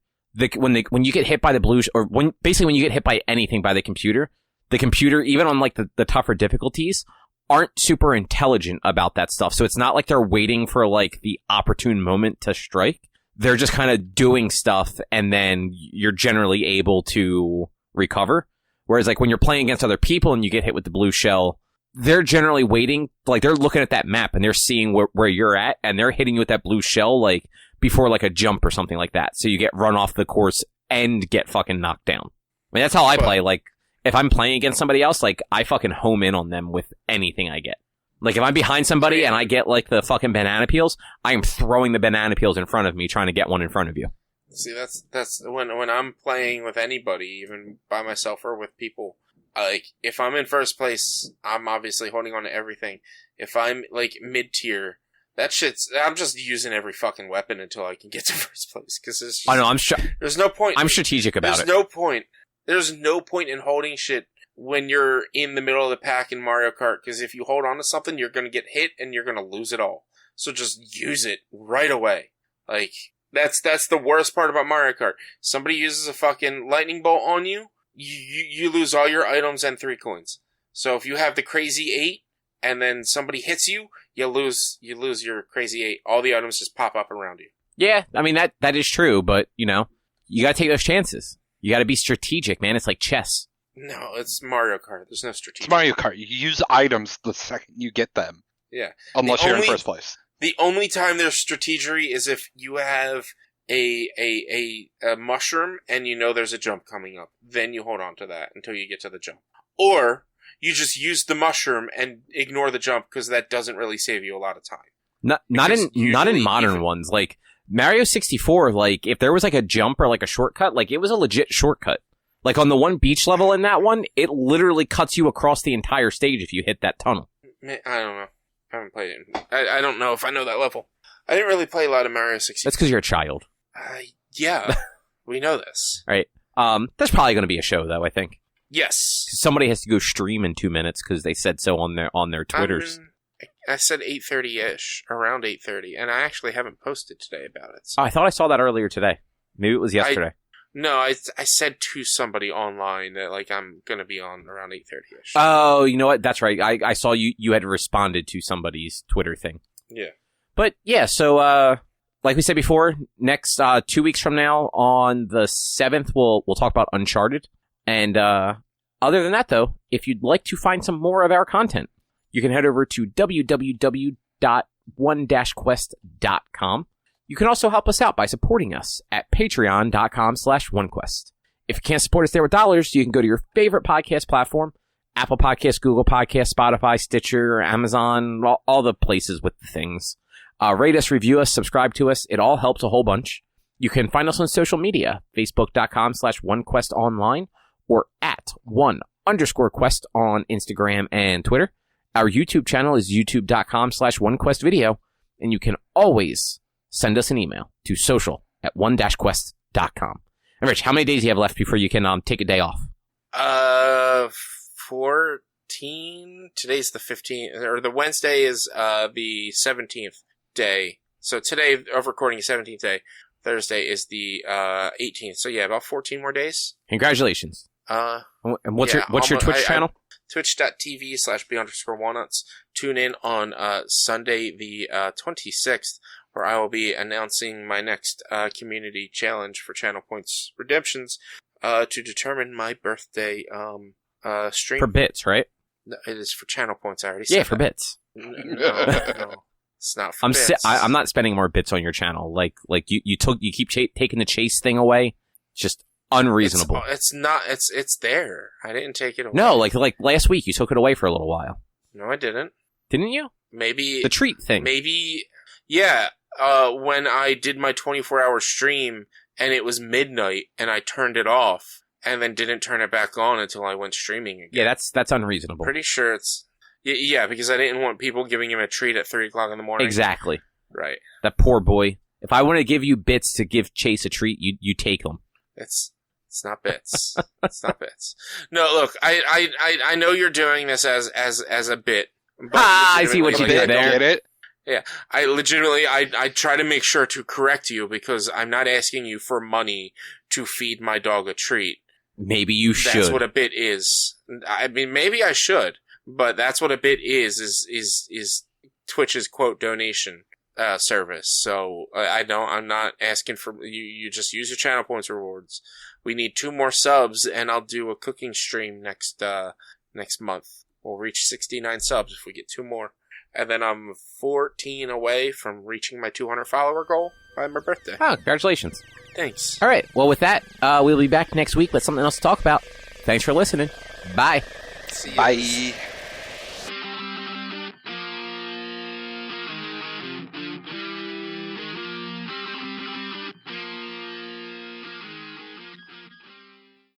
when you get hit by the blue, when you get hit by anything by the computer, even on like the tougher difficulties, aren't super intelligent about that stuff. So it's not like they're waiting for like the opportune moment to strike. They're just kind of doing stuff, and then you're generally able to recover. Whereas like when you're playing against other people and you get hit with the blue shell, they're generally waiting, like they're looking at that map and they're seeing where you're at, and they're hitting you with that blue shell like before like a jump or something like that. So you get run off the course and get fucking knocked down. I mean, that's how I play. Like if I'm playing against somebody else, like I fucking home in on them with anything I get. Like if I'm behind somebody and I get like the fucking banana peels, I am throwing the banana peels in front of me, trying to get one in front of you. See, that's when I'm playing with anybody, even by myself or with people. Like, if I'm in first place, I'm obviously holding on to everything. If I'm, like, mid-tier, I'm just using every fucking weapon until I can get to first place. Because I know, there's no point. I'm strategic about it. There's no point in holding shit when you're in the middle of the pack in Mario Kart. Because if you hold on to something, you're going to get hit and you're going to lose it all. So just use it right away. Like, That's the worst part about Mario Kart. Somebody uses a fucking lightning bolt on you, you lose all your items and 3 coins. So if you have the crazy 8 and then somebody hits you, you lose your crazy 8. All the items just pop up around you. Yeah, I mean, that is true, but, you know, you gotta take those chances. You gotta be strategic, man. It's like chess. No, it's Mario Kart. There's no strategic. It's Mario Kart. You use items the second you get them. Yeah. Unless you're in first place. The only time there's strategery is if you have a mushroom and you know there's a jump coming up. Then you hold on to that until you get to the jump. Or you just use the mushroom and ignore the jump because that doesn't really save you a lot of time. Not in modern ones. Like Mario 64, like if there was like a jump or like a shortcut, like it was a legit shortcut. Like on the one beach level in that one, it literally cuts you across the entire stage if you hit that tunnel. I don't know. I haven't played it. I don't know if I know that level. I didn't really play a lot of Mario 64. That's because you're a child. Yeah, we know this. Right. There's probably going to be a show though, I think. Yes. Somebody has to go stream in 2 minutes because they said so on their Twitters. I said 8:30-ish, around 8:30, and I actually haven't posted today about it. So. Oh, I thought I saw that earlier today. Maybe it was yesterday. I said to somebody online that like I'm going to be on around 8:30-ish. Oh, you know what? That's right. I saw you had responded to somebody's Twitter thing. Yeah. But yeah, so like we said before, next 2 weeks from now on the 7th, we'll talk about Uncharted. And other than that, though, if you'd like to find some more of our content, you can head over to www.one-quest.com. You can also help us out by supporting us at patreon.com/onequest. If you can't support us there with dollars, you can go to your favorite podcast platform, Apple Podcasts, Google Podcasts, Spotify, Stitcher, Amazon, all the places with the things. Rate us, review us, subscribe to us. It all helps a whole bunch. You can find us on social media, facebook.com/onequestonline or at @1_quest on Instagram and Twitter. Our YouTube channel is youtube.com/onequestvideo, and you can always send us an email to social@one-quest.com. And Rich, how many days do you have left before you can take a day off? 14. Today's the 15th, or the Wednesday is the 17th day. So today, of recording, 17th day. Thursday is the 18th. So yeah, about 14 more days. Congratulations. And what's your Twitch channel? Twitch.tv/b_walnuts. Tune in on Sunday the 26th, where I will be announcing my next community challenge for Channel Points Redemptions to determine my birthday stream. For bits, right? No, it is for Channel Points. I already said for bits. No, it's not for bits. I'm not spending more bits on your channel. Like you keep taking the chase thing away. Just unreasonable. It's not. It's there. I didn't take it away. No, like last week you took it away for a little while. No, I didn't. Didn't you? Maybe the treat thing. Maybe. Yeah. When I did my 24-hour stream and it was midnight and I turned it off and then didn't turn it back on until I went streaming again. Yeah, that's unreasonable. Pretty sure it's. Yeah, because I didn't want people giving him a treat at 3 o'clock in the morning. Exactly. Right. That poor boy. If I want to give you bits to give Chase a treat, you take them. It's not bits. It's not bits. No, look, I know you're doing this as a bit. I see what you did there. Get it? Yeah, I try to make sure to correct you because I'm not asking you for money to feed my dog a treat. Maybe you should. That's what a bit is. I mean, maybe I should, but that's what a bit is Twitch's quote donation service. So I'm not asking for you. Just use your channel points rewards. We need 2 more subs, and I'll do a cooking stream next month. We'll reach 69 subs if we get 2 more. And then I'm 14 away from reaching my 200 follower goal by my birthday. Oh, congratulations. Thanks. All right. Well, with that, we'll be back next week with something else to talk about. Thanks for listening. Bye. See you. Bye.